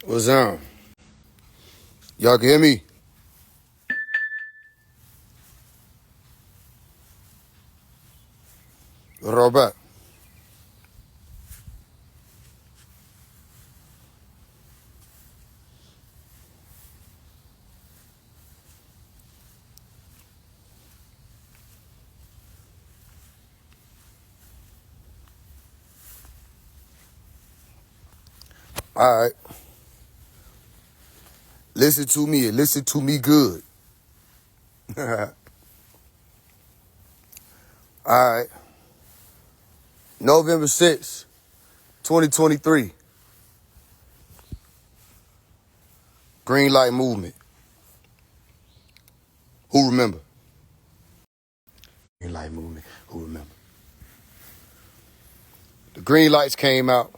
What's on? Y'all can hear me? Robert. All right. Listen to me and listen to me good. All right. November 6th, 2023. Green light movement. Who remember? Green light movement. Who remember? The green lights came out.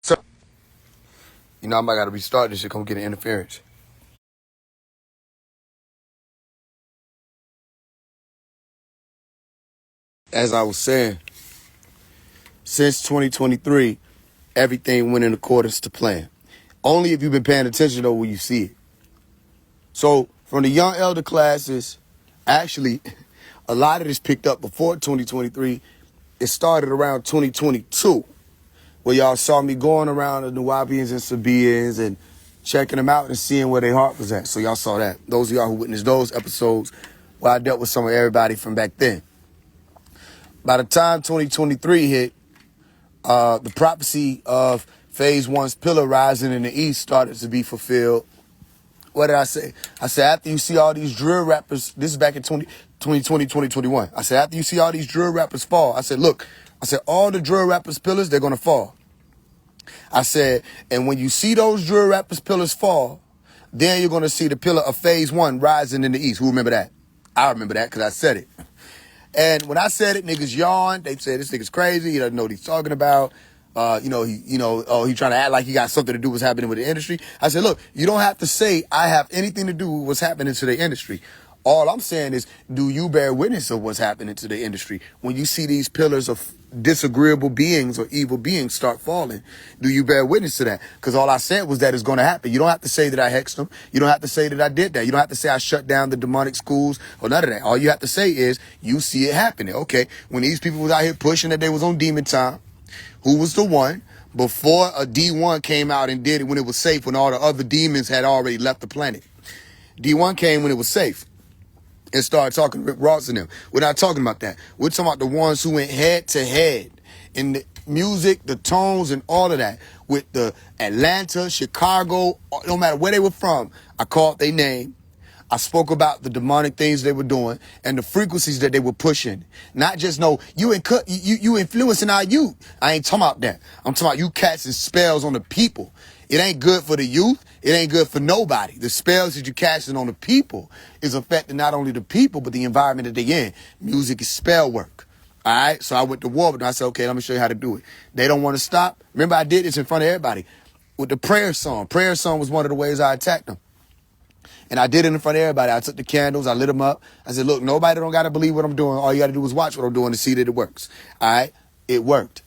So, I might got to restart this shit. Come get an interference. As I was saying, since 2023, everything went in accordance to plan. Only if you've been paying attention, though, will you see it. So, from the young elder classes, actually, a lot of this picked up before 2023. It started around 2022, where y'all saw me going around the Nuwaubians and Sabaeans and checking them out and seeing where their heart was at. So y'all saw that. Those of y'all who witnessed those episodes where I dealt with some of everybody from back then. By the time 2023 hit, the prophecy of Phase 1's pillar rising in the east started to be fulfilled. What did I say? I said, after you see all these drill rappers, this is back in 2020, 2021. I said, after you see all these drill rappers fall, I said, look, all the drill rappers' pillars, they're going to fall. I said, and when you see those drill rappers' pillars fall, then you're going to see the pillar of Phase 1 rising in the east. Who remember that? I remember that because I said it. And when I said it, niggas yawned. They said, this nigga's crazy. He doesn't know what he's talking about. He trying to act like he got something to do with what's happening with the industry. I said, look, you don't have to say I have anything to do with what's happening to the industry. All I'm saying is, do you bear witness of what's happening to the industry? When you see these pillars of disagreeable beings or evil beings start falling, do you bear witness to that? Because all I said was that it's going to happen. You don't have to say that I hexed them. You don't have to say that I did that. You don't have to say I shut down the demonic schools or none of that. All you have to say is you see it happening. Okay, when these people was out here pushing that they was on demon time, who was the one before a D1 came out and did it when it was safe, when all the other demons had already left the planet? D1 came when it was safe and started talking to Rick Ross and them. We're not talking about that. We're talking about the ones who went head to head in the music, the tones, and all of that with the Atlanta, Chicago, no matter where they were from. I called their name. I spoke about the demonic things they were doing and the frequencies that they were pushing. Not just you influencing our youth. I ain't talking about that. I'm talking about you casting spells on the people. It ain't good for the youth. It ain't good for nobody. The spells that you're casting on the people is affecting not only the people, but the environment that they're in. Music is spell work. All right? So I went to war with them. I said, okay, let me show you how to do it. They don't want to stop. Remember, I did this in front of everybody with the prayer song. Prayer song was one of the ways I attacked them. And I did it in front of everybody. I took the candles, I lit them up. I said, look, nobody don't got to believe what I'm doing. All you got to do is watch what I'm doing to see that it works. All right? It worked.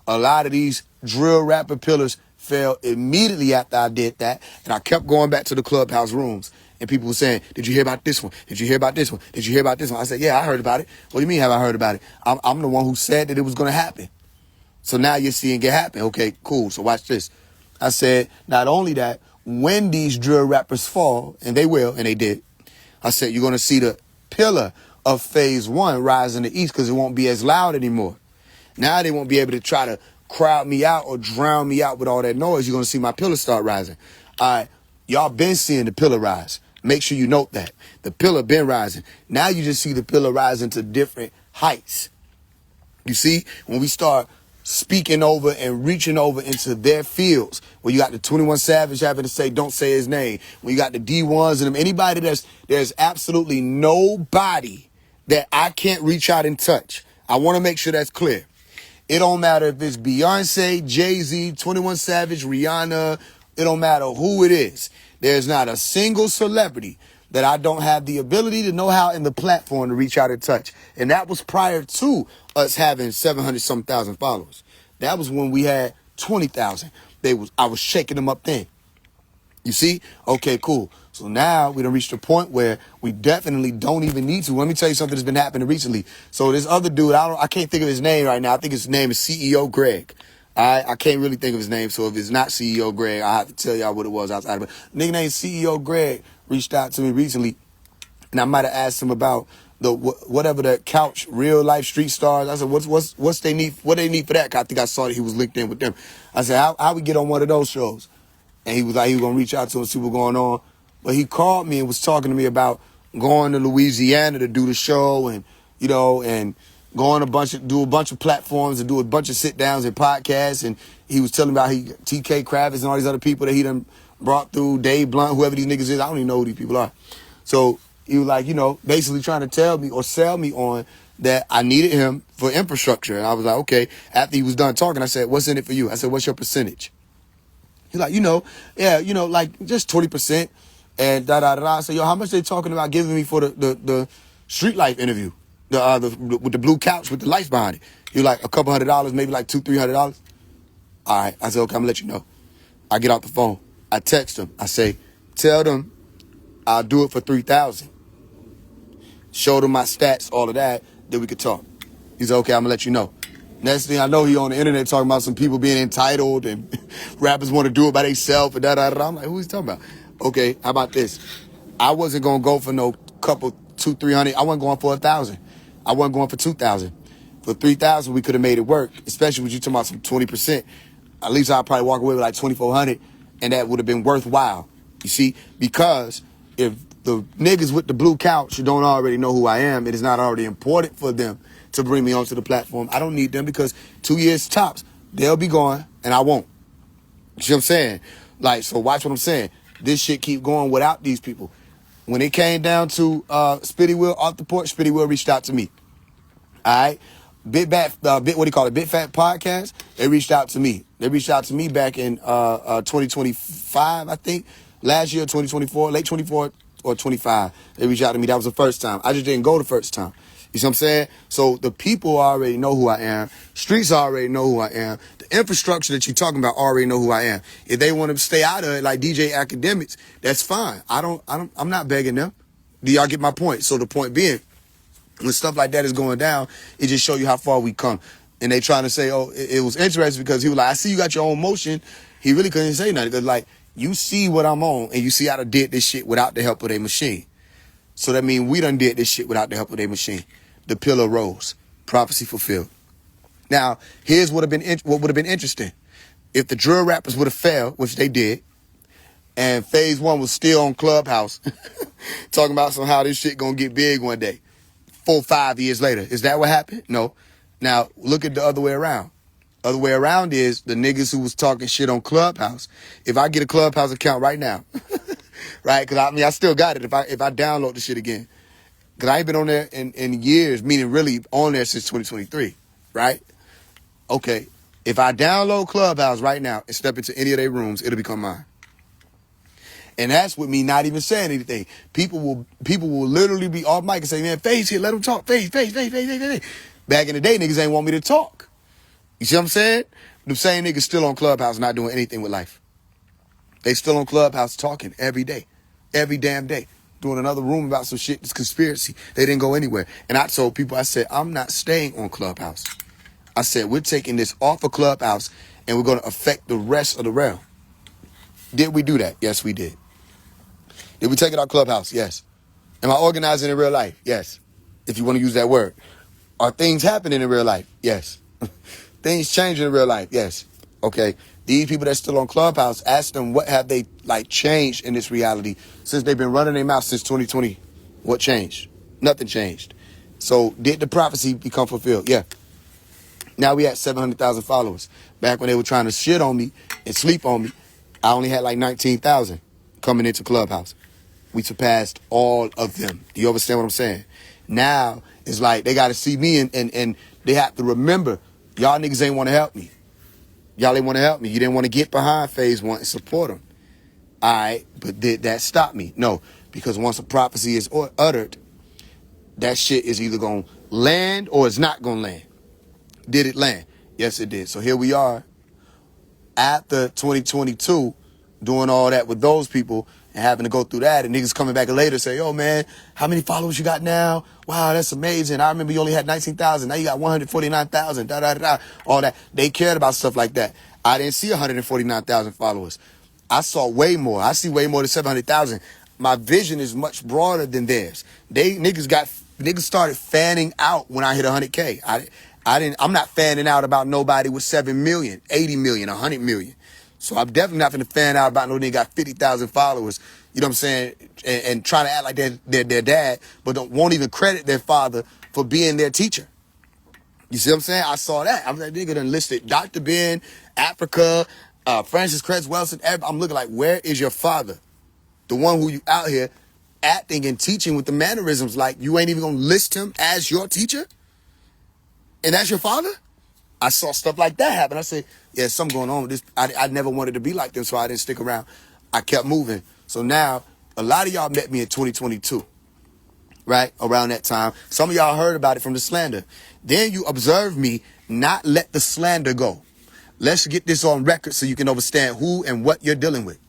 A lot of these drill rapper pillars fell immediately after I did that. And I kept going back to the clubhouse rooms. And people were saying, did you hear about this one? Did you hear about this one? Did you hear about this one? I said, yeah, I heard about it. What do you mean have I heard about it? I'm the one who said that it was going to happen. So now you're seeing it happen. Okay, cool. So watch this. I said, not only that, when these drill rappers fall, and they will, and they did, I said, you're going to see the pillar of Phase 1 rise in the east because it won't be as loud anymore. Now they won't be able to try to crowd me out or drown me out with all that noise. You're going to see my pillar start rising. All right, y'all been seeing the pillar rise. Make sure you note that. The pillar been rising. Now you just see the pillar rising to different heights. You see, when we start speaking over and reaching over into their fields, where you got the 21 Savage having to say, don't say his name. When you got the D1s and them, anybody there's absolutely nobody that I can't reach out and touch. I want to make sure that's clear. It don't matter if it's Beyonce, Jay-Z, 21 Savage, Rihanna. It don't matter who it is. There's not a single celebrity that I don't have the ability, the know-how, and the platform to reach out and touch. And that was prior to us having 700 some thousand followers. That was when we had 20,000. I was shaking them up then. You see? Okay, cool. So now we done reached a point where we definitely don't even need to. Let me tell you something that's been happening recently. So this other dude, I can't think of his name right now. I think his name is CEO Greg. I can't really think of his name. So if it's not CEO Greg, I have to tell y'all what it was outside of it. Nigga named CEO Greg reached out to me recently, and I might have asked him about the whatever the couch real life street stars. I said, what's they need? What they need for that? I think I saw that he was linked in with them. I said, how we get on one of those shows? And he was like, he was gonna reach out to him and see what's going on. But he called me and was talking to me about going to Louisiana to do the show, and and going do a bunch of platforms and do a bunch of sit downs and podcasts. And he was telling me about TK Kravitz and all these other people that he done brought through, Dave Blunt, whoever these niggas is. I don't even know who these people are. So he was like, basically trying to tell me or sell me on that I needed him for infrastructure. And I was like, okay. After he was done talking, I said, what's in it for you? I said, what's your percentage? He's like, like just 20%. And da-da-da-da. I said, yo, how much they talking about giving me for the Street Life interview? With the blue couch with the lights behind it. He was like, a couple $100, maybe like $200-300. All right. I said, okay, I'm gonna let you know. I get off the phone. I text him. I say, tell them I'll do it for $3,000. Showed him my stats, all of that, then we could talk. He said, okay, I'm gonna let you know. Next thing I know, he on the internet talking about some people being entitled and rappers want to do it by themselves and da-da-da. I'm like, who he's talking about? Okay, how about this? I wasn't going to go for no couple, 200-300. I wasn't going for 1,000. I wasn't going for 2,000. For 3,000, we could have made it work, especially when you talking about some 20%. At least I'd probably walk away with like 2,400, and that would have been worthwhile. You see, because if the niggas with the blue couch who don't already know who I am, it is not already important for them to bring me onto the platform. I don't need them because 2 years tops, they'll be gone and I won't. You see what I'm saying? Like, so watch what I'm saying. This shit keep going without these people. When it came down to Spitty Will off the porch, Spitty Will reached out to me. All right? Bit Fat Podcast, they reached out to me. They reached out to me back in 2025, I think. Last year, 2024, late 24 or 25. They reached out to me. That was the first time. I just didn't go the first time. You see what I'm saying? So the people already know who I am. Streets already know who I am. The infrastructure that you're talking about already know who I am. If they want to stay out of it like DJ Academics, that's fine. I'm not begging them. Do y'all get my point? So the point being, when stuff like that is going down, it just show you how far we come. And they trying to say, oh, it was interesting because he was like, I see you got your own motion. He really couldn't say nothing. Because like, you see what I'm on and you see I done did this shit without the help of a machine. So that means we done did this shit without the help of a machine. The pillar rose. Prophecy fulfilled. Now, here's what would have been interesting. If the drill rappers would have failed, which they did, and phase one was still on Clubhouse, talking about somehow this shit gonna get big one day. 4-5 years later. Is that what happened? No. Now, look at the other way around. Other way around is the niggas who was talking shit on Clubhouse. If I get a Clubhouse account right now, right? Because I still got it if I download the shit again. Because I ain't been on there in years, meaning really on there since 2023, right? Okay, if I download Clubhouse right now and step into any of their rooms, it'll become mine. And that's with me not even saying anything. People will literally be off mic and say, man, Face here, let them talk. Face. Back in the day, niggas ain't want me to talk. You see what I'm saying? The same niggas still on Clubhouse not doing anything with life. They still on Clubhouse talking every day, every damn day. Doing another room about some shit, this conspiracy. They didn't go anywhere. And I told people, I said, I'm not staying on Clubhouse. I said, we're taking this off of Clubhouse and we're going to affect the rest of the realm. Did we do that? Yes, we did. Did we take it off Clubhouse? Yes. Am I organizing in real life? Yes. If you want to use that word. Are things happening in real life? Yes. Things changing in real life? Yes. Okay. These people that's still on Clubhouse, ask them what have they changed in this reality since they've been running their mouth since 2020. What changed? Nothing changed. So did the prophecy become fulfilled? Yeah. Now we had 700,000 followers. Back when they were trying to shit on me and sleep on me, I only had like 19,000 coming into Clubhouse. We surpassed all of them. Do you understand what I'm saying? Now it's like they got to see me and they have to remember, y'all niggas ain't want to help me. Y'all didn't want to help me. You didn't want to get behind phase one and support them. All right, but did that stop me? No. Because once a prophecy is uttered, that shit is either going to land or it's not going to land. Did it land? Yes, it did. So here we are after 2022 doing all that with those people and having to go through that, and niggas coming back later say, yo, man, how many followers you got now? Wow, that's amazing. I remember you only had 19,000. Now you got 149,000, da-da-da-da, all that. They cared about stuff like that. I didn't see 149,000 followers. I saw way more. I see way more than 700,000. My vision is much broader than theirs. Niggas started fanning out when I hit 100K. I'm not fanning out about nobody with 7 million, 80 million, 100 million. So I'm definitely not going to fan out about no nigga got 50,000 followers, you know what I'm saying, and trying to act like they're their dad, but won't even credit their father for being their teacher. You see what I'm saying? I saw that. I'm like, nigga done listed Dr. Ben, Africa, Francis Cress Wilson. I'm looking like, where is your father? The one who you out here acting and teaching with the mannerisms, like you ain't even going to list him as your teacher? And that's your father? I saw stuff like that happen. I said, yeah, something going on with this. I never wanted to be like them, so I didn't stick around. I kept moving. So now, a lot of y'all met me in 2022, right? Around that time. Some of y'all heard about it from the slander. Then you observed me not let the slander go. Let's get this on record so you can understand who and what you're dealing with.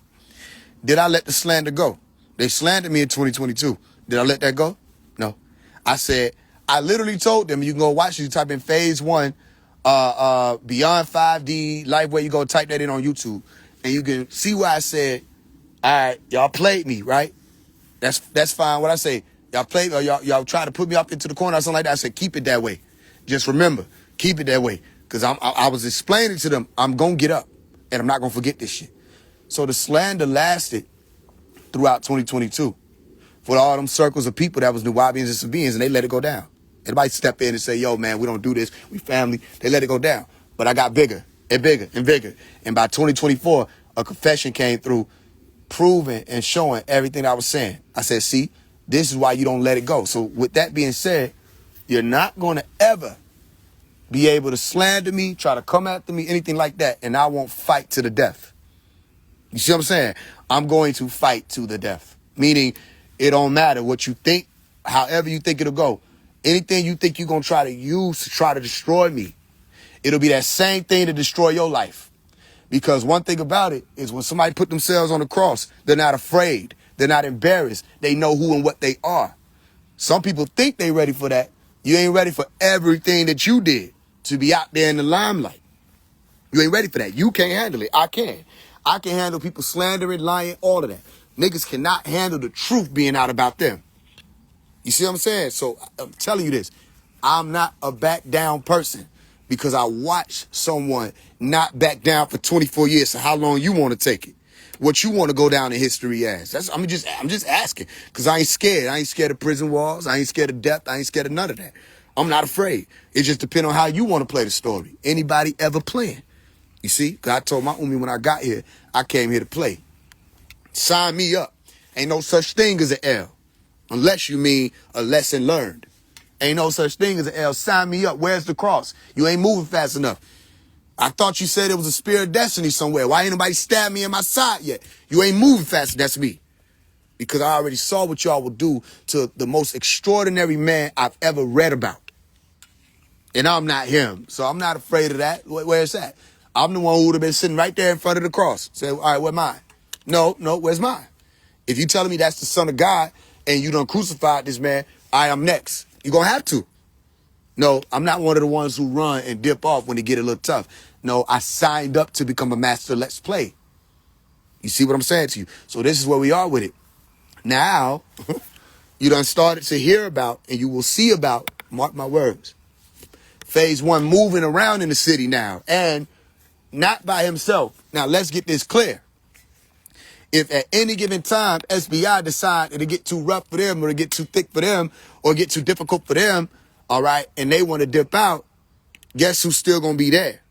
Did I let the slander go? They slandered me in 2022. Did I let that go? No. I literally told them, you can go watch it, you type in phase 1, Beyond 5D, Lifeway, you go type that in on YouTube. And you can see where I said, all right, y'all played me, right? That's fine. What I say, y'all played, or y'all try to put me up into the corner or something like that. I said, keep it that way. Just remember, keep it that way. Because I was explaining to them, I'm going to get up and I'm not going to forget this shit. So the slander lasted throughout 2022 for all them circles of people that was the Nubians and Sabians, and they let it go down. Everybody step in and say, yo, man, we don't do this. We family. They let it go down. But I got bigger and bigger and bigger. And by 2024, a confession came through proving and showing everything I was saying. I said, see, this is why you don't let it go. So with that being said, you're not going to ever be able to slander me, try to come after me, anything like that, and I won't fight to the death. You see what I'm saying? I'm going to fight to the death. Meaning, it don't matter what you think, however you think it'll go. Anything you think you're going to try to use to try to destroy me, it'll be that same thing to destroy your life. Because one thing about it is when somebody put themselves on the cross, they're not afraid. They're not embarrassed. They know who and what they are. Some people think they're ready for that. You ain't ready for everything that you did to be out there in the limelight. You ain't ready for that. You can't handle it. I can. I can handle people slandering, lying, all of that. Niggas cannot handle the truth being out about them. You see what I'm saying? So I'm telling you this. I'm not a back down person because I watched someone not back down for 24 years. So how long you want to take it? What you want to go down in history as? I'm just asking because I ain't scared. I ain't scared of prison walls. I ain't scared of death. I ain't scared of none of that. I'm not afraid. It just depends on how you want to play the story. Anybody ever playing? You see? Because I told my Umi when I got here, I came here to play. Sign me up. Ain't no such thing as an L. Unless you mean a lesson learned. Ain't no such thing as an L. Sign me up. Where's the cross? You ain't moving fast enough. I thought you said it was a spear of destiny somewhere. Why ain't nobody stabbed me in my side yet? You ain't moving fast. That's me. Because I already saw what y'all will do to the most extraordinary man I've ever read about. And I'm not him. So I'm not afraid of that. Where's that? I'm the one who would have been sitting right there in front of the cross. Say, all right, where's mine? No, where's mine? If you telling me that's the Son of God and you done crucified this man, I am next. You're going to have to. No, I'm not one of the ones who run and dip off when they get a little tough. No, I signed up to become a master. Let's play. You see what I'm saying to you? So this is where we are with it. Now, you done started to hear about and you will see about, mark my words, phase 1 moving around in the city now and not by himself. Now, let's get this clear. If at any given time SBI decide it'll get too rough for them or it'll get too thick for them or get too difficult for them, all right, and they want to dip out, guess who's still going to be there?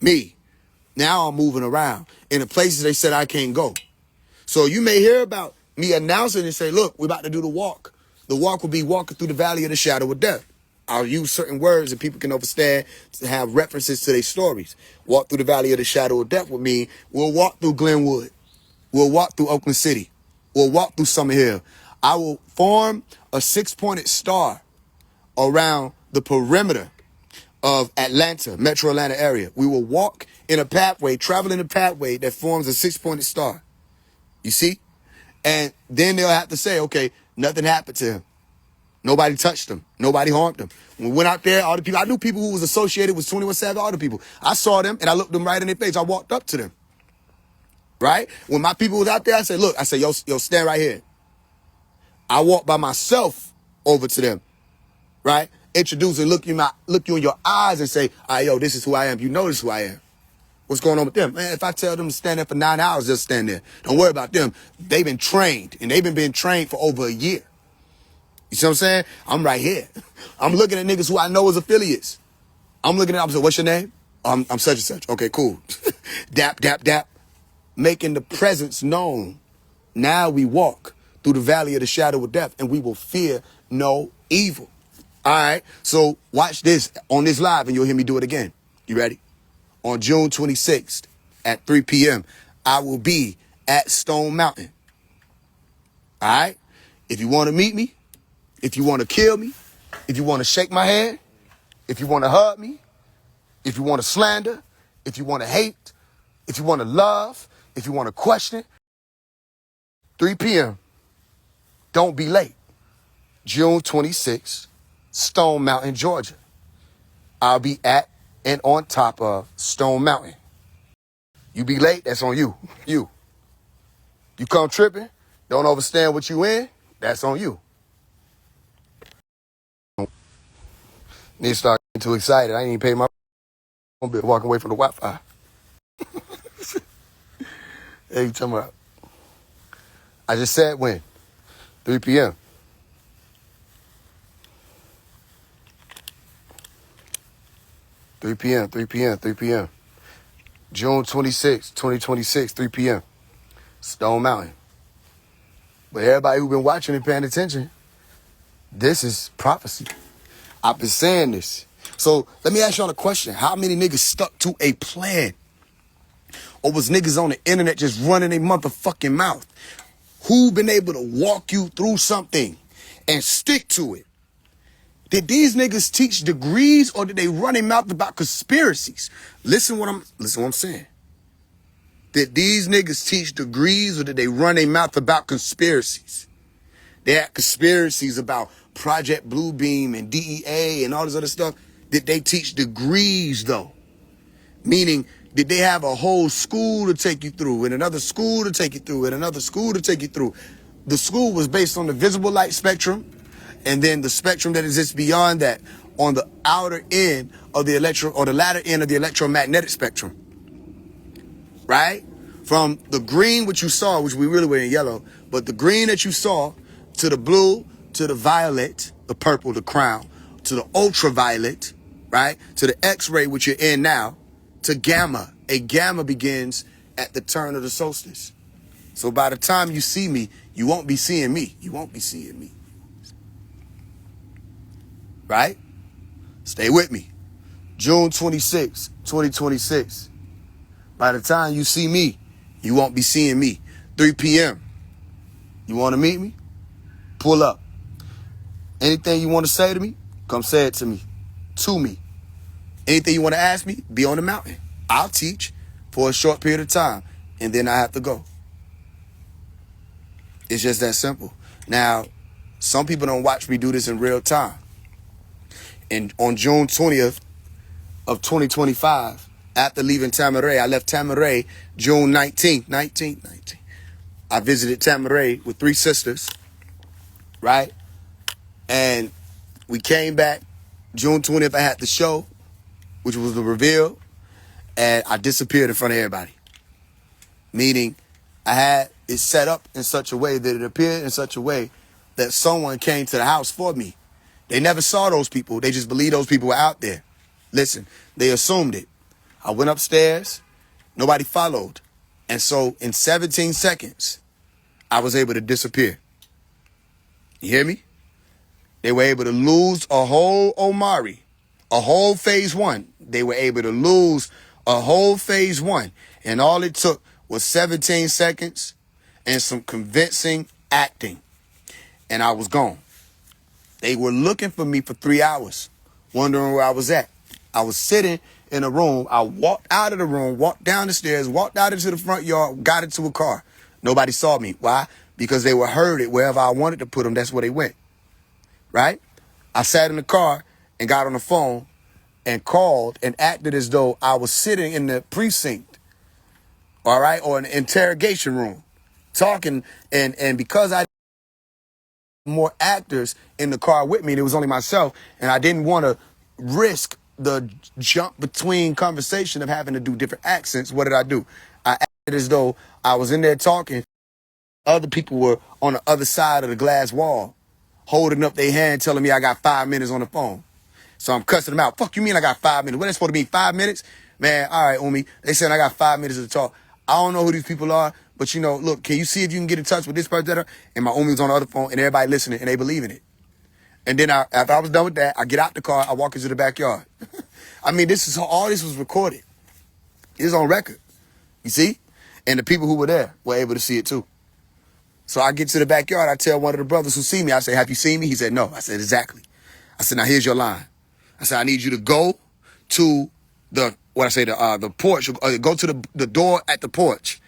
Me. Now I'm moving around in the places they said I can't go. So you may hear about me announcing and say, look, we're about to do the walk. The walk will be walking through the valley of the shadow of death. I'll use certain words that people can understand to have references to their stories. Walk through the valley of the shadow of death would mean we'll walk through Glenwood. We'll walk through Oakland City. or walk through Summer Hill. I will form a 6-pointed star around the perimeter of Atlanta, metro Atlanta area. We will walk in a pathway, travel in a pathway that forms a 6-pointed star. You see? And then they'll have to say, okay, nothing happened to him. Nobody touched him. Nobody harmed him. When we went out there, all the people, I knew people who was associated with 21 Savage, all the people. I saw them and I looked them right in their face. I walked up to them. Right? When my people was out there, I said, look, I said, yo, stand right here. I walked by myself over to them. Right? Introduce and look you in your eyes and say, all right, yo, this is who I am. You know this is who I am. What's going on with them? Man, if I tell them to stand there for 9 hours, just stand there. Don't worry about them. They've been trained, and they've been being trained for over a year. You see what I'm saying? I'm right here. I'm looking at niggas who I know as affiliates. I'm looking at them, I'm saying, what's your name? I'm such and such. Okay, cool. Dap, dap, dap. Making the presence known. Now we walk through the valley of the shadow of death, and we will fear no evil. All right? So watch this on this live, and you'll hear me do it again. You ready? On June 26th at 3 p.m., I will be at Stone Mountain. All right? If you want to meet me, if you want to kill me, if you want to shake my hand, if you want to hug me, if you want to slander, if you want to hate, if you want to love, if you want to question, 3 p.m., don't be late. June 26th, Stone Mountain, Georgia. I'll be at and on top of Stone Mountain. You be late, that's on you. You come tripping, don't understand what you in, that's on you. Need to start getting too excited. I ain't even paid my phone bill walking away from the Wi-Fi. Hey, you talking about? I just said when? 3 p.m. June 26, 2026, 3 p.m. Stone Mountain. But everybody who been watching and paying attention, this is prophecy. I've been saying this. So let me ask y'all a question. How many niggas stuck to a plan? Or was niggas on the internet just running their motherfucking mouth? Who been able to walk you through something and stick to it? Did these niggas teach degrees or did they run their mouth about conspiracies? Listen what I'm saying. Did these niggas teach degrees or did they run their mouth about conspiracies? They had conspiracies about Project Bluebeam and DEA and all this other stuff. Did they teach degrees though? Meaning, did they have a whole school to take you through and another school to take you through and another school to take you through? The school was based on the visible light spectrum and then the spectrum that exists beyond that on the outer end of the the latter end of the electromagnetic spectrum. Right? From the green, which you saw, which we really were in yellow, but the green that you saw to the blue, to the violet, the purple, the crown, to the ultraviolet, right? To the X-ray, which you're in now, to gamma. A gamma begins at the turn of the solstice. So by the time you see me, you won't be seeing me. You won't be seeing me. Right? Stay with me. June 26, 2026. By the time you see me, you won't be seeing me. 3 p.m. You want to meet me? Pull up. Anything you want to say to me, come say it to me. To me. Anything you want to ask me, be on the mountain. I'll teach for a short period of time, and then I have to go. It's just that simple. Now, some people don't watch me do this in real time. And on June 20th of 2025, after leaving Tamaray, I left Tamaray June 19th. I visited Tamaray with 3 sisters, right? And we came back June 20th. I had the show, which was the reveal, and I disappeared in front of everybody. Meaning, I had it set up in such a way that it appeared in such a way that someone came to the house for me. They never saw those people. They just believed those people were out there. Listen, they assumed it. I went upstairs. Nobody followed. And so in 17 seconds, I was able to disappear. You hear me? They were able to lose a whole Omari, a whole phase 1. They were able to lose a whole phase 1. And all it took was 17 seconds and some convincing acting, and I was gone. They were looking for me for 3 hours, wondering where I was at. I was sitting in a room. I walked out of the room, walked down the stairs, walked out into the front yard, got into a car. Nobody saw me. Why? Because they were herded. Wherever I wanted to put them, that's where they went. Right? I sat in the car and got on the phone and called and acted as though I was sitting in the precinct, all right, or an interrogation room, talking. And because I more actors in the car with me, and it was only myself, and I didn't want to risk the jump between conversation of having to do different accents, what did I do? I acted as though I was in there talking. Other people were on the other side of the glass wall, holding up their hand, telling me I got 5 minutes on the phone. So I'm cussing them out. Fuck you mean I got 5 minutes? What is supposed to be 5 minutes? Man, all right, Umi. They said I got 5 minutes to talk. I don't know who these people are, but you know, look, can you see if you can get in touch with this person? And my Umi was on the other phone, and everybody listening, and they believe in it. And then after I was done with that, I get out the car, I walk into the backyard. I mean, all this was recorded. It's on record. You see? And the people who were there were able to see it too. So I get to the backyard, I tell one of the brothers who see me, I say, have you seen me? He said, no. I said, exactly. I said, now here's your line. I said, I need you to go to the porch, go to the door at the porch,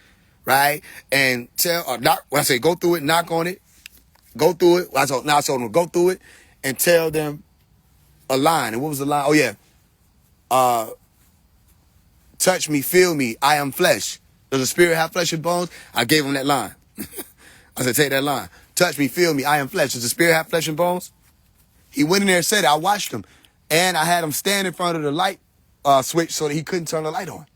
right? And go through it, knock on it, go through it. I told them to go through it and tell them a line. And what was the line? Oh yeah. Touch me, feel me, I am flesh. Does the spirit have flesh and bones? I gave him that line. I said, take that line. Touch me, feel me, I am flesh. Does the spirit have flesh and bones? He went in there and said it. I watched him. And I had him stand in front of the light switch so that he couldn't turn the light on.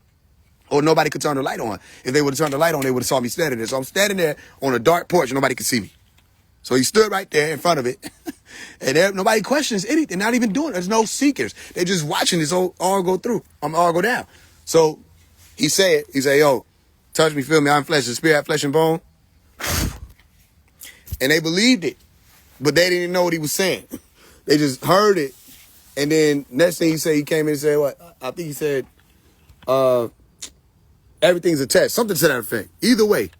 Or nobody could turn the light on. If they would have turned the light on, they would have saw me standing there. So I'm standing there on a dark porch and nobody could see me. So he stood right there in front of it. And nobody questions anything. Not even doing it. There's no seekers. They're just watching this all go through. All go down. So he said, yo, touch me, feel me, I'm flesh. The spirit have flesh and bone. And they believed it. But they didn't know what he was saying. They just heard it. And then next thing he said, he came in and said, what? I think he said, everything's a test. Something to that effect. Either way,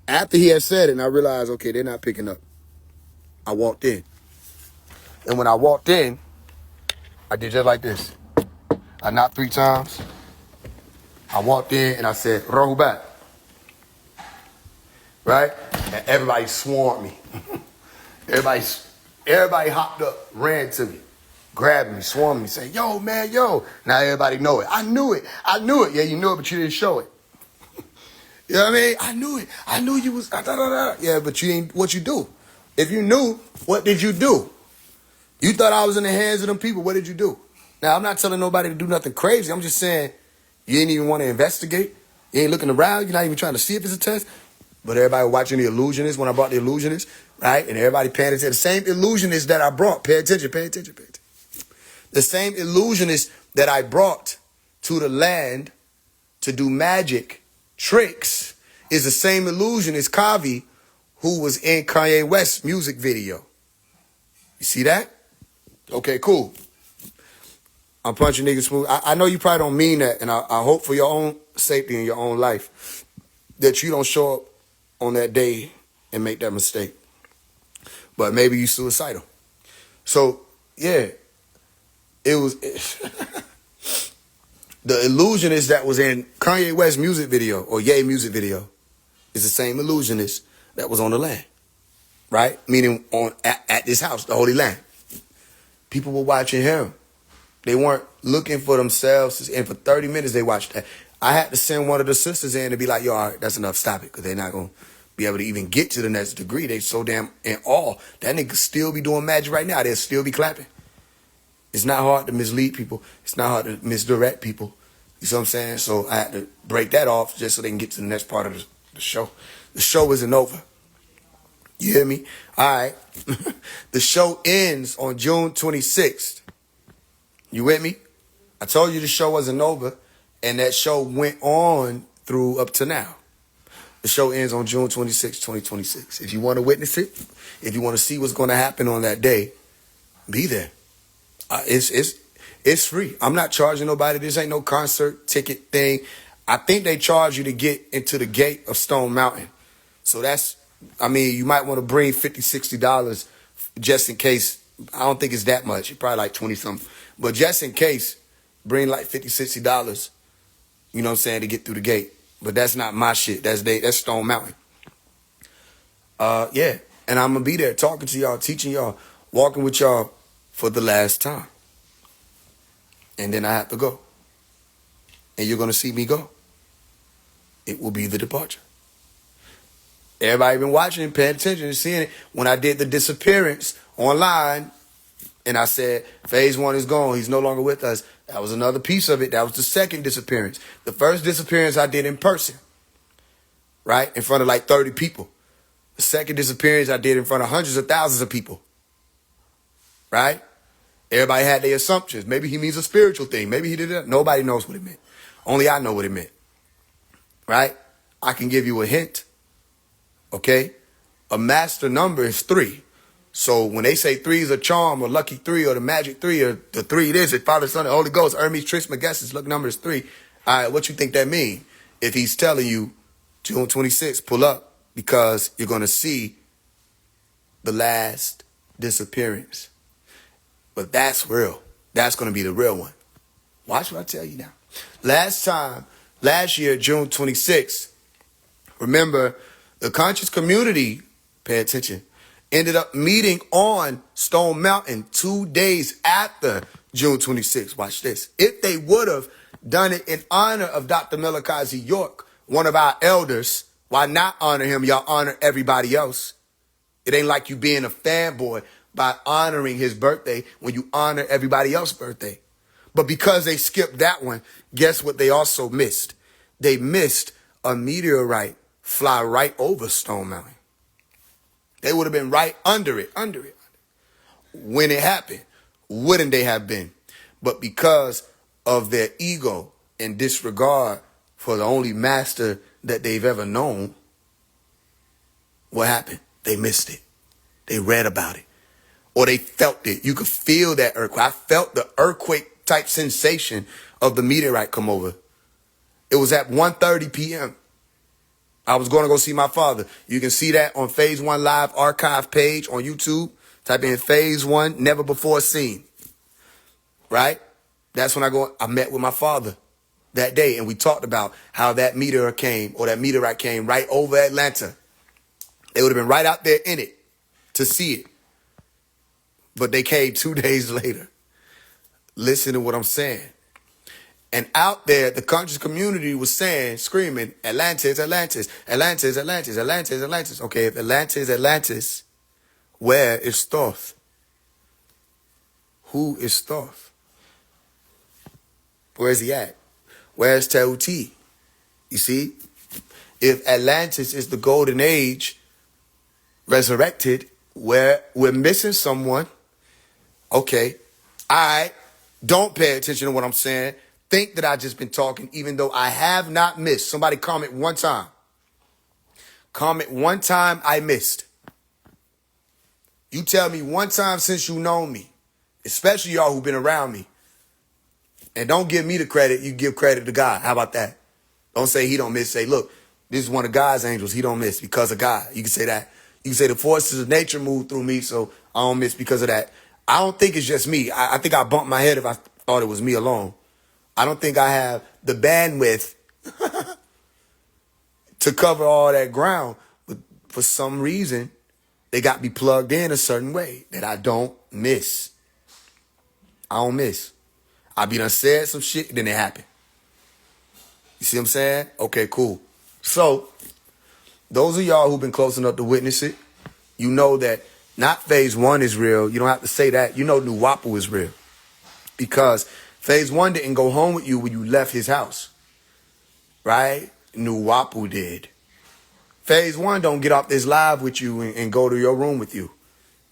after he had said it, and I realized, okay, they're not picking up, I walked in. And when I walked in, I did just like this. I knocked 3 times. I walked in and I said, Rahubat. Right? And everybody swarmed me. Everybody hopped up, ran to me, grabbed me, swarmed me, saying, yo, man, yo. Now everybody know it. I knew it. Yeah, you knew it, but you didn't show it. You know what I mean? I knew it. I knew you was, Yeah, but you ain't, what you do? If you knew, what did you do? You thought I was in the hands of them people. What did you do? Now, I'm not telling nobody to do nothing crazy. I'm just saying you ain't even want to investigate. You ain't looking around. You're not even trying to see if it's a test. But everybody watching The Illusionist when I brought The Illusionist, right? And everybody paying attention. The same illusionist that I brought. Pay attention. The same illusionist that I brought to the land to do magic tricks is the same illusionist, Kavi, who was in Kanye West's music video. You see that? Okay, cool. I'm punching niggas smooth. I know you probably don't mean that, and I hope for your own safety in your own life that you don't show up on that day and make that mistake. But maybe you suicidal. So, yeah, it was the illusionist that was in Kanye West's music video or Ye music video is the same illusionist that was on the land, right? Meaning at this house, the Holy Land. People were watching him. They weren't looking for themselves. And for 30 minutes, they watched that. I had to send one of the sisters in to be like, yo, all right, that's enough. Stop it. Because they're not going to be able to even get to the next degree. They so damn in awe. That nigga still be doing magic right now. They'll still be clapping. It's not hard to mislead people. It's not hard to misdirect people. You see what I'm saying? So I had to break that off just so they can get to the next part of the show. The show isn't over. You hear me? All right. The show ends on June 26th. You with me? I told you the show wasn't over, and that show went on through up to now. The show ends on June 26, 2026. If you want to witness it, if you want to see what's going to happen on that day, be there. It's free. I'm not charging nobody. This ain't no concert ticket thing. I think they charge you to get into the gate of Stone Mountain. So that's, I mean, you might want to bring $50, $60 just in case. I don't think it's that much. It's probably like 20 something. But just in case, bring like $50, $60, you know what I'm saying, to get through the gate. But that's not my shit. That's Stone Mountain. Yeah. And I'm going to be there talking to y'all, teaching y'all, walking with y'all for the last time. And then I have to go. And you're going to see me go. It will be the departure. Everybody been watching, paying attention and seeing it. When I did the disappearance online, and I said, phase one is gone. He's no longer with us. That was another piece of it. That was the second disappearance. The first disappearance I did in person, right? In front of like 30 people. The second disappearance I did in front of hundreds of thousands of people, right? Everybody had their assumptions. Maybe he means a spiritual thing. Maybe he did it. Nobody knows what it meant. Only I know what it meant, right? I can give you a hint, okay? A master number is 3. So when they say 3 is a charm or lucky 3 or the magic 3 or the 3 it is, it Father, Son, and Holy Ghost, Hermes, Trismegistus, lucky number is 3. All right, what you think that mean? If he's telling you June 26th, pull up because you're going to see the last disappearance. But that's real. That's going to be the real one. Watch what I tell you now. Last year, June 26th, remember the conscious community, pay attention, ended up meeting on Stone Mountain 2 days after June 26th. Watch this. If they would have done it in honor of Dr. Malachi York, one of our elders, why not honor him? Y'all honor everybody else. It ain't like you being a fanboy by honoring his birthday when you honor everybody else's birthday. But because they skipped that one, guess what they also missed? They missed a meteorite fly right over Stone Mountain. They would have been right under it. When it happened, wouldn't they have been? But because of their ego and disregard for the only master that they've ever known, what happened? They missed it. They read about it. Or they felt it. You could feel that earthquake. I felt the earthquake type sensation of the meteorite come over. It was at 1:30 p.m. I was going to go see my father. You can see that on Phase 1 Live archive page on YouTube. Type in Phase 1, never before seen. Right? That's when I met with my father that day, and we talked about how that meteorite came right over Atlanta. They would have been right out there in it to see it. But they came 2 days later. Listen to what I'm saying. And out there, the conscious community was saying, screaming, Atlantis, Atlantis, Atlantis, Atlantis, Atlantis, Atlantis. Okay, if Atlantis, Atlantis, where is Thoth? Who is Thoth? Where's he at? Where's Tahuti? You see? If Atlantis is the golden age, resurrected, where we're missing someone, okay, all right, don't pay attention to what I'm saying. Think that I just been talking, even though I have not missed. Somebody comment one time. Comment one time I missed. You tell me one time since you know me, especially y'all who've been around me. And don't give me the credit, you give credit to God. How about that? Don't say he don't miss. Say, look, this is one of God's angels. He don't miss because of God. You can say that. You can say the forces of nature move through me, so I don't miss because of that. I don't think it's just me. I think I bumped my head if I thought it was me alone. I don't think I have the bandwidth to cover all that ground. But for some reason, they got me plugged in a certain way that I don't miss. I don't miss. I be done said some shit, then it happened. You see what I'm saying? Okay, cool. So, those of y'all who've been close enough to witness it, you know that not Phase 1 is real. You don't have to say that. You know Nuwapu is real. Because Phase 1 didn't go home with you when you left his house. Right? Nuwapu did. Phase 1 don't get off this live with you and go to your room with you.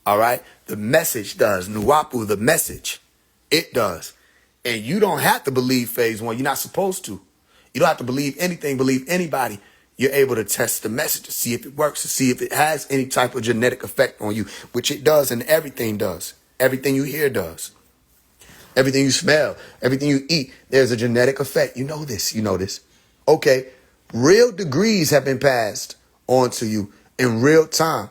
All right? The message does. Nuwapu, the message. It does. And you don't have to believe Phase 1. You're not supposed to. You don't have to believe anything, believe anybody. You're able to test the message to see if it works, to see if it has any type of genetic effect on you, which it does, and everything does. Everything you hear does. Everything you smell, everything you eat, there's a genetic effect. You know this. Okay. Real degrees have been passed onto you in real time.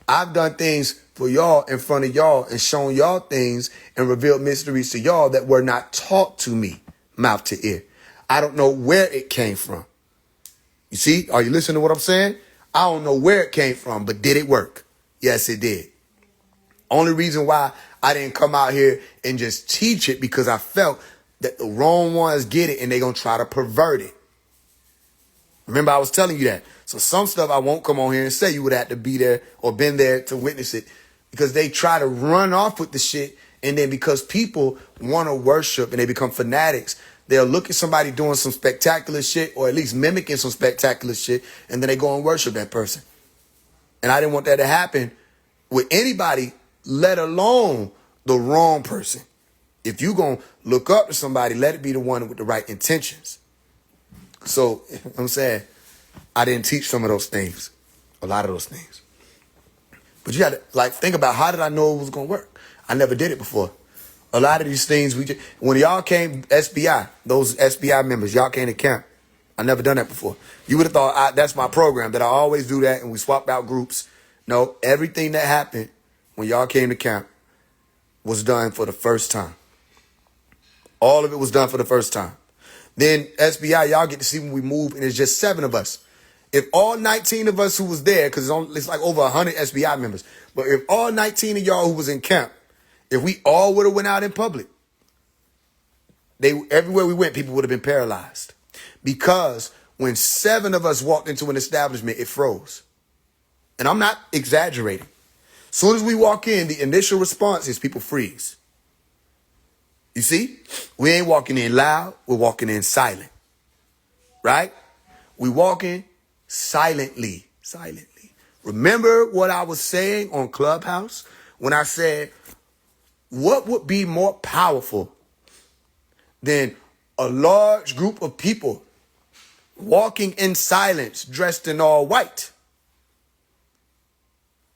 I've done things for y'all in front of y'all and shown y'all things and revealed mysteries to y'all that were not taught to me, mouth to ear. I don't know where it came from. You see, are you listening to what I'm saying? I don't know where it came from, but did it work? Yes, it did. Only reason why I didn't come out here and just teach it because I felt that the wrong ones get it and they're going to try to pervert it. Remember, I was telling you that. So some stuff I won't come on here and say. You would have to be there or been there to witness it because they try to run off with the shit. And then because people want to worship and they become fanatics, they'll look at somebody doing some spectacular shit or at least mimicking some spectacular shit. And then they go and worship that person. And I didn't want that to happen with anybody, let alone the wrong person. If you going to look up to somebody, let it be the one with the right intentions. So, I'm saying, I didn't teach some of those things, a lot of those things. But you got to, think about how did I know it was going to work? I never did it before. A lot of these things, when y'all came, SBI, those SBI members, y'all came to camp. I never done that before. You would have thought that's my program, that I always do that and we swap out groups. No, everything that happened when y'all came to camp was done for the first time. All of it was done for the first time. Then SBI, y'all get to see when we move, and it's just 7 of us. If all 19 of us who was there, because it's like over 100 SBI members, but if all 19 of y'all who was in camp, if we all would have went out in public, everywhere we went, people would have been paralyzed. Because when 7 of us walked into an establishment, it froze. And I'm not exaggerating. As soon as we walk in, the initial response is people freeze. You see, we ain't walking in loud. We're walking in silent, right? We walking silently. Remember what I was saying on Clubhouse when I said, what would be more powerful than a large group of people walking in silence, dressed in all white?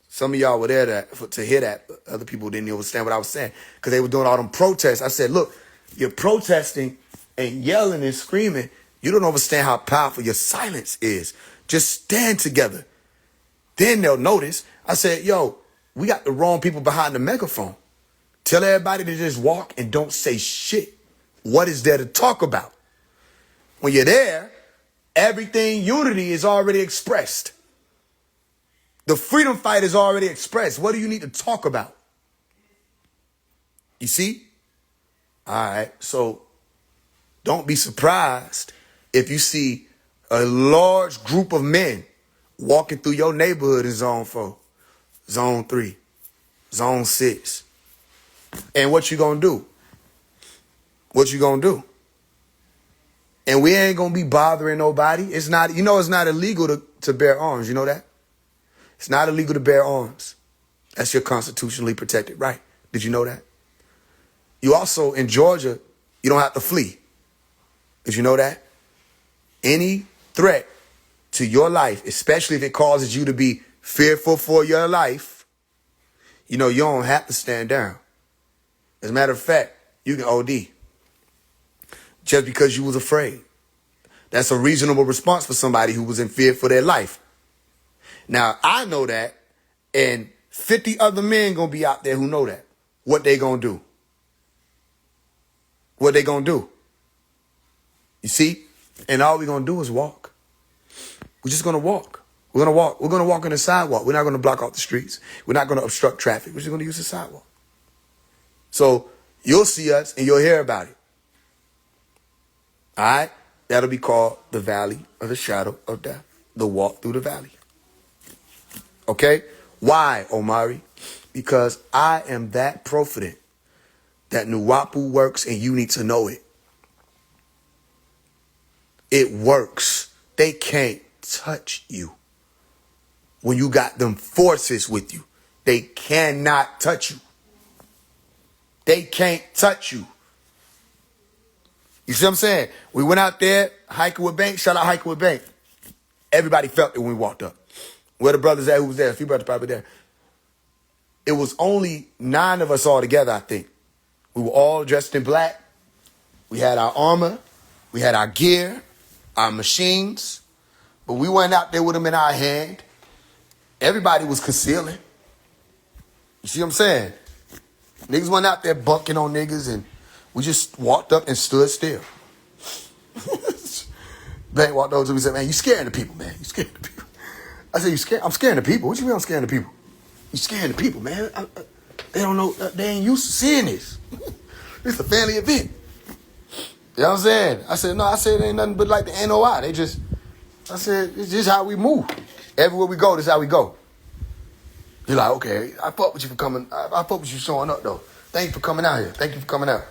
Some of y'all were there to hear that. Other people didn't understand what I was saying because they were doing all them protests. I said, look, you're protesting and yelling and screaming. You don't understand how powerful your silence is. Just stand together. Then they'll notice. I said, yo, we got the wrong people behind the megaphone. Tell everybody to just walk and don't say shit. What is there to talk about? When you're there, everything unity is already expressed. The freedom fight is already expressed. What do you need to talk about? You see? All right. So don't be surprised if you see a large group of men walking through your neighborhood in zone 4, zone 3, zone 6. And what you gonna do? What you gonna do? And we ain't gonna be bothering nobody. It's not illegal to bear arms. You know that? It's not illegal to bear arms. That's your constitutionally protected right. Did you know that? You also, in Georgia, you don't have to flee. Did you know that? Any threat to your life, especially if it causes you to be fearful for your life, you don't have to stand down. As a matter of fact, you can OD just because you was afraid. That's a reasonable response for somebody who was in fear for their life. Now, I know that, and 50 other men going to be out there who know that. What they going to do? What they going to do? You see? And all we going to do is walk. We're just going to walk. We're going to walk. We're going to walk on the sidewalk. We're not going to block off the streets. We're not going to obstruct traffic. We're just going to use the sidewalk. So you'll see us and you'll hear about it. All right? That'll be called the Valley of the Shadow of Death. The walk through the valley. Okay? Why, Omari? Because I am that prophet that Nuwapu works and you need to know it. It works. They can't touch you. When you got them forces with you, they cannot touch you. They can't touch you. You see what I'm saying? We went out there, hiking with Bank. Shout out hiking with Bank. Everybody felt it when we walked up. Where the brothers at? Who was there? A few brothers probably there. It was only 9 of us all together, I think. We were all dressed in black. We had our armor. We had our gear, our machines. But we went out there with them in our hand. Everybody was concealing. You see what I'm saying? Niggas went out there bucking on niggas, and we just walked up and stood still. Bank walked over to me and said, man, you scaring the people, man. You scaring the people. I said, you scared? I'm scaring the people. What you mean I'm scaring the people? You scaring the people, man. They don't know. They ain't used to seeing this. This is a family event. You know what I'm saying? I said, no, I said it ain't nothing but like the NOI. I said, it's just how we move. Everywhere we go, this is how we go. You're like, okay, I fuck with you for coming. I fuck with you showing up, though. Thank you for coming out here. Thank you for coming out.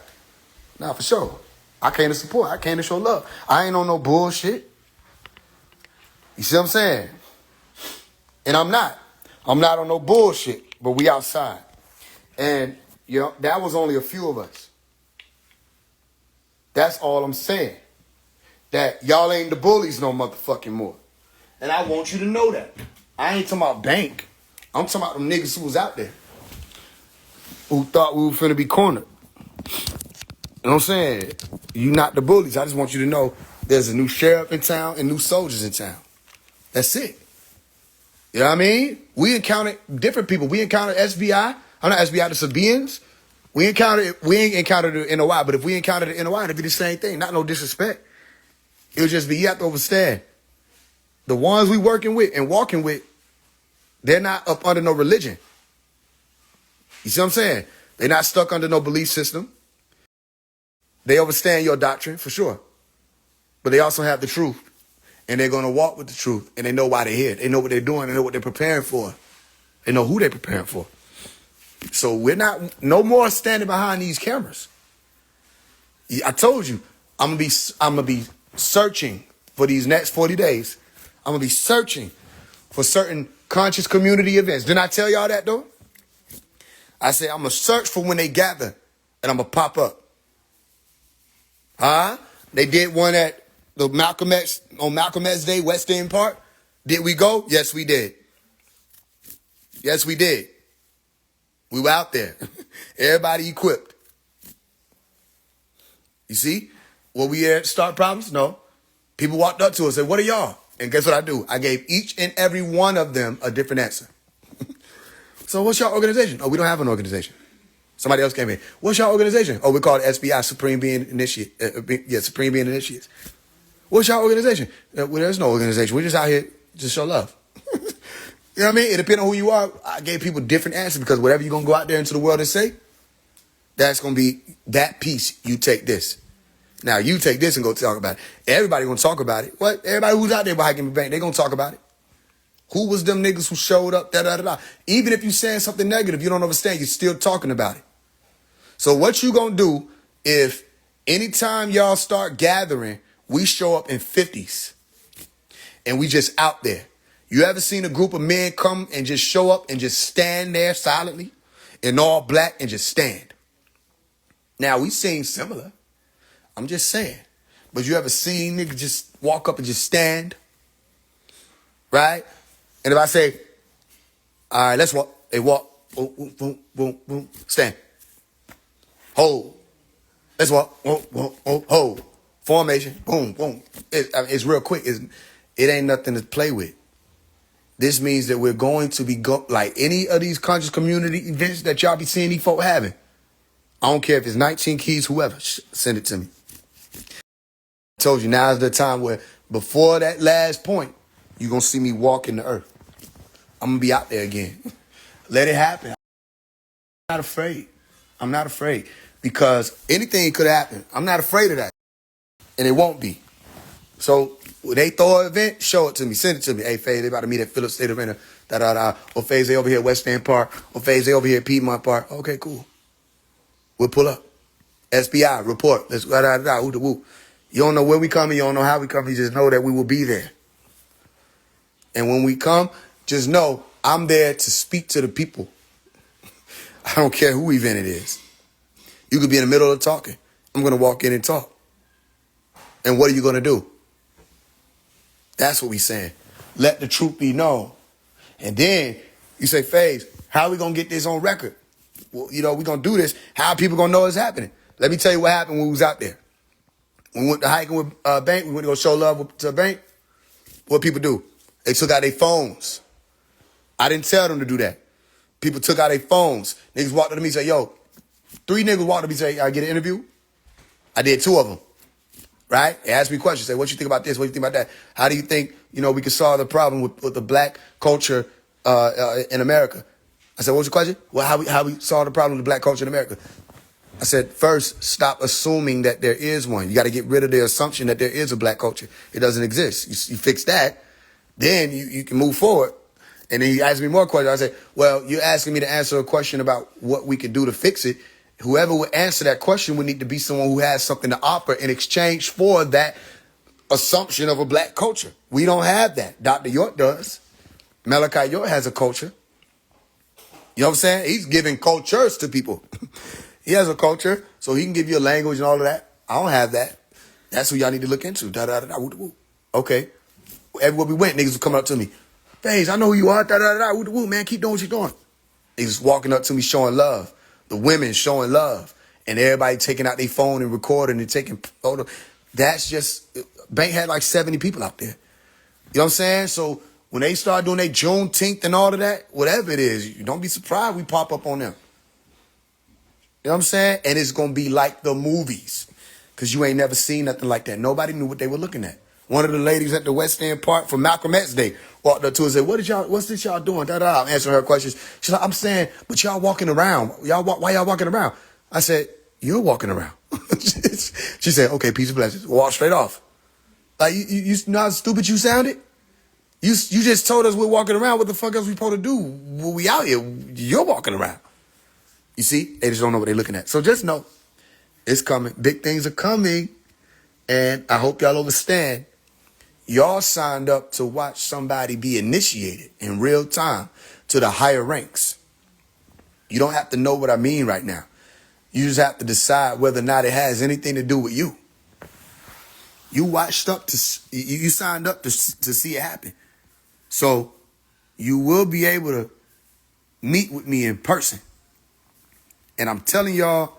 Nah, for sure. I came to support. I came to show love. I ain't on no bullshit. You see what I'm saying? And I'm not. I'm not on no bullshit, but we outside. And, you know, that was only a few of us. That's all I'm saying. That y'all ain't the bullies no motherfucking more. And I want you to know that. I ain't talking about bank. I'm talking about them niggas who was out there. Who thought we were finna be cornered. You know what I'm saying? You not the bullies. I just want you to know there's a new sheriff in town and new soldiers in town. That's it. You know what I mean? We encountered different people. We encountered SBI. I'm not SBI, the Sabians. We ain't encountered the NOI, but if we encountered the NOI, it'd be the same thing. Not no disrespect. It would just be, you have to understand. The ones we working with and walking with, they're not up under no religion. You see what I'm saying? They're not stuck under no belief system. They understand your doctrine, for sure. But they also have the truth. And they're going to walk with the truth. And they know why they're here. They know what they're doing. They know what they're preparing for. They know who they're preparing for. So we're not, no more standing behind these cameras. I told you, I'm going to be searching for these next 40 days. I'm going to be searching for certain conscious community events. Didn't I tell y'all that, though? I said, I'm going to search for when they gather, and I'm going to pop up. Huh? They did one at the Malcolm X, on Malcolm X Day, West End Park. Did we go? Yes, we did. Yes, we did. We were out there. Everybody equipped. You see? Were we here to start problems? No. People walked up to us and said, what are y'all? And guess what I do? I gave each and every one of them a different answer. So what's your organization? Oh, we don't have an organization. Somebody else came in. What's your organization? Oh, we call it SBI, Supreme Being Initiate. Supreme Being Initiates. What's your organization? Well, there's no organization. We're just out here to show love. You know what I mean? It depends on who you are. I gave people different answers because whatever you're going to go out there into the world and say, that's going to be that piece. You take this. Now, you take this and go talk about it. Everybody going to talk about it. What? Everybody who's out there by hiking the bank, they going to talk about it. Who was them niggas who showed up? Da-da-da-da. Even if you're saying something negative, you don't understand, you're still talking about it. So what you going to do if anytime y'all start gathering, we show up in 50s and we just out there? You ever seen a group of men come and just show up and just stand there silently in all black and just stand? Now, we seen similar. I'm just saying. But you ever seen niggas just walk up and just stand? Right? And if I say, all right, let's walk. They walk. Boom, boom, boom, boom, boom. Stand. Hold. Let's walk. Boom, boom, boom, hold. Formation. Boom, boom. It's real quick. It ain't nothing to play with. This means that we're going to be like any of these conscious community events that y'all be seeing these folk having. I don't care if it's 19 Keys, whoever, send it to me. I told you, now is the time where before that last point, you're going to see me walk in the earth. I'm going to be out there again. Let it happen. I'm not afraid. I'm not afraid because anything could happen. I'm not afraid of that. And it won't be. So when they throw an event, show it to me. Send it to me. Hey, Faye, they about to meet at Phillips State Arena. Da-da-da. Or Faye's they over here at West End Park. Or Faye's they over here at Piedmont Park. Okay, cool. We'll pull up. SBI, report. Let's da-da-da. Woo. You don't know where we coming. You don't know how we come. You just know that we will be there. And when we come, just know I'm there to speak to the people. I don't care who event it is. You could be in the middle of talking. I'm going to walk in and talk. And what are you going to do? That's what we saying. Let the truth be known. And then you say, FaZe, how are we going to get this on record? Well, you know, we're going to do this. How are people going to know it's happening? Let me tell you what happened when we was out there. When we went to hiking with Bank, we went to go show love to Bank. What people do? They took out their phones. I didn't tell them to do that. People took out their phones. Niggas walked up to me and said, yo, 3 niggas walked up to me and said, I get an interview? I did 2 of them. Right? They asked me questions. Say, what you think about this? What you think about that? How do you think, we can solve the problem with the black culture in America? I said, what's your question? Well, how we solve the problem with the black culture in America? I said, first, stop assuming that there is one. You got to get rid of the assumption that there is a black culture. It doesn't exist. You fix that, then you can move forward. And then he asked me more questions. I said, well, you're asking me to answer a question about what we can do to fix it. Whoever would answer that question would need to be someone who has something to offer in exchange for that assumption of a black culture. We don't have that. Dr. York does. Malachi York has a culture. You know what I'm saying? He's giving cultures to people. He has a culture, so he can give you a language and all of that. I don't have that. That's who y'all need to look into. Okay. Everywhere we went, niggas were coming up to me. FaZe, I know who you are. Man, keep doing what you're doing. Niggas walking up to me showing love. The women showing love. And everybody taking out their phone and recording and taking photos. That's just, Bank had like 70 people out there. You know what I'm saying? So when they start doing their Juneteenth and all of that, whatever it is, you don't be surprised we pop up on them. You know what I'm saying? And it's going to be like the movies. Because you ain't never seen nothing like that. Nobody knew what they were looking at. One of the ladies at the West End Park for Malcolm X Day walked up to her and said, what's this y'all doing? I'm answering her questions. She's like, I'm saying, but y'all walking around. Why y'all walking around? I said, you're walking around. She said, okay, peace and blessings. Walk straight off. Like, you know how stupid you sounded? You just told us we're walking around. What the fuck else we supposed to do? Well, we out here. You're walking around. You see? They just don't know what they're looking at. So just know, it's coming. Big things are coming. And I hope y'all understand. Y'all signed up to watch somebody be initiated in real time to the higher ranks. You don't have to know what I mean right now. You just have to decide whether or not it has anything to do with you. You signed up to see it happen. So you will be able to meet with me in person. And I'm telling y'all,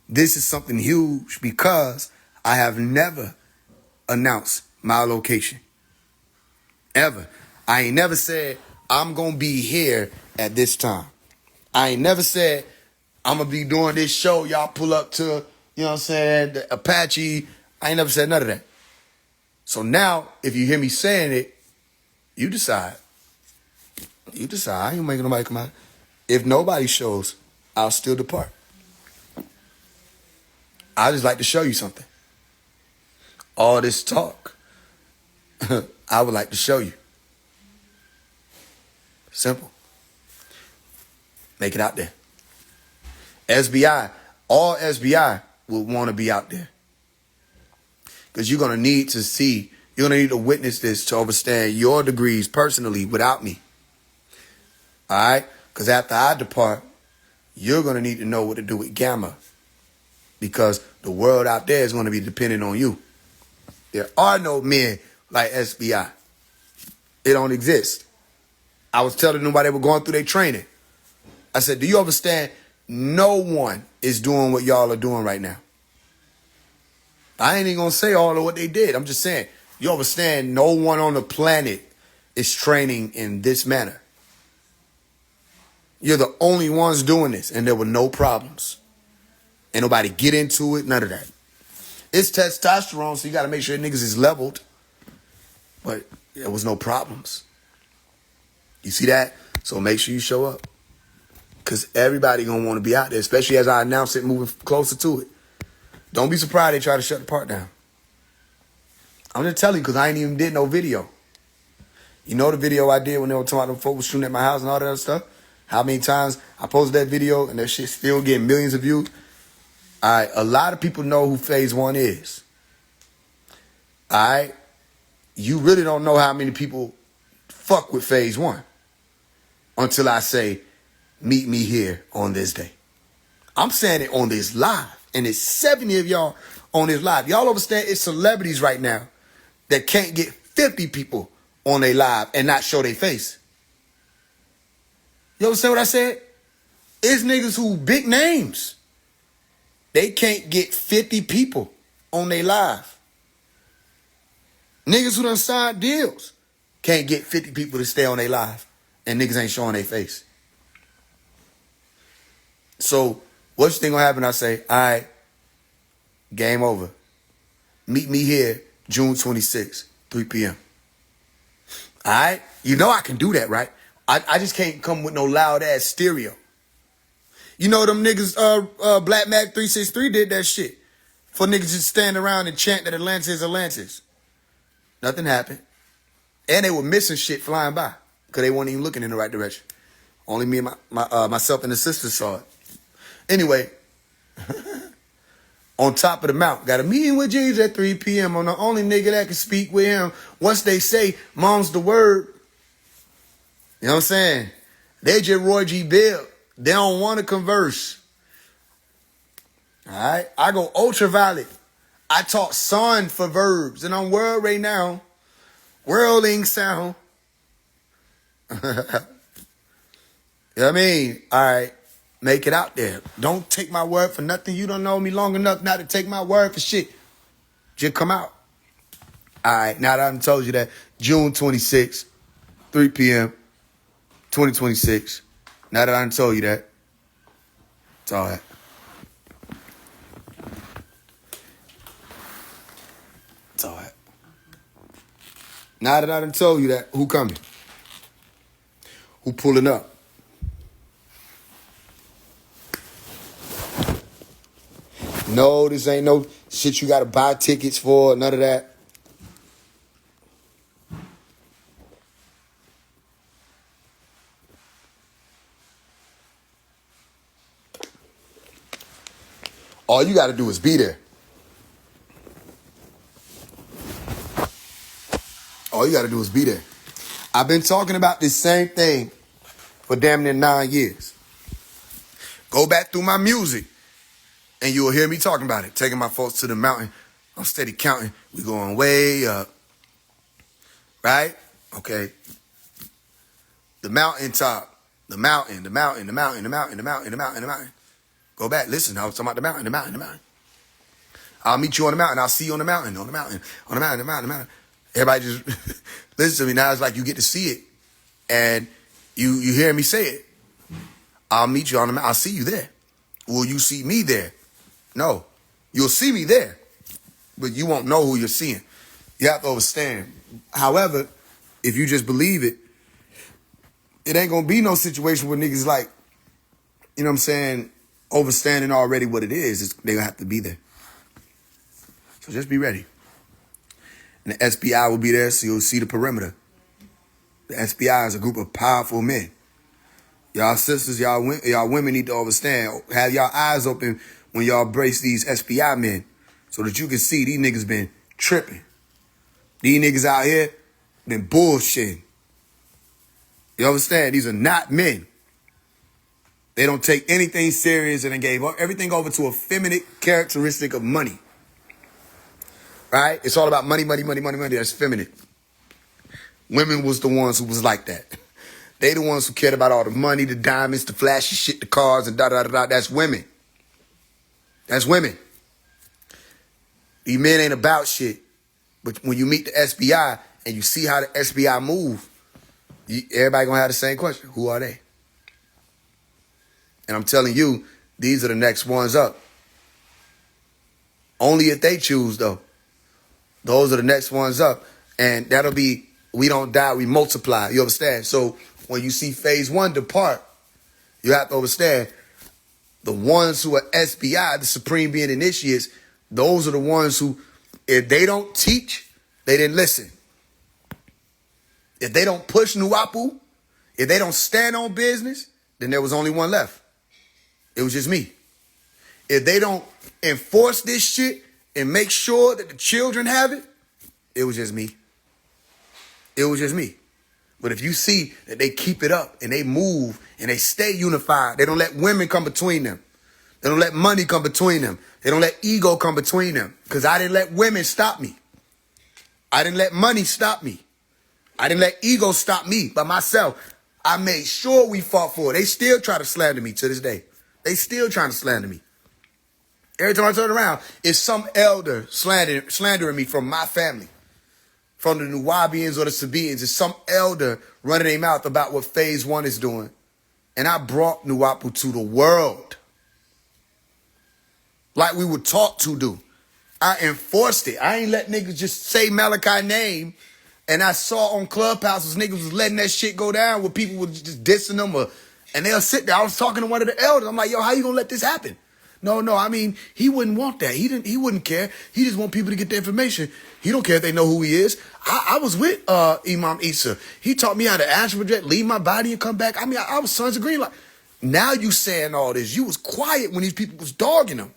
this is something huge because I have never announced my location. Ever. I ain't never said I'm going to be here at this time. I ain't never said I'm going to be doing this show. Y'all pull up to, you know what I'm saying, the Apache. I ain't never said none of that. So now, if you hear me saying it, you decide. You decide. I ain't making nobody come out. If nobody shows, I'll still depart. I just like to show you something. All this talk, I would like to show you. Simple. Make it out there. SBI, all SBI will want to be out there. Because you're going to need to see, you're going to need to witness this to understand your degrees personally without me. All right? Because after I depart, you're going to need to know what to do with Gamma. Because the world out there is going to be dependent on you. There are no men like SBI. It don't exist. I was telling them while they were going through their training. I said, do you understand? No one is doing what y'all are doing right now. I ain't even going to say all of what they did. I'm just saying, you understand, no one on the planet is training in this manner. You're the only ones doing this, and there were no problems. Ain't nobody get into it, none of that. It's testosterone, so you got to make sure niggas is leveled. But there was no problems. You see that? So make sure you show up. Because everybody going to want to be out there, especially as I announce it moving closer to it. Don't be surprised they try to shut the park down. I'm just telling you because I ain't even did no video. You know the video I did when they were talking about them folks shooting at my house and all that other stuff? How many times I posted that video and that shit still getting millions of views? All right, a lot of people know who FaZe One is. All right? You really don't know how many people fuck with FaZe One until I say, meet me here on this day. I'm saying it on this live. And it's 70 of y'all on this live. Y'all understand it's celebrities right now that can't get 50 people on their live and not show their face. You understand what I said? It's niggas who big names. They can't get 50 people on their live. Niggas who done signed deals. can't get 50 people to stay on their live and niggas ain't showing their face. So what you think gonna happen? I say, all right, game over. Meet me here June 26th, 3 p.m. All right? You know I can do that, right? I just can't come with no loud ass stereo. You know them niggas, Black Mac 363 did that shit. For niggas just stand around and chant that Atlantis is Atlantis. Nothing happened. And they were missing shit flying by. Because they weren't even looking in the right direction. Only me and myself and the sister saw it. Anyway, on top of the mount, got a meeting with Jesus at 3 p.m. I'm the only nigga that can speak with him. Once they say, mom's the word. You know what I'm saying? They just Roy G. Bill. They don't want to converse. All right? I go ultraviolet. I talk sun for verbs. And I'm world right now. Whirling sound. You know what I mean? All right. Make it out there. Don't take my word for nothing. You don't know me long enough not to take my word for shit. Just come out. All right. Now that I done told you that, June 26th, 3 p.m., 2026. Now that I done told you that, it's all that. It's all that. Now that I done told you that, who coming? Who pulling up? No, this ain't no shit you gotta buy tickets for, none of that. All you gotta do is be there. All you gotta do is be there. I've been talking about this same thing for damn near 9 years. Go back through my music. And you'll hear me talking about it. Taking my folks to the mountain. I'm steady counting. We going way up. Right? Okay. The mountaintop. The mountain. Go back. Listen, I was talking about the mountain. I'll meet you on the mountain. I'll see you on the mountain. On the mountain. Everybody just listen to me. Now it's like you get to see it. And you hear me say it. I'll meet you on the mountain. I'll see you there. Will you see me there? No, you'll see me there, but you won't know who you're seeing. You have to understand. However, if you just believe it, it ain't going to be no situation where niggas like, you know what I'm saying, overstanding already what it is. They're going to have to be there. So just be ready. And the SBI will be there, so you'll see the perimeter. The SBI is a group of powerful men. Y'all sisters, y'all women need to understand. Have y'all eyes open when y'all brace these SBI men so that you can see these niggas been tripping. These niggas out here been bullshitting. You understand? These are not men. They don't take anything serious and they gave everything over to a feminine characteristic of money. Right? It's all about money. That's feminine. Women was the ones who was like that. They the ones who cared about all the money, the diamonds, the flashy shit, the cars, and da-da-da-da. That's women. That's women. These men ain't about shit. But when you meet the SBI and you see how the SBI move, everybody gonna have the same question. Who are they? And I'm telling you, these are the next ones up. Only if they choose, though. Those are the next ones up. And that'll be, we don't die, we multiply. You understand? So when you see phase 1 depart, you have to understand the ones who are SBI, the Supreme Being Initiates, those are the ones who, if they don't teach, they didn't listen. If they don't push Nuwapu, if they don't stand on business, then there was only one left. It was just me. If they don't enforce this shit and make sure that the children have it, it was just me. It was just me. But if you see that they keep it up and they move and they stay unified, they don't let women come between them. They don't let money come between them. They don't let ego come between them. Because I didn't let women stop me. I didn't let money stop me. I didn't let ego stop me by myself. I made sure we fought for it. They still try to slander me to this day. They still trying to slander me. Every time I turn around, it's some elder slandering me from my family. from the Nuwabians or the Sabaeans. It's some elder running their mouth about what phase 1 is doing. And I brought Nuwapu to the world. Like we were taught to do. I enforced it. I ain't let niggas just say Malachi name. And I saw on Clubhouses niggas was letting that shit go down where people were just dissing them. And they'll sit there. I was talking to one of the elders. I'm like, yo, how you gonna let this happen? No, I mean, he wouldn't want that. He wouldn't care. He just want people to get the information. He don't care if they know who he is. I was with Imam Isa. He taught me how to astral project, leave my body and come back. I mean, I was Sons of Green. Like, now you saying all this. You was quiet when these people was dogging them.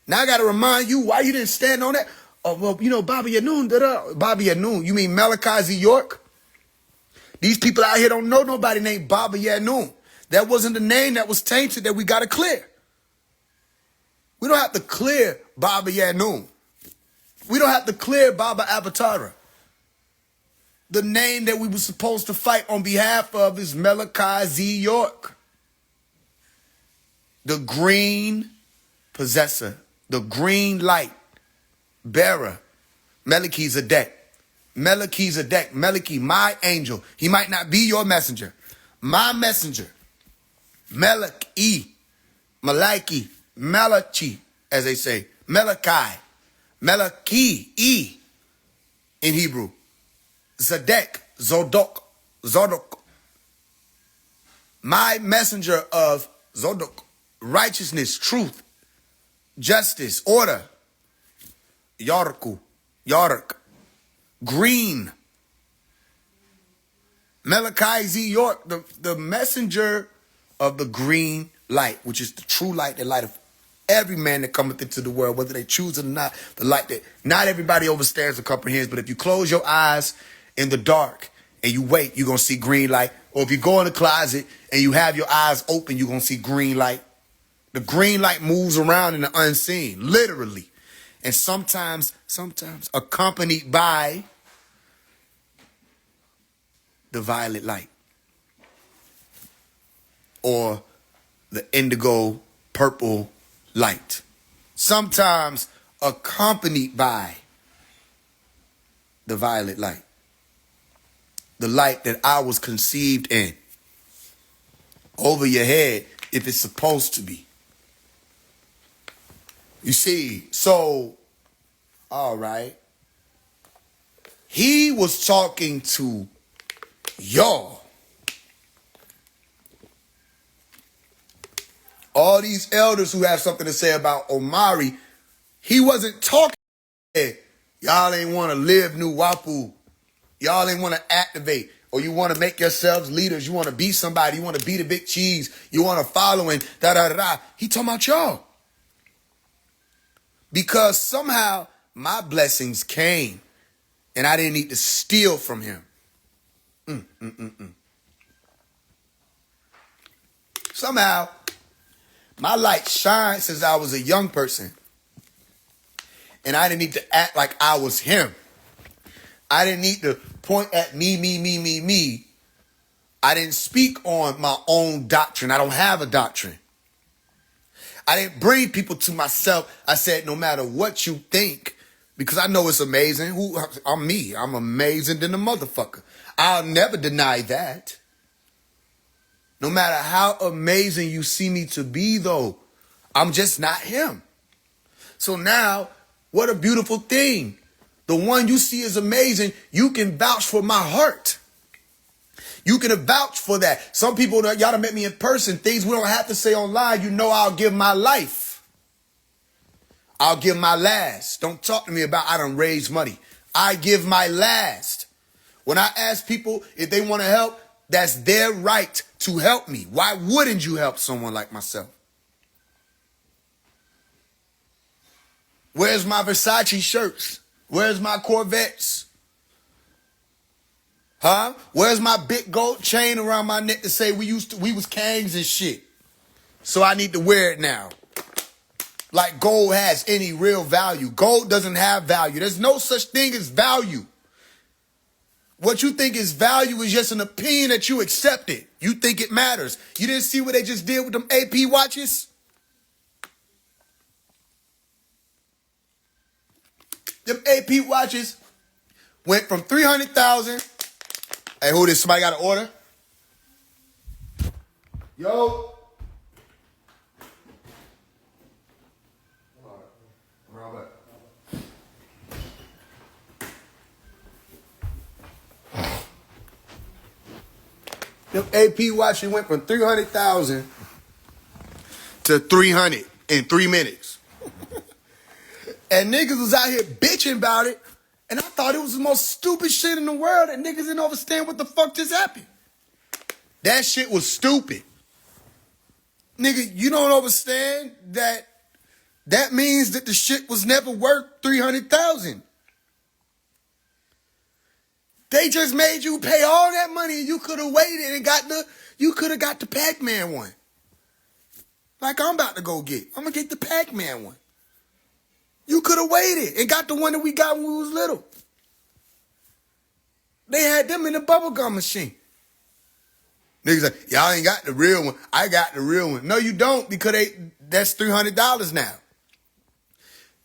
Now I got to remind you why you didn't stand on that. Oh, well, you know, Baba Yanun, Baba Yanun. You mean Malachi Z. York? These people out here don't know nobody named Baba Yanun. That wasn't the name that was tainted that we got to clear. We don't have to clear Baba Yanun. We don't have to clear Baba Avatara. The name that we were supposed to fight on behalf of is Malachi Z. York. The green possessor. The green light bearer. Melchizedek. Melchizedek. Melchi, my angel. He might not be your messenger. My messenger. Malachi. Malachi. Malachi, as they say. Malachi. Malachi. E. In Hebrew. Zedek. Zodok. Zodok. My messenger of Zodok. Righteousness. Truth. Justice. Order. Yarku. Yark. Green. Malachi Z. York. The messenger of the green light, which is the true light, the light of every man that cometh into the world, whether they choose it or not, the light that not everybody understands or comprehends. But if you close your eyes in the dark and you wait, you're going to see green light. Or if you go in the closet and you have your eyes open, you're going to see green light. The green light moves around in the unseen, literally. And sometimes accompanied by the violet light. Or the indigo purple light. Sometimes accompanied by the violet light. The light that I was conceived in. Over your head if it's supposed to be. You see, so, all right. He was talking to y'all. All these elders who have something to say about Omari, he wasn't talking. Y'all ain't want to live Nuwapu. Y'all ain't want to activate. Or you want to make yourselves leaders. You want to be somebody. You want to be the big cheese. You want to follow and da-da-da-da. He talking about y'all. Because somehow my blessings came and I didn't need to steal from him. Somehow my light shined since I was a young person. And I didn't need to act like I was him. I didn't need to point at me. I didn't speak on my own doctrine. I don't have a doctrine. I didn't bring people to myself. I said, no matter what you think, because I know it's amazing. I'm me. I'm amazing than a motherfucker. I'll never deny that. No matter how amazing you see me to be, though, I'm just not him. So now, what a beautiful thing. The one you see is amazing. You can vouch for my heart. You can vouch for that. Some people, y'all done met me in person. Things we don't have to say online. You know I'll give my life. I'll give my last. Don't talk to me about I done raised money. I give my last. When I ask people if they want to help, that's their right to help me. Why wouldn't you help someone like myself? Where's my Versace shirts? Where's my Corvettes? Huh? Where's my big gold chain around my neck to say we was kangs and shit? So I need to wear it now. Like gold has any real value. Gold doesn't have value. There's no such thing as value. What you think is value is just an opinion that you accepted. You think it matters. You didn't see what they just did with them AP watches? Them AP watches, went from 300,000. Hey, who this? Somebody got an order? Yo. Them AP watches went from 300,000 to 300 in 3 minutes. And niggas was out here bitching about it. And I thought it was the most stupid shit in the world. And niggas didn't understand what the fuck just happened. That shit was stupid. Nigga, you don't understand that that means that the shit was never worth 300,000. They just made you pay all that money and you could have waited and you could have got the Pac-Man one. Like I'm about to go get. I'm gonna get the Pac-Man one. You could have waited and got the one that we got when we was little. They had them in the bubblegum machine. Niggas like, y'all ain't got the real one. I got the real one. No, you don't, because that's $300 now.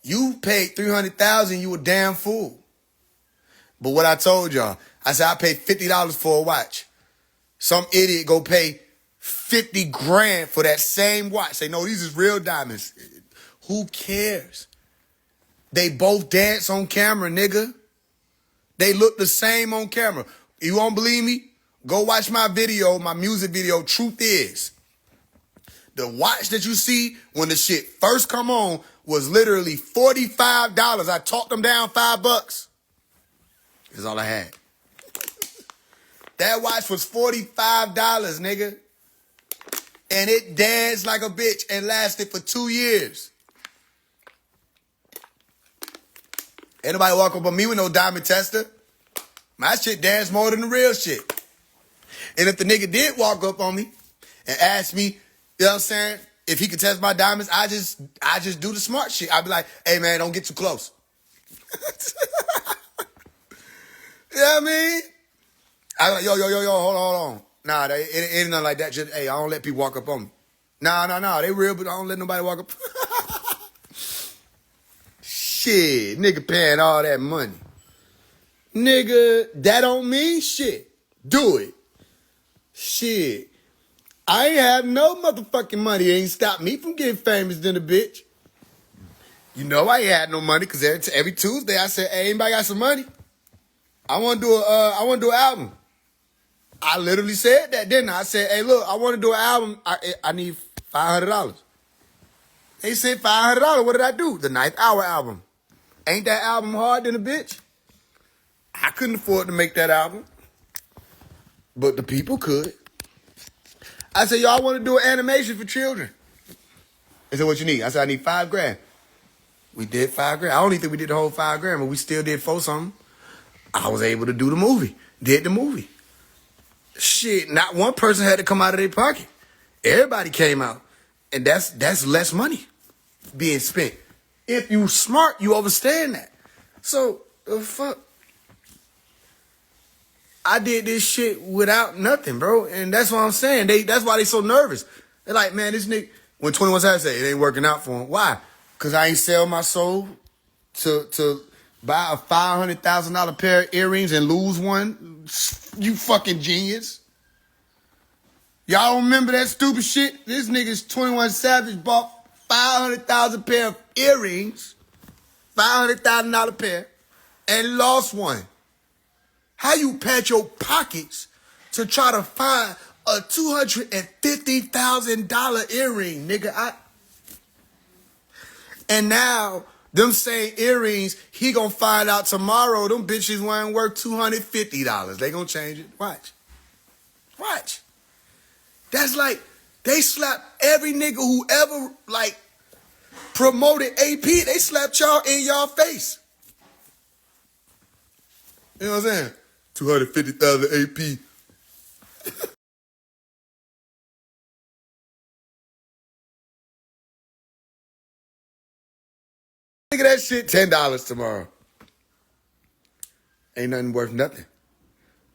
You paid $300,000, you a damn fool. But what I told y'all, I said I paid $50 for a watch. Some idiot go pay 50 grand for that same watch. Say, no, these is real diamonds. Who cares? They both dance on camera, nigga. They look the same on camera. You won't believe me? Go watch my video, my music video, Truth Is. The watch that you see when the shit first come on was literally $45. I talked them down $5. That's all I had. That watch was $45, nigga. And it danced like a bitch and lasted for 2 years. Ain't nobody walk up on me with no diamond tester. My shit danced more than the real shit. And if the nigga did walk up on me and ask me, you know what I'm saying, if he could test my diamonds, I just do the smart shit. I'd be like, hey man, don't get too close. You know what I mean? I like, yo, hold on. Nah, it ain't nothing like that. Just, hey, I don't let people walk up on me. Nah, they real, but I don't let nobody walk up. Shit, nigga paying all that money. Nigga, that don't mean shit. Do it. Shit. I ain't have no motherfucking money. It ain't stopped me from getting famous than a bitch. You know I ain't had no money because every Tuesday I said, hey, anybody got some money? I want to do an album. I literally said that, didn't I? I said, hey, look, I want to do an album. I need $500. They said $500. What did I do? The Ninth Hour album. Ain't that album hard than a bitch? I couldn't afford to make that album. But the people could. I said, yo, I want to do an animation for children. They said, what you need? I said, I need $5,000. We did $5,000. I don't even think we did the whole $5,000, but we still did $4 something. I was able to do the movie. Did the movie. Shit, not one person had to come out of their pocket. Everybody came out. And that's less money being spent. If you smart, you understand that. So, the fuck? I did this shit without nothing, bro. And that's what I'm saying. That's why they so nervous. They're like, man, this nigga, when 21 Savage say it ain't working out for him. Why? Because I ain't sell my soul to buy a $500,000 pair of earrings and lose one. You fucking genius. Y'all don't remember that stupid shit? This nigga's 21 Savage bought 500,000 pair of earrings, $500,000 pair, and lost one. How you pat your pockets to try to find a $250,000 earring, nigga? And now, them same earrings, he gonna find out tomorrow them bitches weren't worth $250. They gonna change it. Watch. That's like, they slapped every nigga who ever, like, promoted AP. They slapped y'all in y'all face. You know what I'm saying? 250,000 AP. Look at that shit, $10 tomorrow. Ain't nothing worth nothing.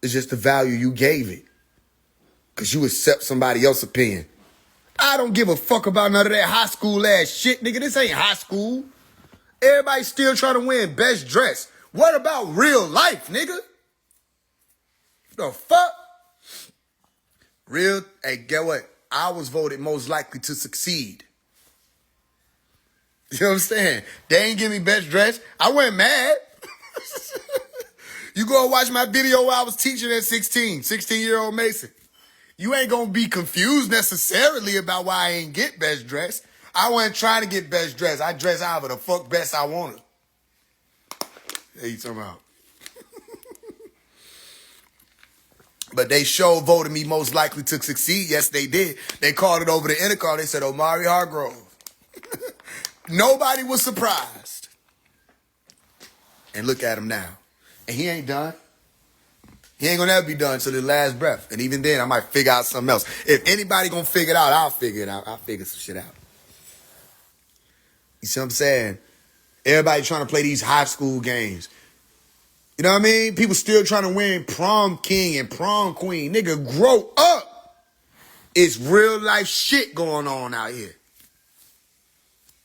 It's just the value you gave it. Because you accept somebody else's opinion. I don't give a fuck about none of that high school ass shit, nigga. This ain't high school. Everybody's still trying to win best dress. What about real life, nigga? The fuck? Hey, get what? I was voted most likely to succeed. You know what I'm saying? They ain't give me best dress. I wasn't mad. You go and watch my video where I was teaching at 16-year-old Mason. You ain't gonna be confused necessarily about why I ain't get best dress. I wasn't trying to get best dress. I dress however the fuck best I wanted. Hey, you talking about? But they sure voted me most likely to succeed. Yes, they did. They called it over the intercom. They said, Omari Hargrove. Nobody was surprised. And look at him now. And he ain't done. He ain't gonna ever be done till his last breath. And even then, I might figure out something else. If anybody gonna figure it out, I'll figure it out. I'll figure some shit out. You see what I'm saying? Everybody trying to play these high school games. You know what I mean? People still trying to win prom king and prom queen. Nigga, grow up. It's real life shit going on out here.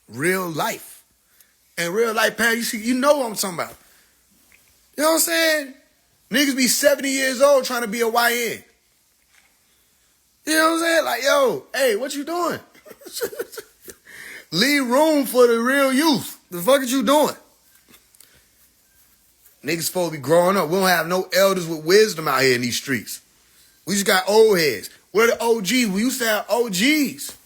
Real life. And real life, Pat, you know what I'm talking about. You know what I'm saying? Niggas be 70 years old trying to be a YN. You know what I'm saying? Like, yo, hey, what you doing? Leave room for the real youth. The fuck is you doing? Niggas supposed to be growing up. We don't have no elders with wisdom out here in these streets. We just got old heads. Where the OGs? We used to have OGs.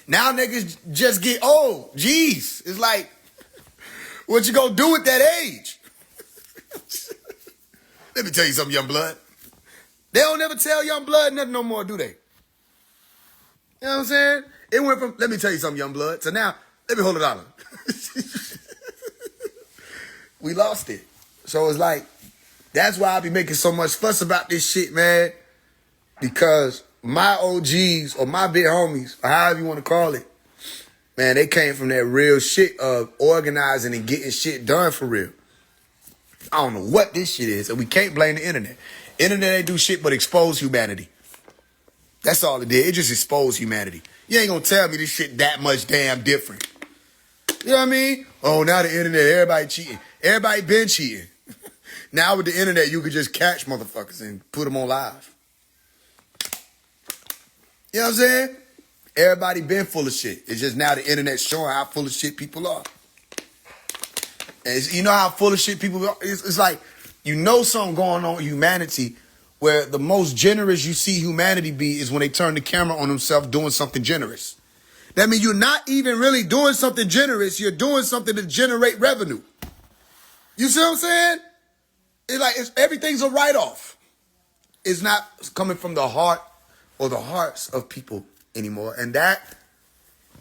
Now niggas just get old. Jeez. It's like, what you gonna do at that age? Let me tell you something, young blood. They don't never tell young blood nothing no more, do they? You know what I'm saying? It went from, let me tell you something, young blood, to now, let me hold it on. We lost it. So it's like, that's why I be making so much fuss about this shit, man. Because my OGs or my big homies, or however you want to call it, man, they came from that real shit of organizing and getting shit done for real. I don't know what this shit is, and we can't blame the internet. Internet ain't do shit but expose humanity. That's all it did. It just exposed humanity. You ain't gonna tell me this shit that much damn different. You know what I mean? Oh, now the internet, everybody cheating. Everybody been cheating. Now with the internet, you could just catch motherfuckers and put them on live. You know what I'm saying? Everybody been full of shit. It's just now the internet showing how full of shit people are. And you know how full of shit people are? It's like, you know something going on with humanity where the most generous you see humanity be is when they turn the camera on themselves doing something generous. That means you're not even really doing something generous. You're doing something to generate revenue. You see what I'm saying? It's like everything's a write-off. It's not coming from the heart or the hearts of people anymore. And that,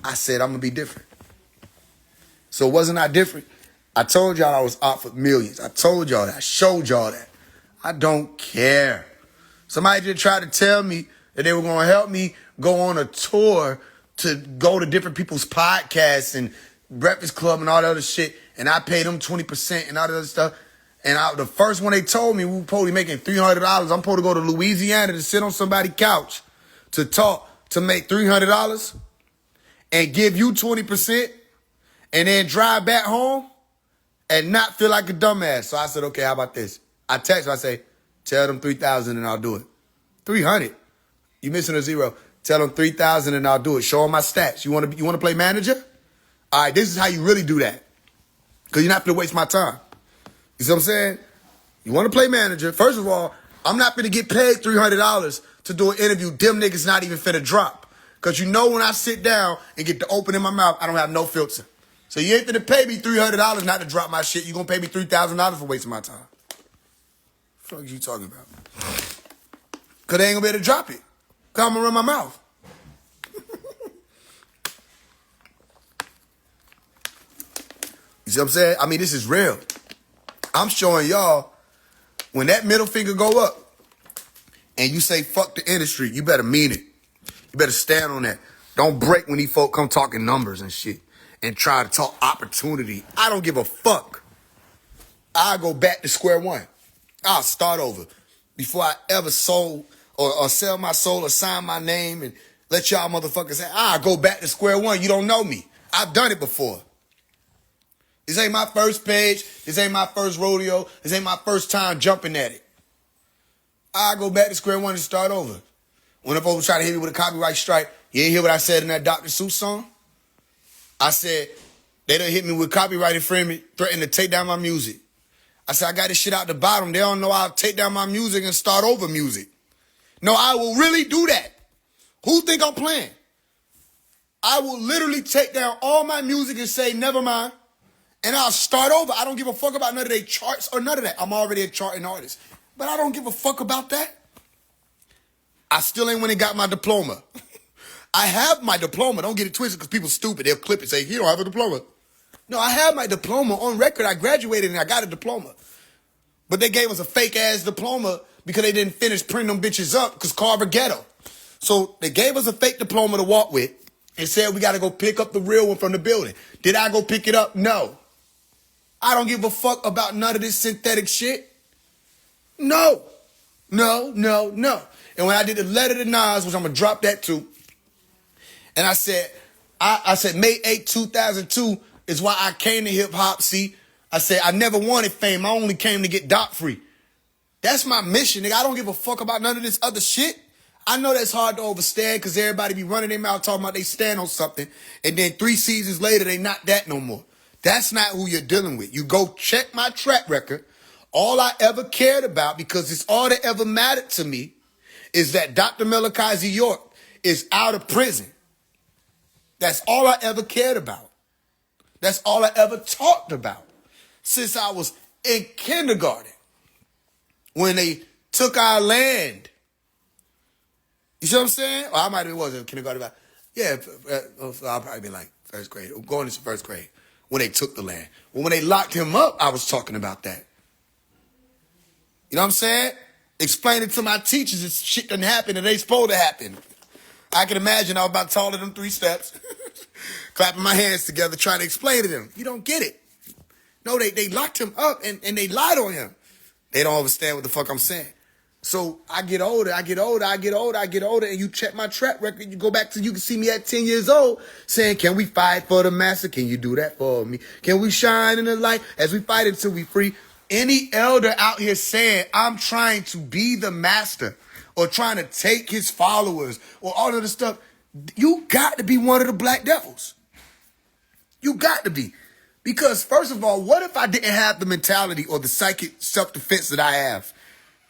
I said, I'm going to be different. So wasn't I different? I told y'all I was out for millions. I told y'all that. I showed y'all that. I don't care. Somebody just tried to tell me that they were going to help me go on a tour to go to different people's podcasts and Breakfast Club and all that other shit. And I paid them 20% and all that other stuff. And the first one they told me we were probably making $300. I'm supposed to go to Louisiana to sit on somebody's couch to talk to make $300 and give you 20% and then drive back home and not feel like a dumbass. So I said, okay, how about this? I text him, I say, tell them 3,000 and I'll do it. 300. You missing a zero. Tell them 3,000 and I'll do it. Show them my stats. You want to play manager? All right, this is how you really do that. Because you're not going to waste my time. You see what I'm saying? You want to play manager. First of all, I'm not going to get paid $300 to do an interview. Them niggas not even finna drop. Because you know when I sit down and get to open in my mouth, I don't have no filter. So you ain't finna pay me $300 not to drop my shit. You going to pay me $3,000 for wasting my time. What the fuck are you talking about? Because they ain't going to be able to drop it. Because I'm going to run my mouth. You see what I'm saying? I mean, this is real. I'm showing y'all, when that middle finger go up and you say fuck the industry, you better mean it. You better stand on that. Don't break when these folk come talking numbers and shit and try to talk opportunity. I don't give a fuck. I'll go back to square one. I'll start over before I ever sold or sell my soul or sign my name and let y'all motherfuckers say, I'll go back to square one. You don't know me. I've done it before. This ain't my first page. This ain't my first rodeo. This ain't my first time jumping at it. I go back to square one and start over. When a folks try to hit me with a copyright strike, you ain't hear what I said in that Dr. Seuss song? I said, they done hit me with copyright infringement, threatening to take down my music. I said, I got this shit out the bottom. They don't know I'll take down my music and start over music. No, I will really do that. Who think I'm playing? I will literally take down all my music and say, never mind. And I'll start over. I don't give a fuck about none of their charts or none of that. I'm already a charting artist. But I don't give a fuck about that. I still ain't went and got my diploma. I have my diploma. Don't get it twisted because people stupid. They'll clip it and say, you don't have a diploma. No, I have my diploma on record. I graduated and I got a diploma. But they gave us a fake ass diploma because they didn't finish printing them bitches up because Carver ghetto. So they gave us a fake diploma to walk with and said we got to go pick up the real one from the building. Did I go pick it up? No. I don't give a fuck about none of this synthetic shit. No. And when I did the letter to Nas, which I'm going to drop that too, and I said, May 8, 2002 is why I came to hip hop. See, I said, I never wanted fame. I only came to get doc free. That's my mission, nigga. I don't give a fuck about none of this other shit. I know that's hard to understand because everybody be running their mouth talking about they stand on something. And then 3 seasons later, they not that no more. That's not who you're dealing with. You go check my track record. All I ever cared about, because it's all that ever mattered to me, is that Dr. Malachi York is out of prison. That's all I ever cared about. That's all I ever talked about since I was in kindergarten when they took our land. You see what I'm saying? Well, I might have was in kindergarten. Yeah, I'll probably be like first grade, going into first grade when they took the land. Well, when they locked him up, I was talking about that. You know what I'm saying? Explaining to my teachers this shit done happened and they supposed to happen. I can imagine I was about taller than 3 steps, clapping my hands together, trying to explain to them. You don't get it. No, they locked him up and they lied on him. They don't understand what the fuck I'm saying. So I get older, and you check my track record, you go back to, you can see me at 10 years old saying, can we fight for the master? Can you do that for me? Can we shine in the light as we fight until we free? Any elder out here saying, I'm trying to be the master or trying to take his followers or all of this stuff, you got to be one of the black devils. You got to be. Because first of all, what if I didn't have the mentality or the psychic self-defense that I have?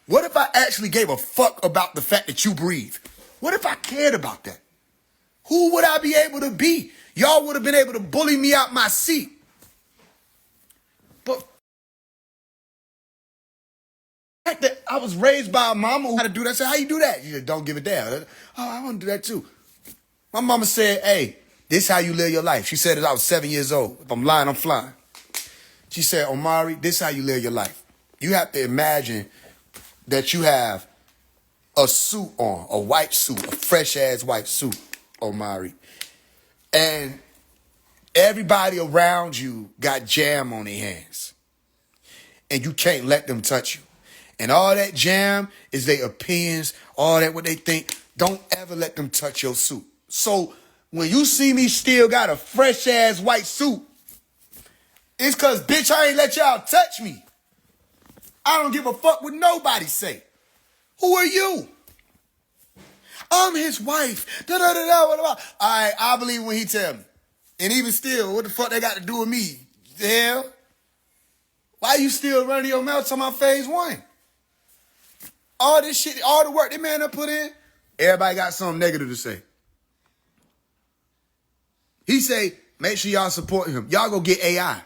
What if I actually gave a fuck about the fact that you breathe? What if I cared about that? Who would I be able to be? Y'all would have been able to bully me out my seat. But the fact that I was raised by a mama who had to do that, I said, how you do that? She said, don't give it down. Oh, I want to do that too. My mama said, hey, this is how you live your life. She said it, I was 7 years old. If I'm lying, I'm flying. She said, Omari, this is how you live your life. You have to imagine that you have a suit on, a white suit, a fresh-ass white suit, Omari. And everybody around you got jam on their hands. And you can't let them touch you. And all that jam is their opinions, all that what they think. Don't ever let them touch your suit. So when you see me still got a fresh-ass white suit, it's because, bitch, I ain't let y'all touch me. I don't give a fuck what nobody say. Who are you? I'm his wife. Da-da-da-da. All right, I believe when he tell me. And even still, what the fuck they got to do with me? The hell? Why you still running your mouth to my phase 1? All this shit, all the work that man done put in, everybody got something negative to say. He say, make sure y'all support him. Y'all go get AI.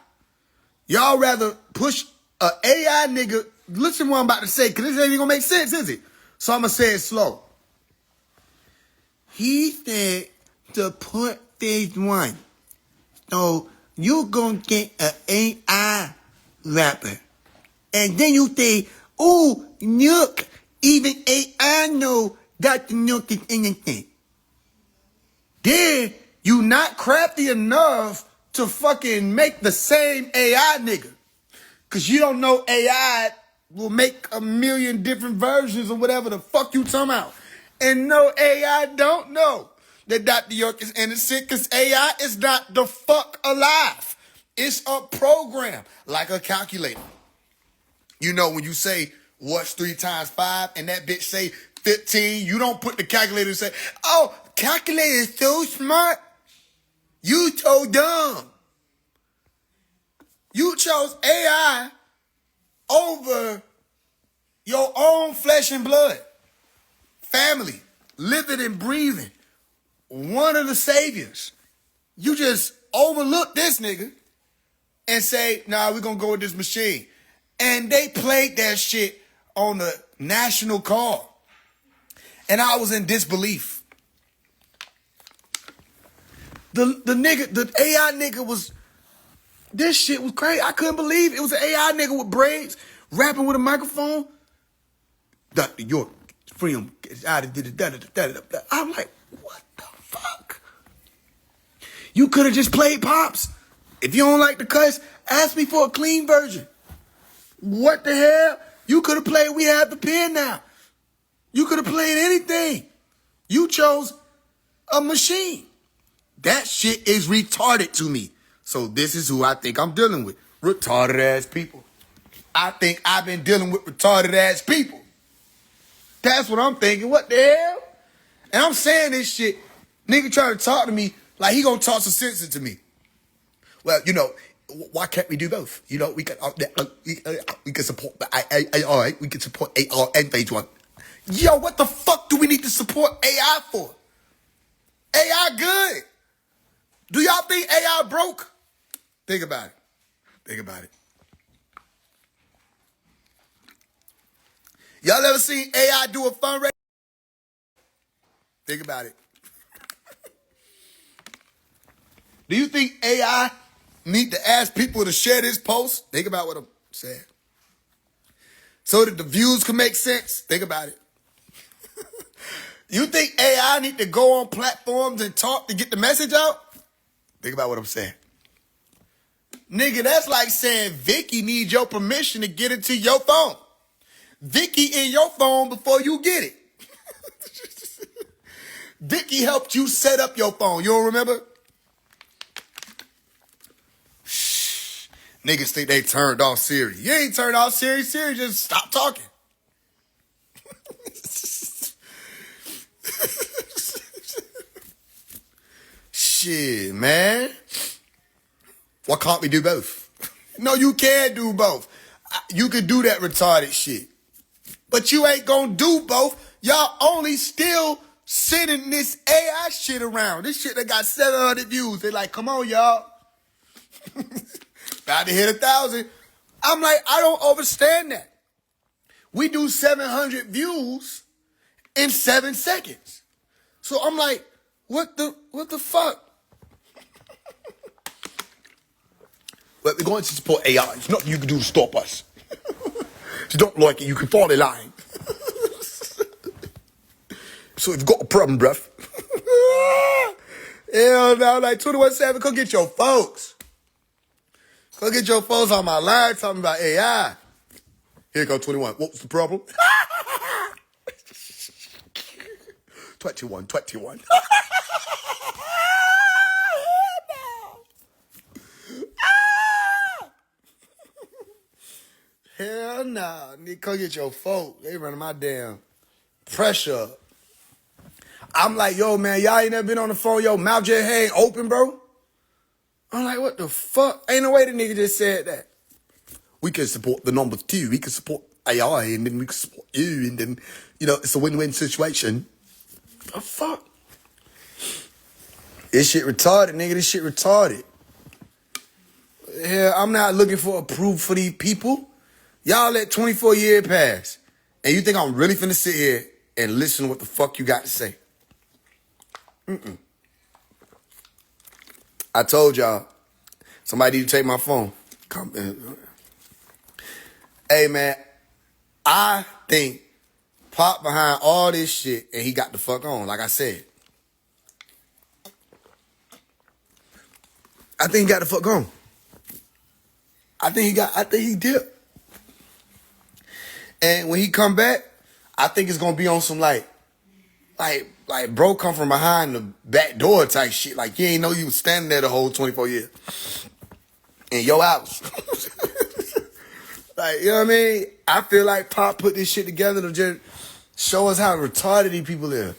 Y'all rather push a AI nigga. Listen to what I'm about to say, because this ain't even gonna make sense, is it? So I'm gonna say it slow. He said to put phase 1. So you gonna get an AI rapper. And then you say, oh, Nook, even AI know Dr. Nook is innocent. Then you not crafty enough to fucking make the same AI nigga. Because you don't know AI will make a million different versions of whatever the fuck you talking about. And no, AI don't know that Dr. York is innocent because AI is not the fuck alive. It's a program, like a calculator. You know, when you say, what's 3 times 5, and that bitch say 15, you don't put the calculator and say, oh, calculator is so smart. You so dumb. You chose AI over your own flesh and blood. Family, living and breathing. One of the saviors. You just overlook this nigga and say, nah, we're going to go with this machine. And they played that shit on the national call. And I was in disbelief. The AI nigga was, this shit was crazy. I couldn't believe it was an AI nigga with braids, rapping with a microphone. Dr. York, freedom. I'm like, what the fuck? You could have just played Pops. If you don't like the cuss, ask me for a clean version. What the hell? You could have played We Have the Pen Now. You could have played anything. You chose a machine. That shit is retarded to me. So this is who I think I'm dealing with. Retarded ass people. I think I've been dealing with retarded ass people. That's what I'm thinking. What the hell? And I'm saying this shit. Nigga trying to talk to me like he gonna talk some sense into me. Well, you know, why can't we do both? You know, we can support the AI. We can support AR and phase 1. Yo, what the fuck do we need to support AI for? AI good. Do y'all think AI broke? Think about it. Think about it. Y'all ever seen AI do a fundraiser? Think about it. Do you think AI need to ask people to share this post? Think about what I'm saying. So that the views can make sense? Think about it. You think AI need to go on platforms and talk to get the message out? Think about what I'm saying. Nigga, that's like saying Vicky needs your permission to get into your phone. Vicky in your phone before you get it. Vicky helped you set up your phone. You don't remember? Shh. Niggas think they turned off Siri. You ain't turned off Siri. Siri just stop talking. Shit, man. Why can't we do both? No, you can do both. You can do that retarded shit. But you ain't gonna do both. Y'all only still sending this AI shit around. This shit that got 700 views. They like, come on, y'all. About to hit 1,000. I'm like, I don't understand that. We do 700 views in 7 seconds. So I'm like, what the fuck? But we're going to support AI. It's nothing you can do to stop us. If you don't like it, you can fall in line. So if you've got a problem, bruv. Hell no, like 21-7, come get your folks. Go get your folks on my line talking about AI. Here go 21. What's the problem? 21. Hell nah. Nigga, come get your folk. They running my damn pressure. I'm like, yo, man, y'all ain't never been on the phone. Yo, mouth just hang open, bro. I'm like, what the fuck? Ain't no way the nigga just said that. We can support the number 2. We can support AI, and then we can support you, and then, you know, it's a win-win situation. The fuck? This shit retarded, nigga. This shit retarded. Hell, I'm not looking for approval for these people. Y'all let 24 years pass. And you think I'm really finna sit here and listen to what the fuck you got to say? I told y'all, somebody need to take my phone. Come in. Hey, man, I think Pop behind all this shit and he got the fuck on, like I said. I think he got the fuck on. I think he did. And when he come back, I think it's gonna be on some like bro come from behind the back door type shit. Like you ain't know you was standing there the whole 24 years. in your house. Like, you know what I mean? I feel like Pop put this shit together to just show us how retarded these people are.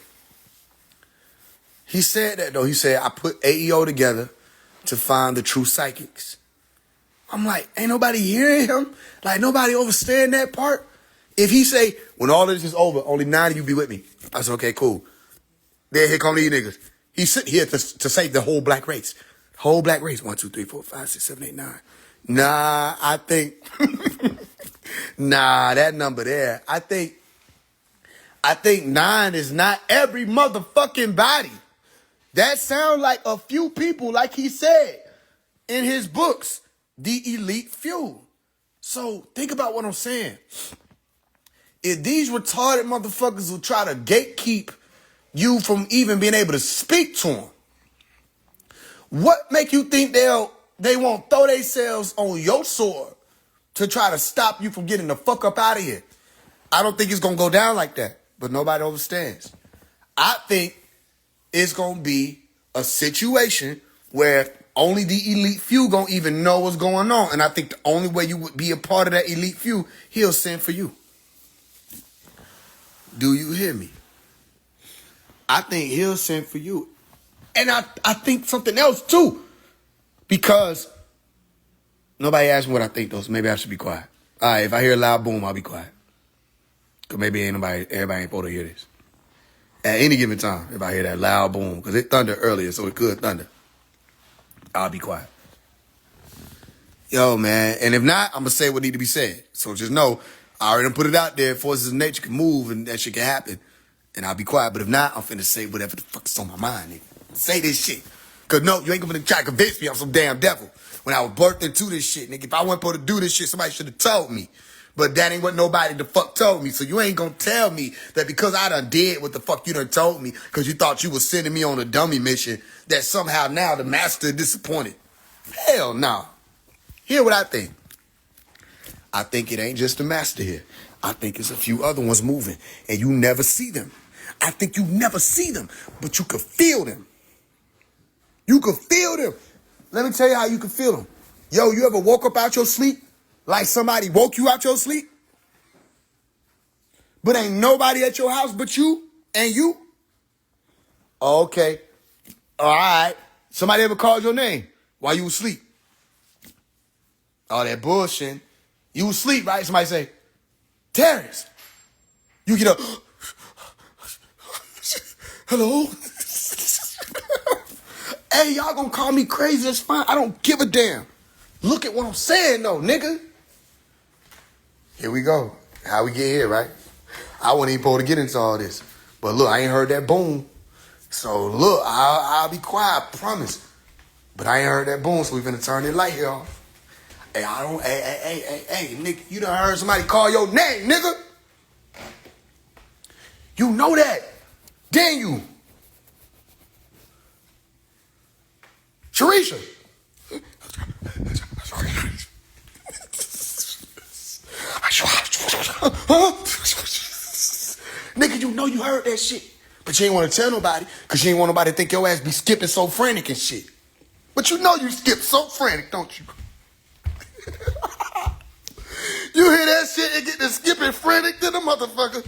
He said that, though. He said, I put AEO together to find the true psychics. I'm like, ain't nobody hearing him? Like, nobody understand that part? If he say, when all of this is over, only 9 of you be with me. I said, okay, cool. Then here come these niggas. He's sitting here to save the whole black race. Whole black race. 1, 2, 3, 4, 5, 6, 7, 8, 9. Nah, I think... nah, that number there. I think 9 is not every motherfucking body. That sounds like a few people, like he said in his books, the elite few. So think about what I'm saying. If these retarded motherfuckers will try to gatekeep you from even being able to speak to them, what make you think they won't throw themselves on your sword to try to stop you from getting the fuck up out of here? I don't think it's going to go down like that, but nobody understands. I think it's going to be a situation where only the elite few going to even know what's going on. And I think the only way you would be a part of that elite few, he'll send for you. Do you hear me? I think he'll send for you. And I think something else too. Because nobody asked me what I think though, so maybe I should be quiet. All right, if I hear a loud boom, I'll be quiet. Because maybe everybody ain't supposed to hear this. At any given time, if I hear that loud boom, because it thundered earlier, so it could thunder, I'll be quiet. Yo, man, and if not, I'm going to say what need to be said. So just know, I already put it out there, forces of nature can move and that shit can happen. And I'll be quiet. But if not, I'm finna say whatever the fuck is on my mind, nigga. Say this shit. Because no, you ain't gonna try to convince me I'm some damn devil. When I was birthed into this shit, nigga, if I wasn't supposed to do this shit, somebody should have told me. But that ain't what nobody the fuck told me. So you ain't gonna tell me that because I done did what the fuck you done told me, because you thought you was sending me on a dummy mission, that somehow now the master disappointed. Hell no. Hear what I think. I think it ain't just the master here. I think it's a few other ones moving, and you never see them. I think you never see them, but you can feel them. You can feel them. Let me tell you how you can feel them. Yo, you ever woke up out your sleep like somebody woke you out your sleep? But ain't nobody at your house but you and you? Okay. All right. Somebody ever called your name while you was asleep? All that bullshit. You was asleep, right? Somebody say, Terrence. You get up. Hello? Hey, y'all gonna call me crazy, that's fine. I don't give a damn. Look at what I'm saying, though, nigga. Here we go. How we get here, right? I wasn't even supposed to get into all this. But look, I ain't heard that boom. So look, I'll be quiet, I promise. But I ain't heard that boom, so we finna turn the light here off. Hey, hey, nigga, you done heard somebody call your name, nigga. You know that. Then you. Sharisha. Huh? Nigga, you know you heard that shit. But you ain't want to tell nobody, because you ain't want nobody to think your ass be skipping so frantic and shit. But you know you skip so frantic, don't you? You hear that shit and get the skipping frantic to the motherfucker.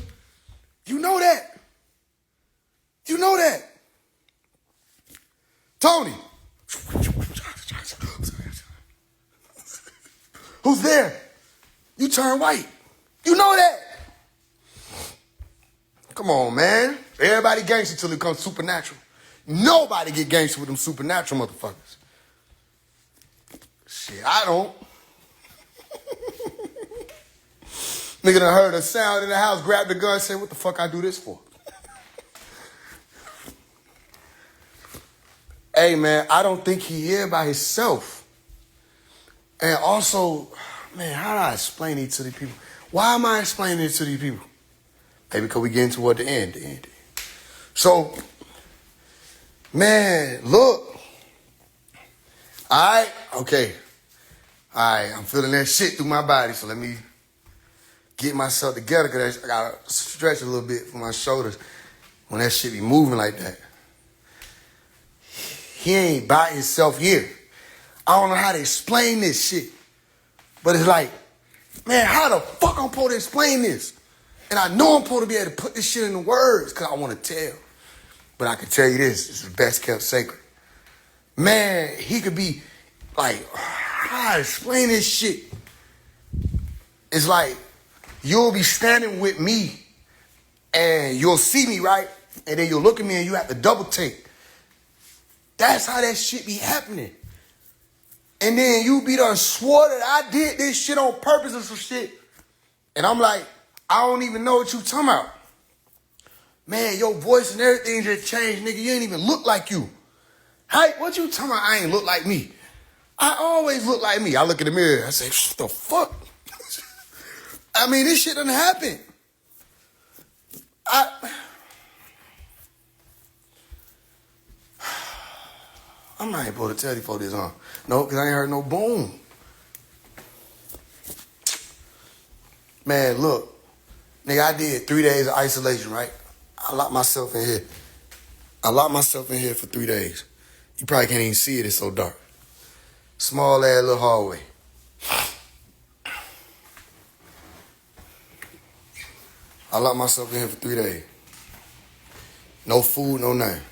You know that. You know that. Tony. Who's there? You turn white. You know that. Come on, man. Everybody gangster till it comes supernatural. Nobody get gangster with them supernatural motherfuckers. Shit, I don't. Nigga done heard a sound in the house, grabbed the gun, said, what the fuck I do this for? Hey, man, I don't think he here by himself. And also, man, how do I explain it to these people? Why am I explaining it to these people? Maybe because we getting toward the end. So, man, look. All right, okay. All right, I'm feeling that shit through my body, so let me get myself together, because I got to stretch a little bit for my shoulders when that shit be moving like that. He ain't by himself here. I don't know how to explain this shit. But it's like, man, how the fuck I'm supposed to explain this? And I know I'm supposed to be able to put this shit into words because I want to tell. But I can tell you this is the best kept secret. Man, he could be like, how to explain this shit? It's like, you'll be standing with me and you'll see me, right? And then you'll look at me and you have to double take. That's how that shit be happening. And then you be done swore that I did this shit on purpose or some shit. And I'm like, I don't even know what you talking about. Man, your voice and everything just changed, nigga. You ain't even look like you. Hey, what you talking about? I ain't look like me. I always look like me. I look in the mirror. I say, what the fuck? I mean, this shit doesn't happen. I'm not able to tell you for this, huh? No, because I ain't heard no boom. Man, look. Nigga, I did 3 days of isolation, right? I locked myself in here. I locked myself in here for 3 days. You probably can't even see it. It's so dark. Small ass little hallway. I locked myself in here for 3 days. No food, no nothing.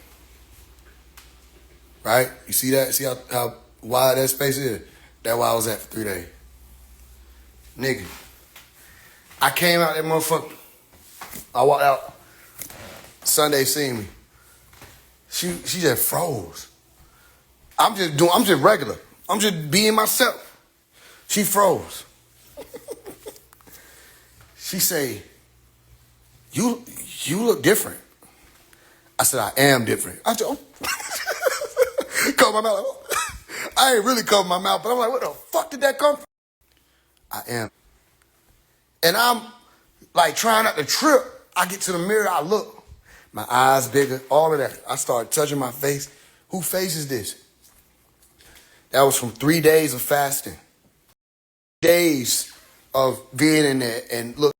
Right? You see that? See how wide that space is? That's where I was at for 3 days. Nigga. I came out that motherfucker. I walked out. Sunday seen me. She just froze. I'm just regular. I'm just being myself. She froze. She say, you look different. I said, I am different. I just cover my mouth. I ain't really cover my mouth, but I'm like, what the fuck did that come from? I am. And I'm like trying not to trip. I get to the mirror, I look. My eyes bigger, all of that. I start touching my face. Who face is this? That was from 3 days of fasting. Days of being in there and look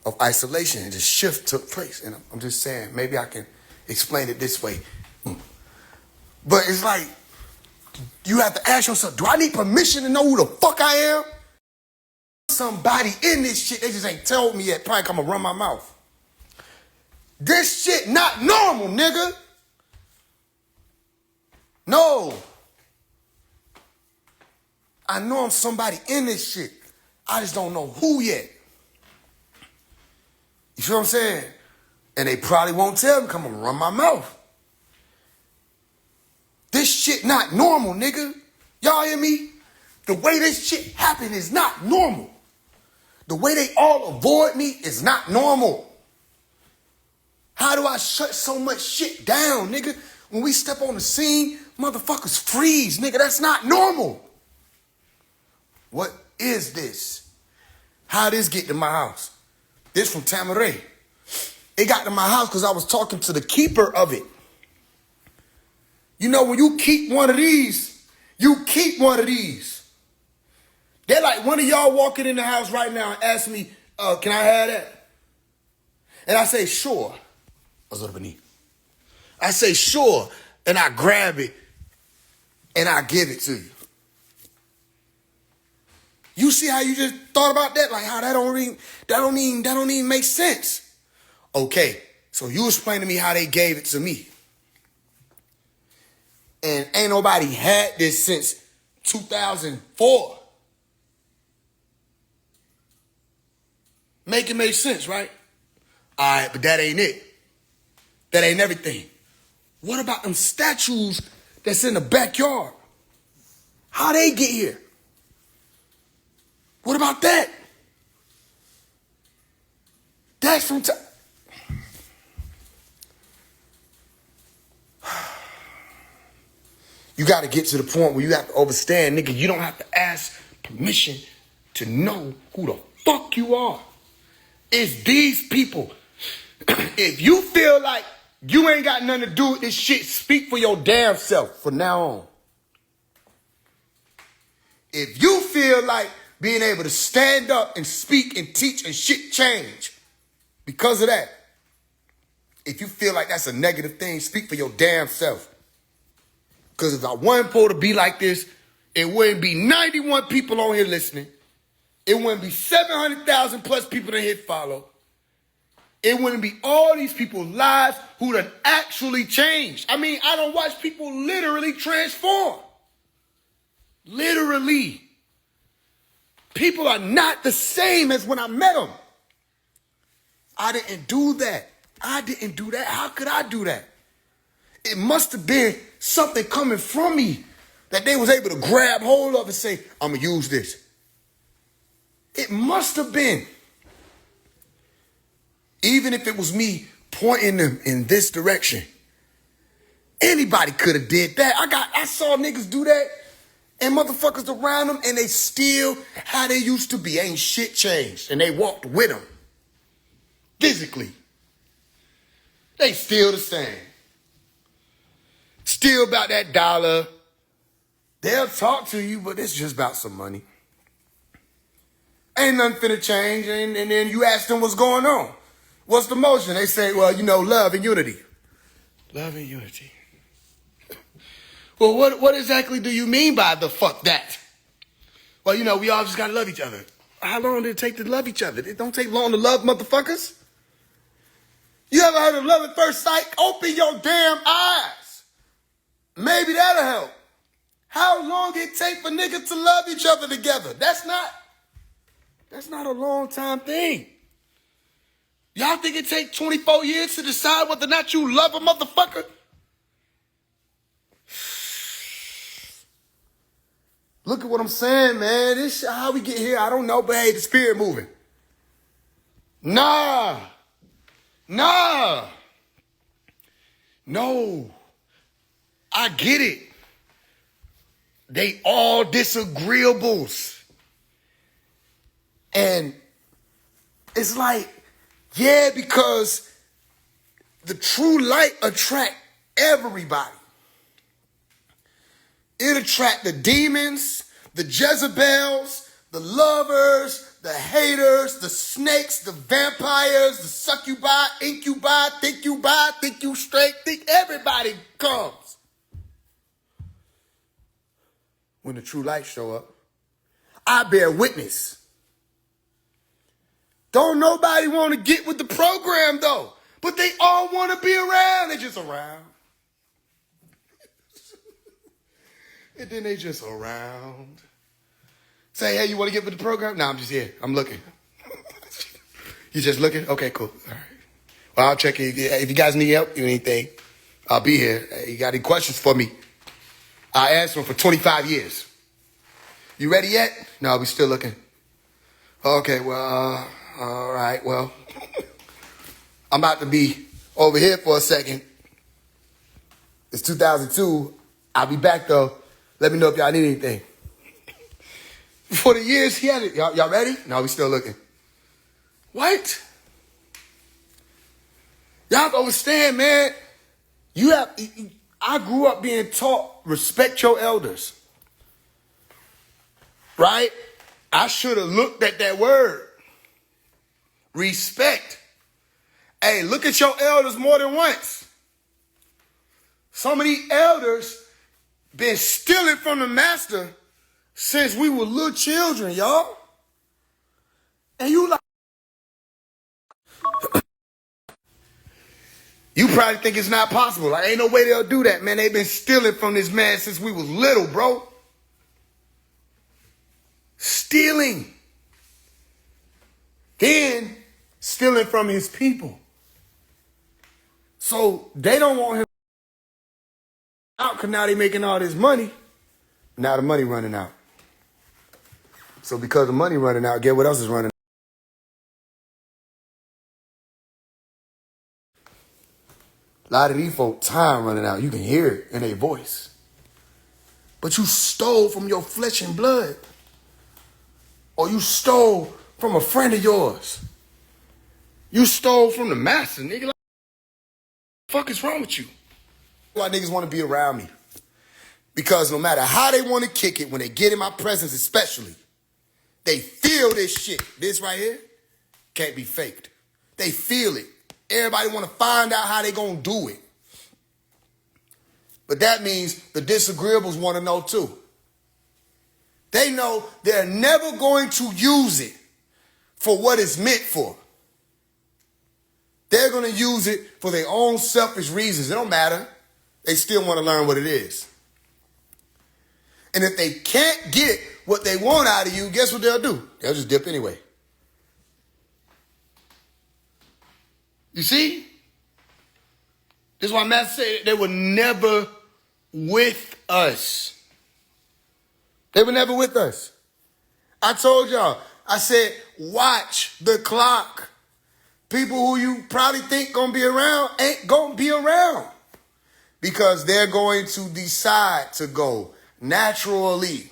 of isolation, and the shift took place. And I'm just saying, maybe I can explain it this way. But it's like, you have to ask yourself, do I need permission to know who the fuck I am? Somebody in this shit, they just ain't told me yet, probably come and run my mouth. This shit not normal, nigga. No. I know I'm somebody in this shit. I just don't know who yet. You feel what I'm saying? And they probably won't tell me, come and run my mouth. This shit not normal, nigga. Y'all hear me? The way this shit happened is not normal. The way they all avoid me is not normal. How do I shut so much shit down, nigga? When we step on the scene, motherfuckers freeze, nigga. That's not normal. What is this? How this get to my house? This from Tamaray. It got to my house because I was talking to the keeper of it. You know, when you keep one of these, you keep one of these. They're like one of y'all walking in the house right now and ask me, can I have that? And I say, sure. I say, sure. And I grab it and I give it to you. You see how you just thought about that? Like how that don't even make sense. Okay, so you explain to me how they gave it to me. And ain't nobody had this since 2004. Make it make sense, right? All right, but that ain't it. That ain't everything. What about them statues that's in the backyard? How they get here? What about that? That's from You got to get to the point where you have to understand, nigga, you don't have to ask permission to know who the fuck you are. It's these people. If you feel like you ain't got nothing to do with this shit, speak for your damn self from now on. If you feel like being able to stand up and speak and teach and shit change because of that, if you feel like that's a negative thing, speak for your damn self. Because if I wasn't supposed to be like this, it wouldn't be 91 people on here listening. It wouldn't be 700,000 plus people that hit follow. It wouldn't be all these people's lives who done actually changed. I mean, I don't watch people literally transform. Literally. People are not the same as when I met them. I didn't do that. I didn't do that. How could I do that? It must have been something coming from me that they was able to grab hold of and say, I'm going to use this. It must have been. Even if it was me pointing them in this direction. Anybody could have did that. I saw niggas do that and motherfuckers around them and they still how they used to be. Ain't shit changed. And they walked with them. Physically. They still the same. Still about that dollar. They'll talk to you, but it's just about some money. Ain't nothing finna change. And then you ask them what's going on. What's the motion? They say, well, you know, love and unity. Love and unity. Well, what exactly do you mean by the fuck that? Well, you know, we all just gotta love each other. How long did it take to love each other? It don't take long to love motherfuckers. You ever heard of love at first sight? Open your damn eyes. Maybe that'll help. How long it take for niggas to love each other together? That's not a long time thing. Y'all think it take 24 years to decide whether or not you love a motherfucker? Look at what I'm saying, man. This how we get here, I don't know, but hey, the spirit moving. Nah. No. I get it. They all disagreeables. And it's like, yeah, because the true light attract everybody. It attract the demons, the Jezebels, the lovers, the haters, the snakes, the vampires, the succubi, incubi, think you straight, think everybody comes. When the true light show up, I bear witness. Don't nobody want to get with the program though, but they all want to be around. They just around. And then they just around. Say, hey, you want to get with the program? No, I'm just here. I'm looking. You just looking? Okay, cool. All right. Well, I'll check it. If you guys need help or anything, I'll be here. Hey, you got any questions for me? I answer them for 25 years. You ready yet? No, we still looking. Okay, well, all right, well. I'm about to be over here for a second. It's 2002. I'll be back, though. Let me know if y'all need anything. For the years he had it. Y'all ready? No, we still looking. What? Y'all don't understand, man. I grew up being taught, respect your elders. Right? I should have looked at that word. Respect. Hey, look at your elders more than once. Some of these elders been stealing from the master since we were little children, y'all. And you like, you probably think it's not possible. Like, ain't no way they'll do that, man. They've been stealing from this man since we was little, bro. Stealing. Then stealing from his people. So they don't want him out because now they making all this money. Now the money running out. So because the money running out, get what else is running out? A lot of these folk time running out. You can hear it in their voice. But you stole from your flesh and blood. Or you stole from a friend of yours. You stole from the master, nigga. Like, what the fuck is wrong with you? Why niggas want to be around me? Because no matter how they want to kick it, when they get in my presence especially, they feel this shit. This right here can't be faked. They feel it. Everybody want to find out how they gonna do it. But that means the disagreeables want to know too. They know they're never going to use it for what it's meant for. They're going to use it for their own selfish reasons. It don't matter. They still want to learn what it is. And if they can't get what they want out of you, guess what they'll do? They'll just dip anyway. You see? This is why Matt said they were never with us. They were never with us. I told y'all, I said, watch the clock. People who you probably think gonna be around ain't gonna be around. Because they're going to decide to go naturally.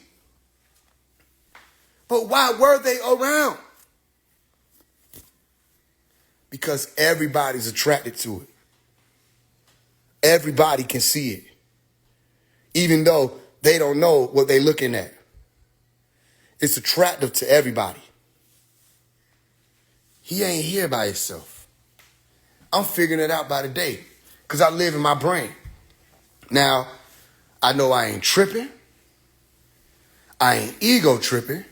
But why were they around? Because everybody's attracted to it. Everybody can see it. Even though they don't know what they're looking at. It's attractive to everybody. He ain't here by himself. I'm figuring it out by the day. Because I live in my brain. Now, I know I ain't tripping. I ain't ego tripping.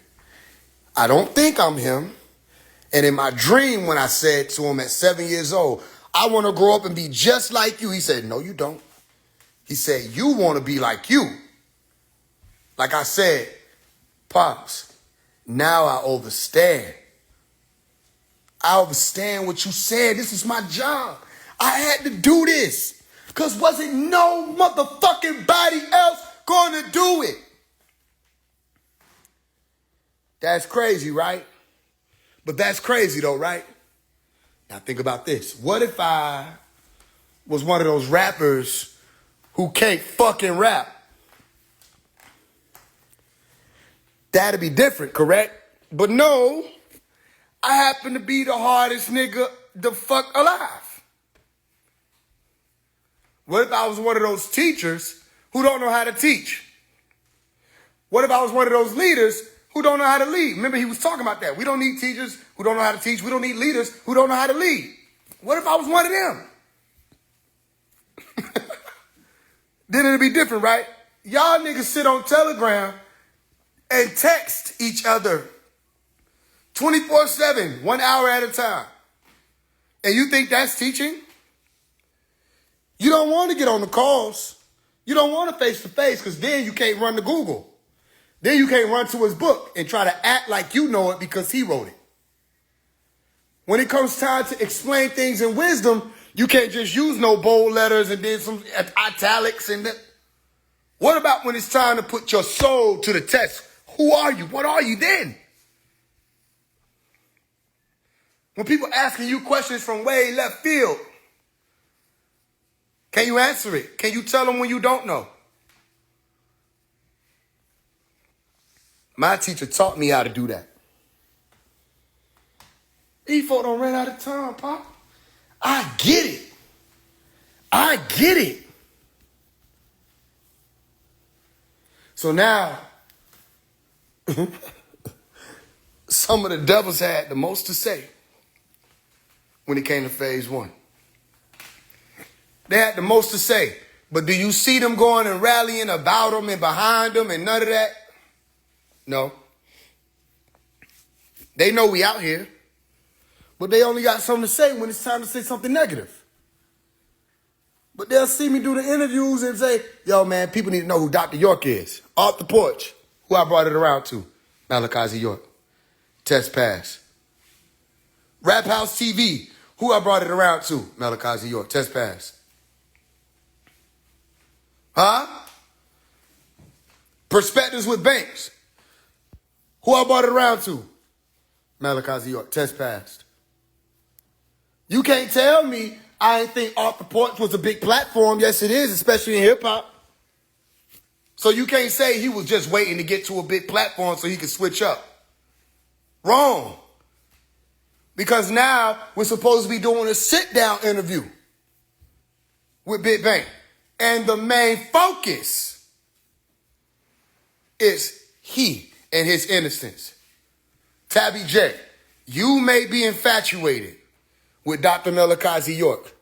I don't think I'm him. And in my dream, when I said to him at 7 years old, I want to grow up and be just like you. He said, no, you don't. He said, you want to be like you. Like I said, Pops, now I understand. I understand what you said. This is my job. I had to do this. Because wasn't no motherfucking body else going to do it. That's crazy, right? But that's crazy though, right? Now think about this. What if I was one of those rappers who can't fucking rap? That'd be different, correct? But no, I happen to be the hardest nigga the fuck alive. What if I was one of those teachers who don't know how to teach? What if I was one of those leaders who don't know how to lead? Remember, he was talking about that. We don't need teachers who don't know how to teach. We don't need leaders who don't know how to lead. What if I was one of them? Then it'd be different, right? Y'all niggas sit on Telegram and text each other 24/7, 1 hour at a time. And you think that's teaching? You don't want to get on the calls. You don't want to face-to-face because then you can't run to Google. Then you can't run to his book and try to act like you know it because he wrote it. When it comes time to explain things in wisdom, you can't just use no bold letters and then some italics and that. What about when it's time to put your soul to the test? Who are you? What are you then? When people asking you questions from way left field, can you answer it? Can you tell them when you don't know? My teacher taught me how to do that. These folks don't run out of time, Pop. I get it. I get it. So now, some of the devils had the most to say when it came to phase one. They had the most to say. But do you see them going and rallying about them and behind them and none of that? No. They know we out here. But they only got something to say when it's time to say something negative. But they'll see me do the interviews and say, yo, man, people need to know who Dr. York is. Off the porch. Who I brought it around to. Malachi York. Test pass. Rap House TV. Who I brought it around to. Malachi York. Test pass. Huh? Perspectives with Banks. Who I brought it around to. Malachi York. Test passed. You can't tell me I didn't think Off the Porch was a big platform. Yes, it is, especially in hip-hop. So you can't say he was just waiting to get to a big platform so he could switch up. Wrong. Because now we're supposed to be doing a sit-down interview with Big Bang. And the main focus is he and his innocence. Tabby J, you may be infatuated with Dr. Malachi York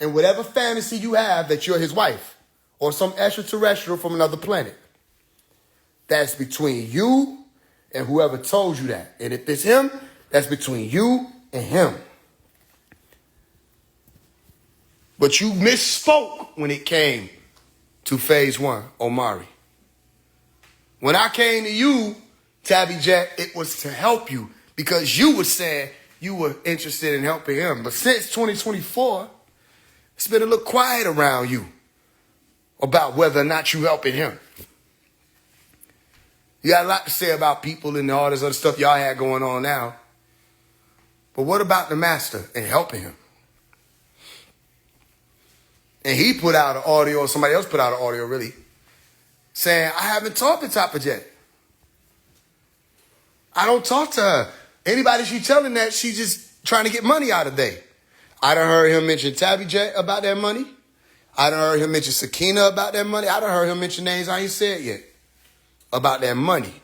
and whatever fantasy you have that you're his wife or some extraterrestrial from another planet. That's between you and whoever told you that. And if it's him, that's between you and him. But you misspoke when it came to phase one, Omari. When I came to you, Tabby Jack, it was to help you because you were saying you were interested in helping him. But since 2024, it's been a little quiet around you about whether or not you helping him. You got a lot to say about people and all this other stuff y'all had going on now. But what about the master and helping him? And he put out an audio, or somebody else put out an audio really, saying, I haven't talked to Tapa Jet. I don't talk to her. Anybody she telling that, she's just trying to get money out of they. I done heard him mention Tabby Jet about that money. I done heard him mention Sakina about that money. I done heard him mention names I ain't said yet about that money.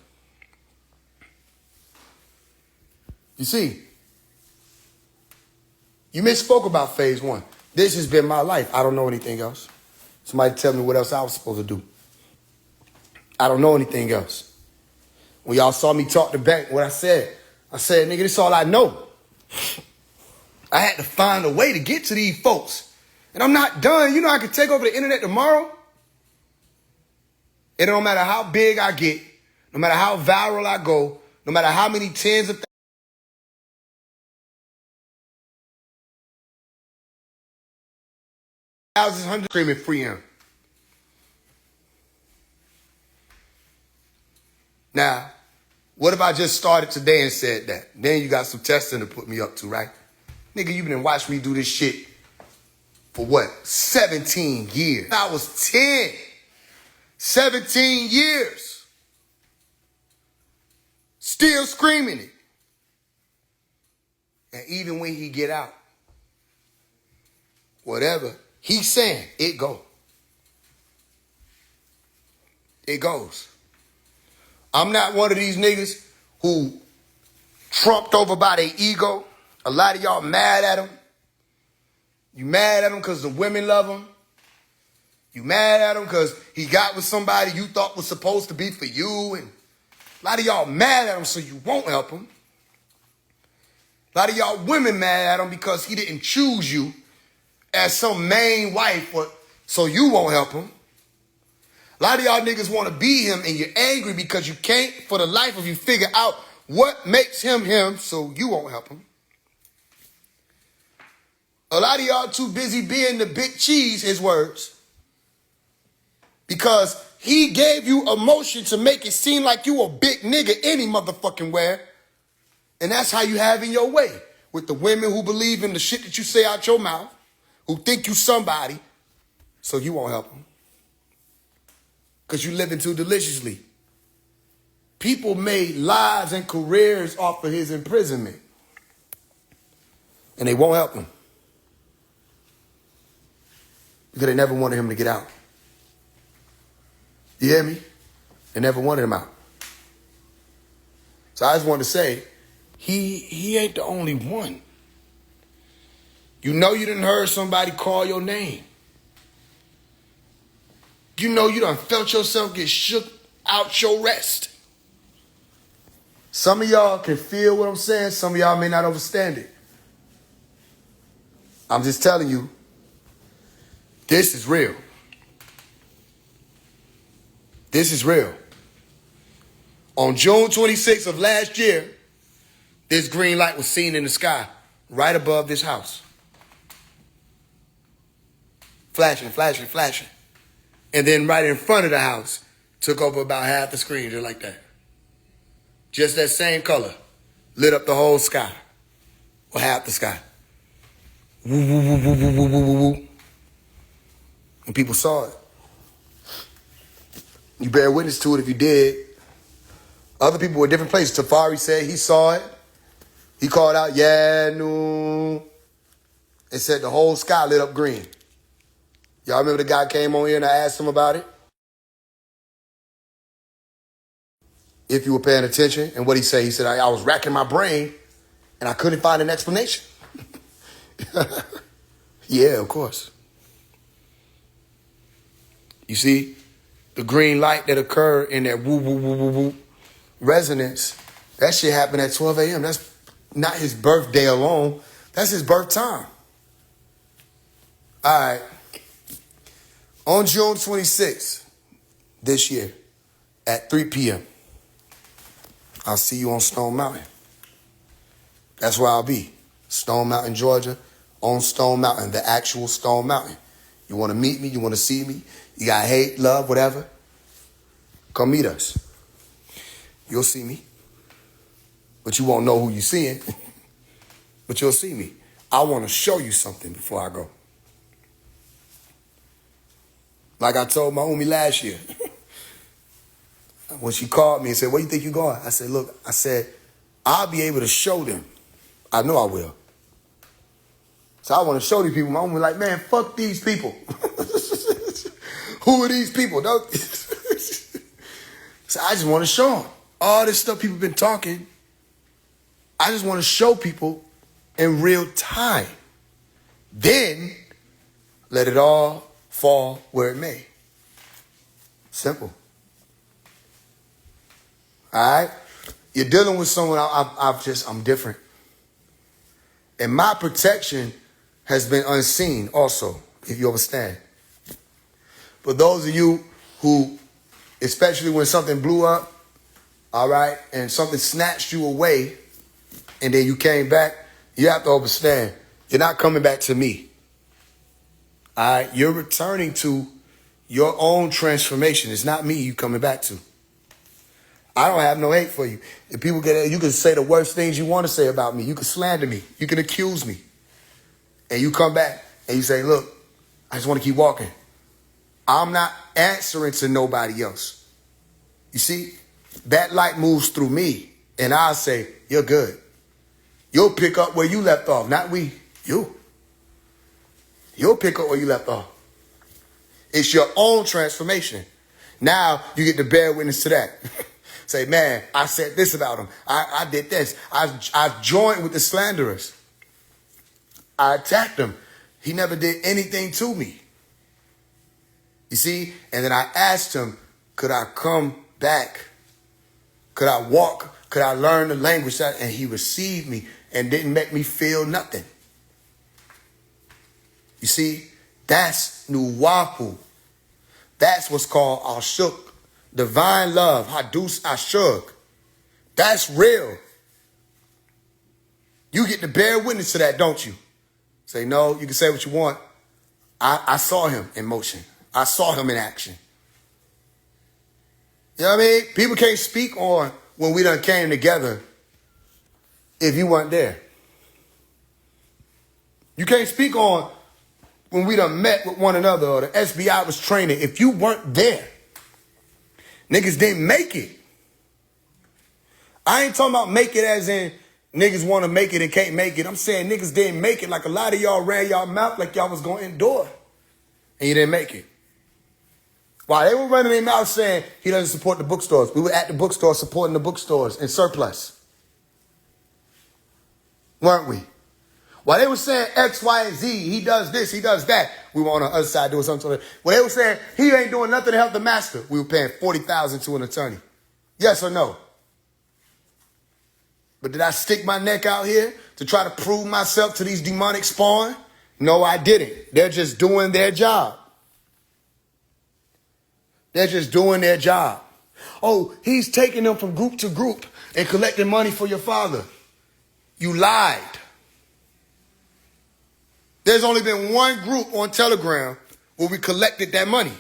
You see, you misspoke about phase one. This has been my life. I don't know anything else. Somebody tell me what else I was supposed to do. I don't know anything else. When y'all saw me talk to Bank, what I said, nigga, this is all I know. I had to find a way to get to these folks. And I'm not done. You know I could take over the internet tomorrow. It don't matter how big I get, no matter how viral I go, no matter how many tens of thousands, hundreds screaming free him. Now, what if I just started today and said that? Then you got some testing to put me up to, right? Nigga, you been watching me do this shit for what? 17 years. I was 10. 17 years. Still screaming it. And even when he get out, whatever he's saying, it go. It goes. I'm not one of these niggas who trumped over by their ego. A lot of y'all mad at him. You mad at him because the women love him. You mad at him because he got with somebody you thought was supposed to be for you. And a lot of y'all mad at him so you won't help him. A lot of y'all women mad at him because he didn't choose you as some main wife so you won't help him. A lot of y'all niggas want to be him and you're angry because you can't for the life of you figure out what makes him him so you won't help him. A lot of y'all too busy being the big cheese, his words. Because he gave you emotion to make it seem like you a big nigga any motherfucking where. And that's how you have in your way. With the women who believe in the shit that you say out your mouth, who think you somebody, so you won't help them. Because you living too deliciously. People made lives and careers off of his imprisonment. And they won't help him. Because they never wanted him to get out. You hear me? They never wanted him out. So I just wanted to say, he ain't the only one. You know you done heard somebody call your name. You know you done felt yourself get shook out your rest. Some of y'all can feel what I'm saying. Some of y'all may not understand it. I'm just telling you, this is real. This is real. On June 26th of last year, this green light was seen in the sky right above this house. Flashing, flashing, flashing. And then right in front of the house, took over about half the screen, just like that. Just that same color. Lit up the whole sky. Or half the sky. Woo, woo, woo, woo, woo, woo, woo, woo, woo. And people saw it. You bear witness to it if you did. Other people were different places. Tafari said he saw it. He called out, yeah, no. And said the whole sky lit up green. Y'all remember the guy came on here and I asked him about it? If you were paying attention. And what he said? He said, I was racking my brain and I couldn't find an explanation. Yeah, of course. You see? The green light that occurred in that woo, woo, woo, woo, woo resonance, that shit happened at 12 a.m. That's not his birthday alone. That's his birth time. All right. On June 26th this year at 3 p.m., I'll see you on Stone Mountain. That's where I'll be. Stone Mountain, Georgia, on Stone Mountain, the actual Stone Mountain. You want to meet me? You want to see me? You got hate, love, whatever? Come meet us. You'll see me. But you won't know who you're seeing. But you'll see me. I want to show you something before I go. Like I told my homie last year. When she called me and said, where you think you're going? I said, look, I'll be able to show them. I know I will. So I want to show these people. My homie like, man, fuck these people. Who are these people? So I just want to show them. All this stuff people been talking, I just want to show people in real time. Then let it all fall where it may. Simple. All right? You're dealing with someone, I'm different. And my protection has been unseen also, if you understand. But those of you who, especially when something blew up, all right, and something snatched you away, and then you came back, you have to understand, you're not coming back to me. All right? You're returning to your own transformation. It's not me you coming back to. I don't have no hate for you. If people you can say the worst things you want to say about me. You can slander me. You can accuse me. And you come back and you say, look, I just want to keep walking. I'm not answering to nobody else. You see, that light moves through me. And I'll say, you're good. You'll pick up where you left off. Not we, you. You'll pick up where you left off. It's your own transformation. Now you get to bear witness to that. Say, man, I said this about him. I did this. I joined with the slanderers. I attacked him. He never did anything to me. You see? And then I asked him, could I come back? Could I walk? Could I learn the language? And he received me and didn't make me feel nothing. You see? That's Nuwapu. That's what's called Ashuk. Divine love. Hadus Ashuk. That's real. You get to bear witness to that, don't you? Say, no, you can say what you want. I saw him in motion. I saw him in action. You know what I mean? People can't speak on when we done came together if you weren't there. You can't speak on when we done met with one another or the SBI was training if you weren't there. Niggas didn't make it. I ain't talking about make it as in niggas want to make it and can't make it. I'm saying niggas didn't make it like a lot of y'all ran y'all mouth like y'all was going to endure. And you didn't make it. While they were running their mouth saying he doesn't support the bookstores, we were at the bookstore supporting the bookstores in surplus. Weren't we? While they were saying X, Y, and Z, he does this, he does that, we were on the other side doing something. When they were saying he ain't doing nothing to help the master, we were paying $40,000 to an attorney. Yes or no? But did I stick my neck out here to try to prove myself to these demonic spawn? No, I didn't. They're just doing their job. They're just doing their job. Oh, he's taking them from group to group and collecting money for your father. You lied. There's only been one group on Telegram where we collected that money.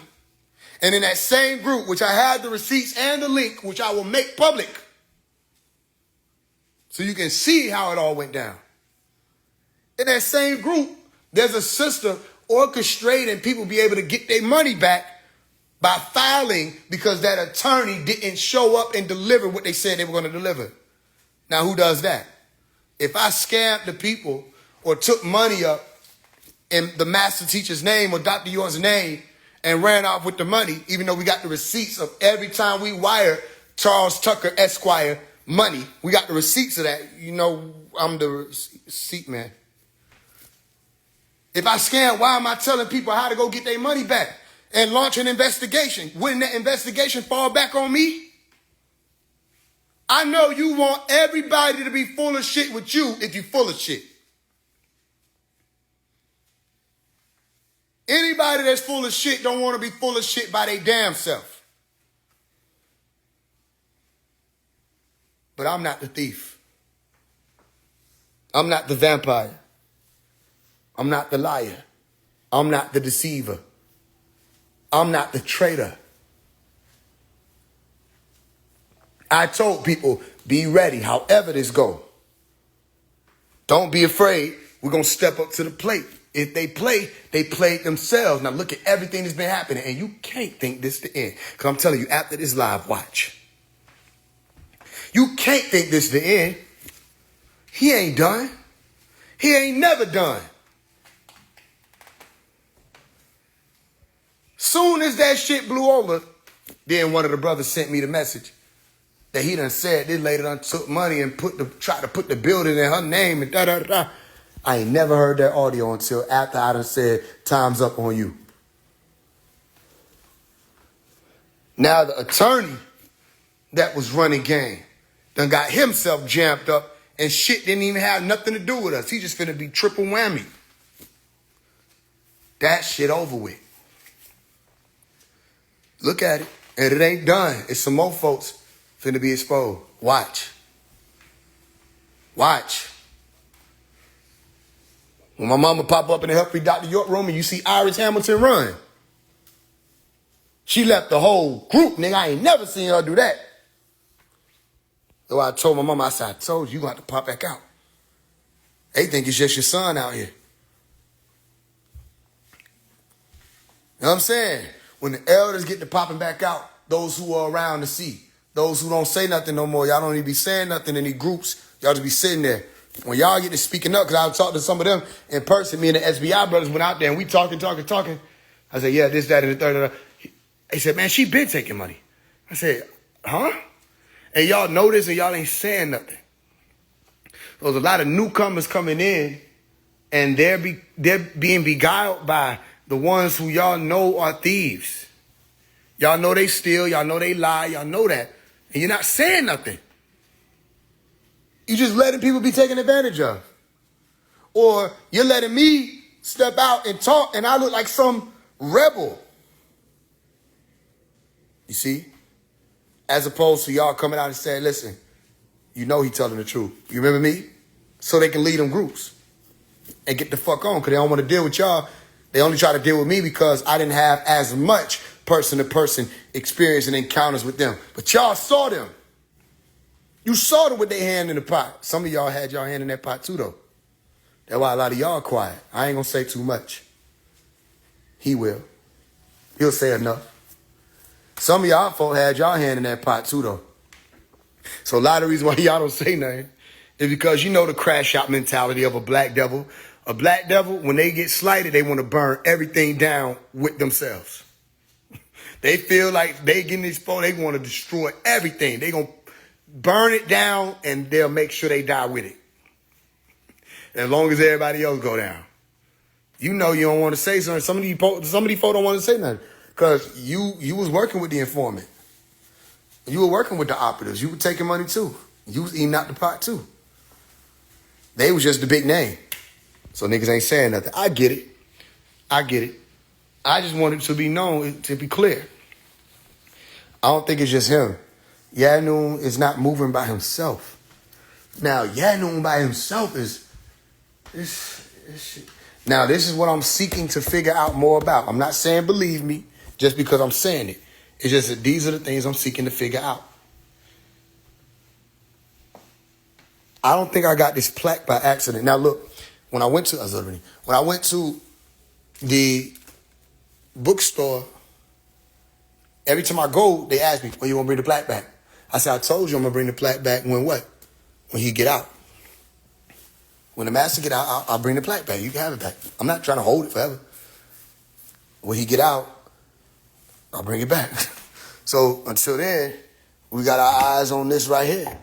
And in that same group, which I have the receipts and the link, which I will make public, so you can see how it all went down. In that same group, there's a sister orchestrating people be able to get their money back by filing because that attorney didn't show up and deliver what they said they were going to deliver. Now, who does that? If I scammed the people or took money up in the master teacher's name or Dr. Yor's name and ran off with the money, even though we got the receipts of every time we wired Charles Tucker Esquire money, we got the receipts of that. You know, I'm the receipt man. If I scam, why am I telling people how to go get their money back? and launch an investigation. Wouldn't that investigation fall back on me? I know you want everybody to be full of shit with you if you're full of shit. Anybody that's full of shit don't want to be full of shit by their damn self. But I'm not the thief. I'm not the vampire. I'm not the liar. I'm not the deceiver. I'm not the traitor. I told people, be ready, however this go. Don't be afraid. We're going to step up to the plate. If they played themselves. Now look at everything that's been happening, and you can't think this the end. Because I'm telling you, after this live, watch. You can't think this the end. He ain't done. He ain't never done. Soon as that shit blew over, then one of the brothers sent me the message that he done said this lady done took money and tried to put the building in her name and da-da-da. I ain't never heard that audio until after I done said, time's up on you. Now the attorney that was running game done got himself jammed up and shit didn't even have nothing to do with us. He just finna be triple whammy. That shit over with. Look at it. And it ain't done. It's some more folks finna be exposed. Watch. Watch. When my mama pop up in the Help Free Dr. York room and you see Iris Hamilton run, she left the whole group, nigga. I ain't never seen her do that. So I told my mama, I said, I told you, you're going to have to pop back out. They think it's just your son out here. You know what I'm saying? When the elders get to popping back out, those who are around to see, those who don't say nothing no more, y'all don't even be saying nothing in these groups. Y'all just be sitting there. When y'all get to speaking up, because I talked to some of them in person, me and the SBI brothers went out there and we talking. I said, yeah, this, that, and the third. They said, man, she been taking money. I said, huh? And y'all know this and y'all ain't saying nothing. There's a lot of newcomers coming in and they're being beguiled by the ones who y'all know are thieves. Y'all know they steal. Y'all know they lie. Y'all know that. And you're not saying nothing. You're just letting people be taken advantage of. Or you're letting me step out and talk and I look like some rebel. You see? As opposed to y'all coming out and saying, listen, you know he telling the truth. You remember me? So they can lead them groups and get the fuck on because they don't want to deal with y'all. They only try to deal with me because I didn't have as much person-to-person experience and encounters with them. But y'all saw them. You saw them with their hand in the pot. Some of y'all had y'all hand in that pot too, though. That's why a lot of y'all quiet. I ain't going to say too much. He will. He'll say enough. Some of y'all folk had y'all hand in that pot too, though. So a lot of reasons why y'all don't say nothing is because you know the crash out mentality of a black devil. A black devil, when they get slighted, they want to burn everything down with themselves. They feel like they getting exposed. They want to destroy everything. They going to burn it down and they'll make sure they die with it. As long as everybody else go down. You know you don't want to say something. Some of these folks don't want to say nothing. Because you was working with the informant. You were working with the operatives. You were taking money too. You was eating out the pot too. They was just the big name. So niggas ain't saying nothing. I get it. I just want it to be known, to be clear. I don't think it's just him. Yanun is not moving by himself. Now, Yanun by himself is shit. Now, this is what I'm seeking to figure out more about. I'm not saying believe me just because I'm saying it. It's just that these are the things I'm seeking to figure out. I don't think I got this plaque by accident. Now, look, when I went to the bookstore, every time I go, they ask me, when you want to bring the plaque back? I said, I told you I'm going to bring the plaque back when what? When he get out. When the master get out, I'll bring the plaque back. You can have it back. I'm not trying to hold it forever. When he get out, I'll bring it back. So until then, we got our eyes on this right here.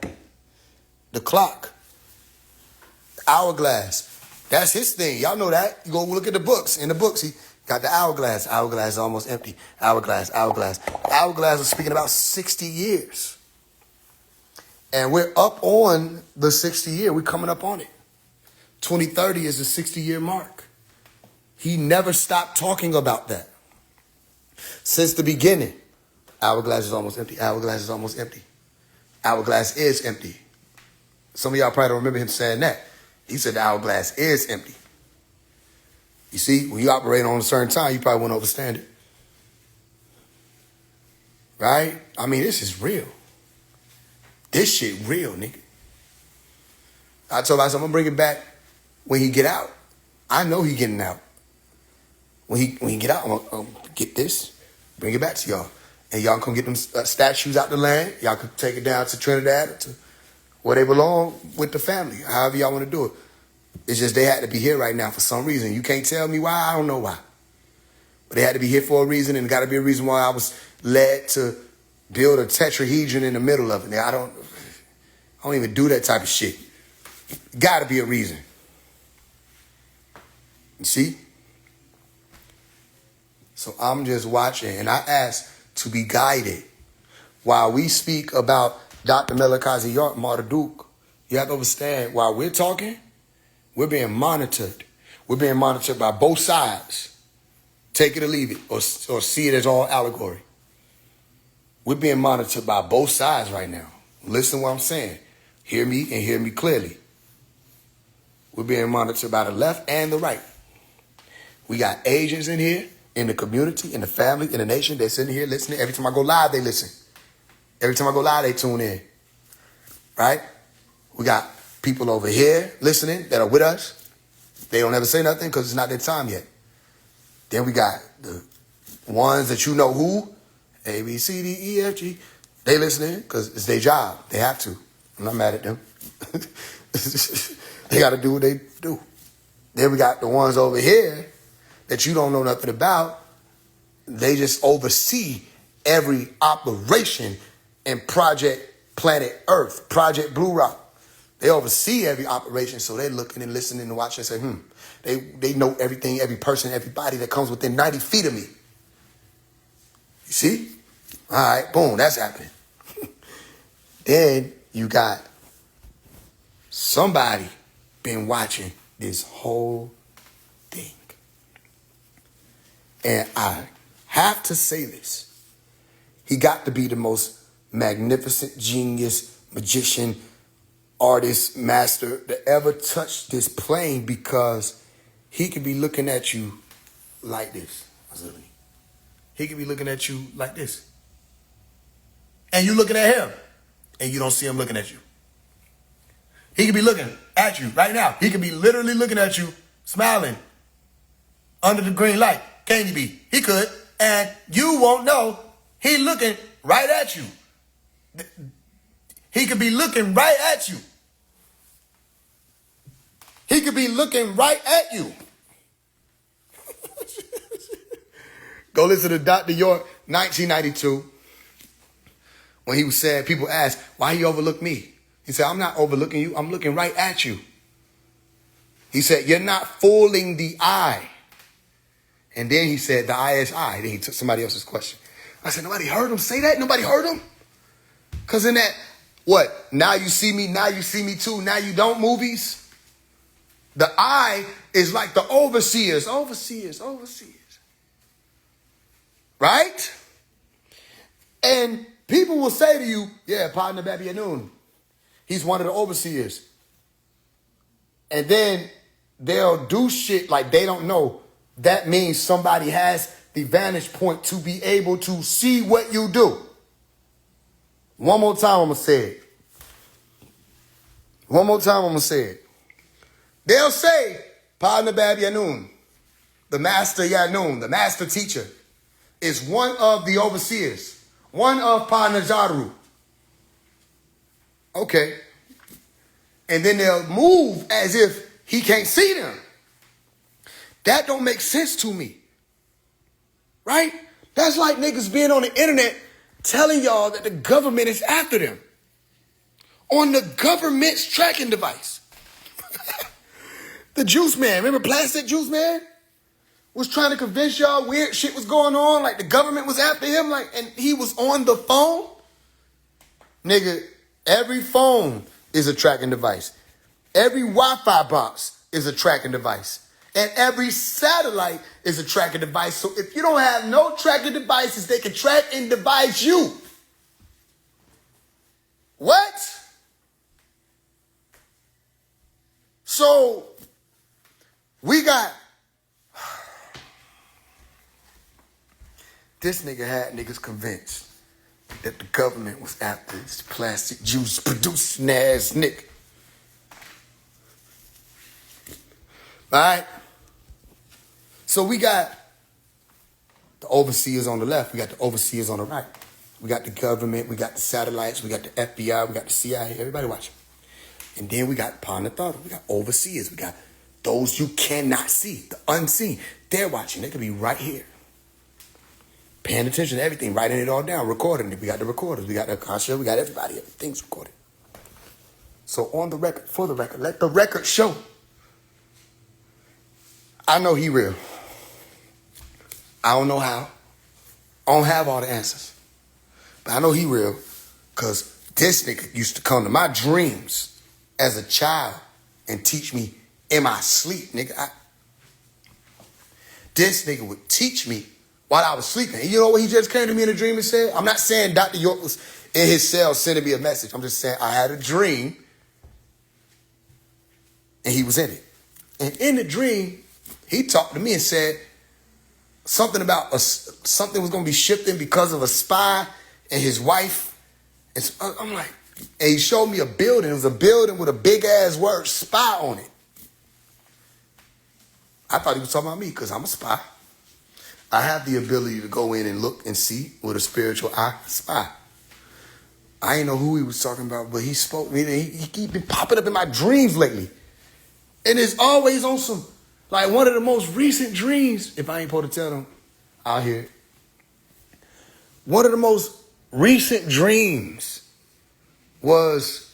The clock. The hourglass. That's his thing. Y'all know that. You go look at the books. In the books, Got the hourglass. Hourglass is almost empty. Hourglass, hourglass. Hourglass is speaking about 60 years. And we're up on the 60 year. We're coming up on it. 2030 is the 60-year mark. He never stopped talking about that. Since the beginning. Hourglass is almost empty. Hourglass is almost empty. Hourglass is empty. Some of y'all probably don't remember him saying that. He said the hourglass is empty. You see, when you operate on a certain time, you probably won't understand it. Right? I mean, this is real. This shit real, nigga. I told myself I'm gonna bring it back when he get out. I know he getting out. When he get out, I'm gonna get this, bring it back to y'all. And y'all come get them statues out the land. Y'all can take it down to Trinidad or to where they belong with the family, however y'all want to do it. It's just they had to be here right now for some reason. You can't tell me why. I don't know why. But they had to be here for a reason, and got to be a reason why I was led to build a tetrahedron in the middle of it. Now, I don't even do that type of shit. Got to be a reason. You see? So I'm just watching, and I ask to be guided. While we speak about Dr. Melikazi York, Marduk, you have to understand, while we're talking, we're being monitored. We're being monitored by both sides. Take it or leave it, or see it as all allegory. We're being monitored by both sides right now. Listen to what I'm saying. Hear me and hear me clearly. We're being monitored by the left and the right. We got agents in here, in the community, in the family, in the nation. They're sitting here listening. Every time I go live, they listen. Every time I go live, they tune in. Right? We got people over here listening that are with us. They don't ever say nothing because it's not their time yet. Then we got the ones that you know who, A, B, C, D, E, F, G. They listening because it's their job. They have to. I'm not mad at them. They got to do what they do. Then we got the ones over here that you don't know nothing about. They just oversee every operation in Project Planet Earth, Project Blue Rock. They oversee every operation, so they're looking and listening and watching and say, They know everything, every person, everybody that comes within 90 feet of me. You see? All right, boom, that's happening. Then you got somebody been watching this whole thing. And I have to say this. He got to be the most magnificent genius, magician, artist, master that ever touched this plane, because he could be looking at you like this. He could be looking at you like this. And you looking at him, and you don't see him looking at you. He could be looking at you right now. He could be literally looking at you, smiling, under the green light. Can you be? He could. And you won't know he looking right at you. He could be looking right at you. He could be looking right at you. Go listen to Dr. York, 1992. When he was saying, people asked, why he overlooked me? He said, I'm not overlooking you. I'm looking right at you. He said, you're not fooling the eye. And then he said, the eye is eye. Then he took somebody else's question. I said, nobody heard him say that? Nobody heard him? Because in that, what? Now you see me too, now you don't movies? The eye is like the overseers. Right? And people will say to you, yeah, partner Babi Anoon, he's one of the overseers. And then they'll do shit like they don't know. That means somebody has the vantage point to be able to see what you do. One more time, I'm going to say it. They'll say, partner Babi Anoon, the master Yanun, the master teacher, is one of the overseers, one of Pa Najaru. Okay. And then they'll move as if he can't see them. That don't make sense to me. Right? That's like niggas being on the internet telling y'all that the government is after them. On the government's tracking device. The Juice Man. Remember Plastic Juice Man? was trying to convince y'all weird shit was going on, like the government was after him, like, and he was on the phone. Nigga, every phone is a tracking device. Every Wi-Fi box is a tracking device. And every satellite is a tracking device. So if you don't have no tracking devices, they can track and devise you. What? So we got... This nigga had niggas convinced that the government was after this plastic juice producing ass nigga. All right? So we got the overseers on the left. We got the overseers on the right. We got the government. We got the satellites. We got the FBI. We got the CIA. Everybody watching. And then we got Panatharta. We got overseers. We got those you cannot see, the unseen. They're watching. They could be right here. Paying attention to everything, writing it all down, recording it. We got the recorders. We got the Akasha. We got everybody. Everything's recorded. So on the record, for the record, let the record show. I know he real. I don't know how. I don't have all the answers. But I know he real because this nigga used to come to my dreams as a child and teach me in my sleep, nigga. This nigga would teach me while I was sleeping. And you know what he just came to me in a dream and said? I'm not saying Dr. York was in his cell sending me a message. I'm just saying I had a dream and he was in it. And in the dream, he talked to me and said something about something was going to be shifting because of a spy and his wife. And so I'm like, and he showed me a building. It was a building with a big ass word, spy, on it. I thought he was talking about me because I'm a spy. I have the ability to go in and look and see with a spiritual eye, spy. I didn't know who he was talking about, but he spoke me. He been popping up in my dreams lately. And it's always on some, like one of the most recent dreams, if I ain't supposed to tell them, I'll hear it. One of the most recent dreams was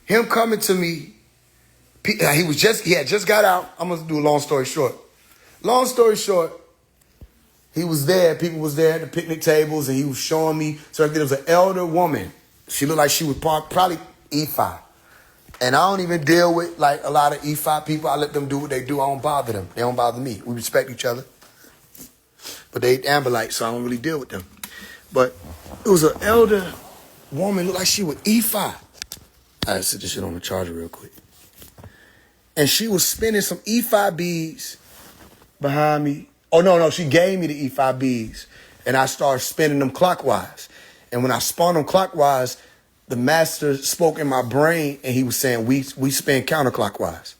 him coming to me. He had just got out. I'm going to do a long story short. Long story short, he was there. People was there at the picnic tables, and he was showing me. So there was an elder woman. She looked like she was probably E5. And I don't even deal with like a lot of E5 people. I let them do what they do. I don't bother them. They don't bother me. We respect each other. But they Ambalites, so I don't really deal with them. But it was an elder woman, looked like she was E5. I set this shit on the charger real quick. And she was spinning some E5 beads behind me. Oh, no, she gave me the E5 beads. And I started spinning them clockwise. And when I spun them clockwise, the master spoke in my brain and he was saying, we spin counterclockwise.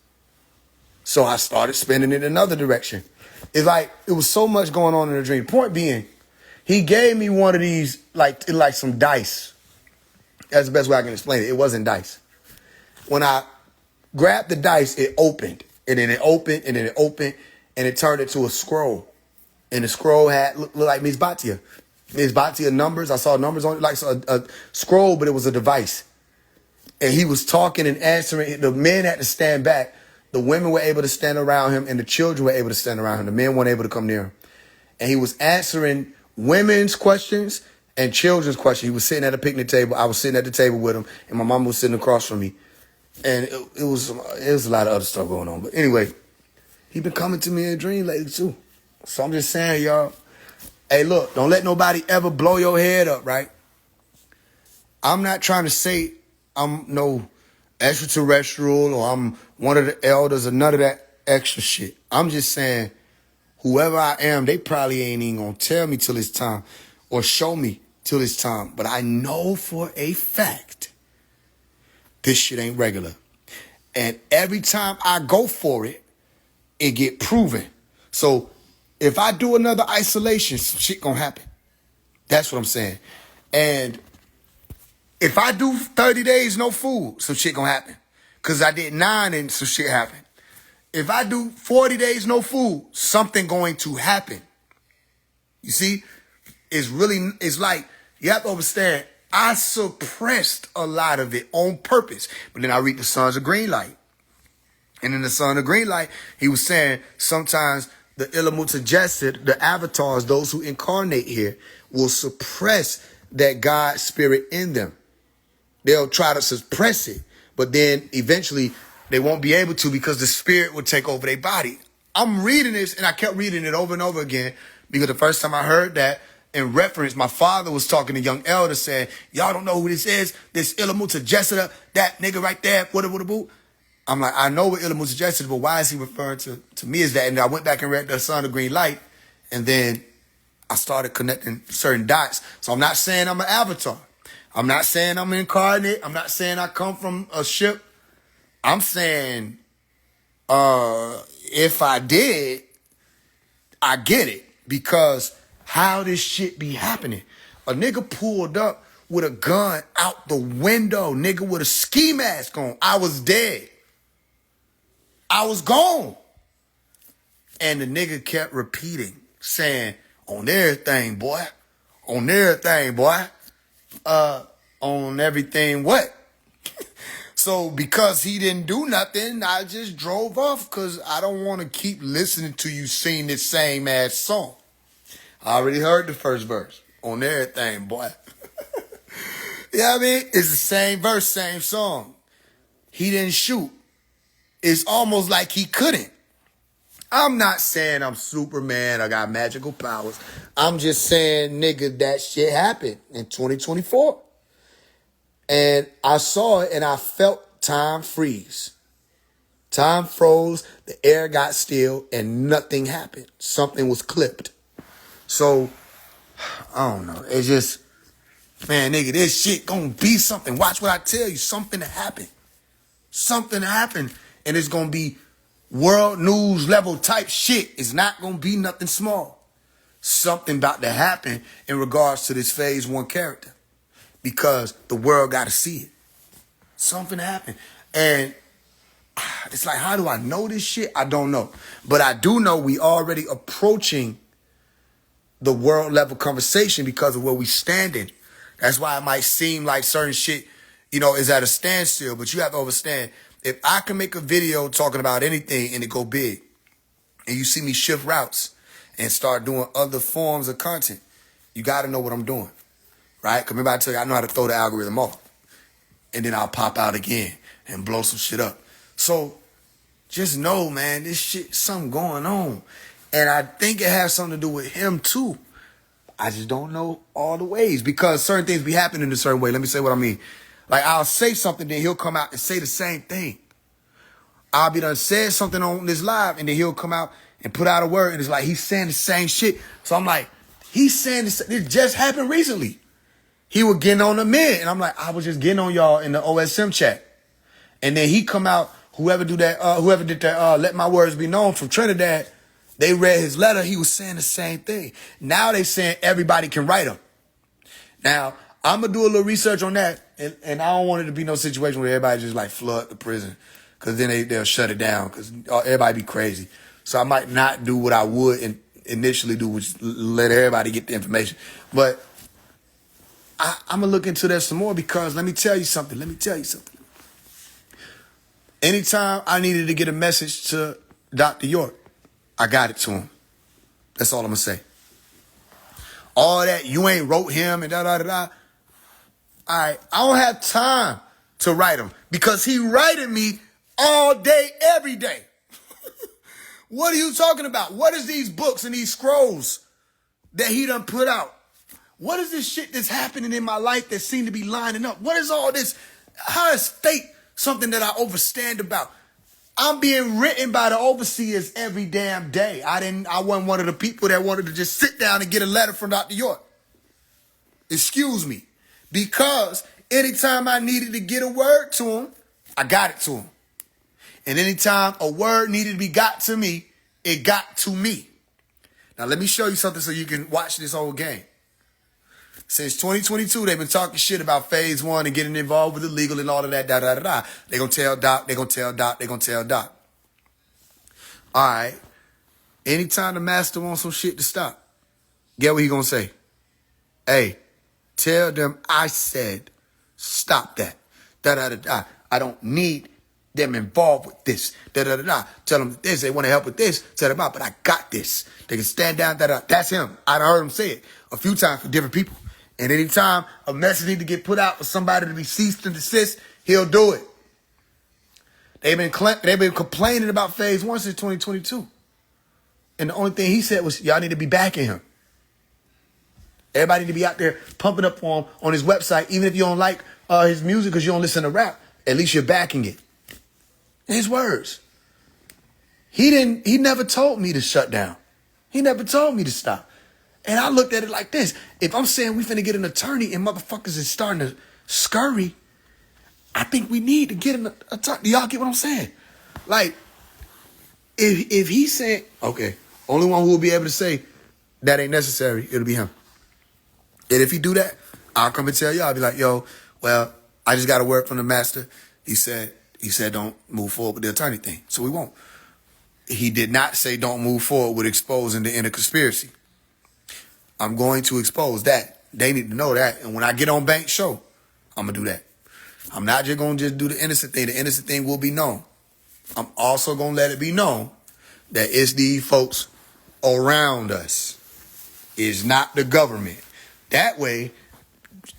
So I started spinning it another direction. It's like, it was so much going on in the dream. Point being, he gave me one of these, like some dice. That's the best way I can explain it. It wasn't dice. When I grabbed the dice, it opened. And then it opened, and then it opened, and it turned into a scroll. And the scroll had looked like Ms. Batia. Ms. Batia numbers. I saw numbers on it, like a scroll, but it was a device. And he was talking and answering. The men had to stand back. The women were able to stand around him, and the children were able to stand around him. The men weren't able to come near him. And he was answering women's questions and children's questions. He was sitting at a picnic table. I was sitting at the table with him, and my mom was sitting across from me. And it was a lot of other stuff going on. But anyway, he been coming to me in a dream lately too. So I'm just saying, y'all, hey, look, don't let nobody ever blow your head up, right? I'm not trying to say I'm no extraterrestrial or I'm one of the elders or none of that extra shit. I'm just saying, whoever I am, they probably ain't even gonna tell me till it's time or show me till it's time. But I know for a fact this shit ain't regular. And every time I go for it, it get proven. So if I do another isolation, some shit gonna happen. That's what I'm saying. And if I do 30 days no food, some shit gonna happen. Cause I did 9 and some shit happened. If I do 40 days no food, something going to happen. You see, it's like, you have to understand, I suppressed a lot of it on purpose. But then I read the Sons of Green Light. And in the Son of Green Light, he was saying sometimes the Illamutajasid, the avatars, those who incarnate here, will suppress that God spirit in them. They'll try to suppress it, but then eventually they won't be able to because the spirit will take over their body. I'm reading this, and I kept reading it over and over again because the first time I heard that in reference, my father was talking to young elder saying, y'all don't know who this is, this Illamutajasid, that nigga right there, what. I'm like, I know what Illamutajasid is, but why is he referring to me as that? And I went back and read the Son of Green Light, and then I started connecting certain dots. So I'm not saying I'm an avatar. I'm not saying I'm incarnate. I'm not saying I come from a ship. I'm saying if I did, I get it. Because how this shit be happening? A nigga pulled up with a gun out the window. Nigga with a ski mask on. I was dead. I was gone. And the nigga kept repeating, saying, on everything, boy. On everything, boy. On everything what? So because he didn't do nothing, I just drove off because I don't want to keep listening to you sing this same ass song. I already heard the first verse. On everything, boy. You know what I mean? It's the same verse, same song. He didn't shoot. It's almost like he couldn't. I'm not saying I'm Superman, I got magical powers. I'm just saying, nigga, that shit happened in 2024. And I saw it and I felt time freeze. Time froze, the air got still, and nothing happened. Something was clipped. So, I don't know. It's just, man, nigga, this shit gonna be something. Watch what I tell you. Something to happen. Something to happen. And it's gonna be world news level type shit. It's not gonna be nothing small. Something about to happen in regards to this phase 1 character. Because the world got to see it. Something happened. And it's like, how do I know this shit? I don't know. But I do know we already approaching the world level conversation because of where we standing. That's why it might seem like certain shit, is at a standstill. But you have to understand, if I can make a video talking about anything and it go big, and you see me shift routes and start doing other forms of content, you got to know what I'm doing. Right? Because remember I tell you, I know how to throw the algorithm off. And then I'll pop out again and blow some shit up. So just know, man, this shit, something going on. And I think it has something to do with him too. I just don't know all the ways because certain things be happening in a certain way. Let me say what I mean. Like I'll say something, then he'll come out and say the same thing. I'll be done said something on this live, and then he'll come out and put out a word, and it's like he's saying the same shit. So I'm like, he's saying this. It just happened recently. He was getting on the men, and I'm like, I was just getting on y'all in the OSM chat. And then he come out, whoever did that, Let My Words Be Known from Trinidad, they read his letter, he was saying the same thing. Now they saying everybody can write them. Now, I'm going to do a little research on that, and I don't want it to be no situation where everybody just like flood the prison, because then they'll shut it down, because everybody be crazy. So I might not do what I would initially do, which let everybody get the information. But I'm going to look into that some more because let me tell you something. Anytime I needed to get a message to Dr. York, I got it to him. That's all I'm going to say. All that, you ain't wrote him and da-da-da-da. All right, I don't have time to write him because he writing me all day, every day. What are you talking about? What is these books and these scrolls that he done put out? What is this shit that's happening in my life that seem to be lining up? What is all this? How is fate something that I overstand about? I'm being written by the overseers every damn day. I wasn't one of the people that wanted to just sit down and get a letter from Dr. York. Excuse me. Because anytime I needed to get a word to him, I got it to him. And anytime a word needed to be got to me, it got to me. Now let me show you something so you can watch this whole game. Since 2022, they've been talking shit about phase 1 and getting involved with the legal and all of that, da-da-da-da. They're going to tell Doc, they're going to tell Doc, they're going to tell Doc. All right. Anytime the master wants some shit to stop, get what he going to say? Hey, tell them I said stop that. Da-da-da-da. I don't need them involved with this. Da da da da. Tell them this. They want to help with this. Tell them about, but I got this. They can stand down. Da da. That's him. I heard him say it a few times for different people. And anytime a message need to get put out for somebody to be ceased and desist, he'll do it. They've been complaining about phase 1 since 2022. And the only thing he said was, y'all need to be backing him. Everybody need to be out there pumping up for him on his website, even if you don't like his music because you don't listen to rap. At least you're backing it. His words. He never told me to shut down. He never told me to stop. And I looked at it like this. If I'm saying we finna get an attorney and motherfuckers is starting to scurry, I think we need to get an attorney. Do y'all get what I'm saying? Like, if he said, okay, only one who will be able to say that ain't necessary, it'll be him. And if he do that, I'll come and tell y'all. I'll be like, yo, well, I just got a word from the master. He said don't move forward with the attorney thing. So we won't. He did not say don't move forward with exposing the inner conspiracy. I'm going to expose that. They need to know that. And when I get on Bank Show, I'm going to do that. I'm not just going to just do the innocent thing. The innocent thing will be known. I'm also going to let it be known that it's these folks around us. It's not the government. That way,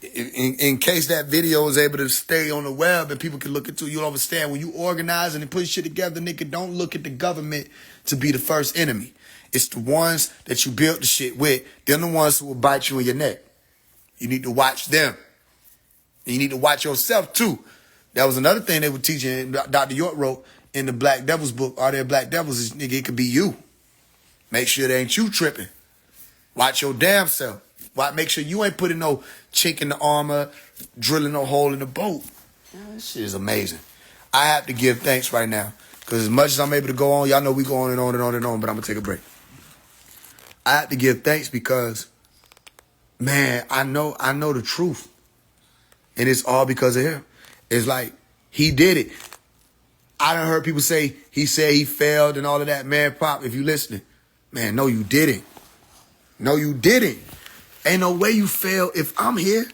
in case that video is able to stay on the web and people can look into it, you'll understand when you organize and put shit together, nigga, don't look at the government to be the first enemy. It's the ones that you built the shit with. They're the ones who will bite you in your neck. You need to watch them. And you need to watch yourself, too. That was another thing they were teaching. Dr. York wrote in the Black Devils book, Are There Black Devils? Nigga, it could be you. Make sure it ain't you tripping. Watch your damn self. Make sure you ain't putting no chink in the armor, drilling no hole in the boat. Man, this shit is amazing. I have to give thanks right now. Because as much as I'm able to go on, y'all know we go on and on and on and on, but I'm going to take a break. I have to give thanks because, man, I know the truth. And it's all because of him. It's like, he did it. I done heard people say, he said he failed and all of that. Man, Pop, if you listening, man, no, you didn't. No, you didn't. Ain't no way you fail if I'm here.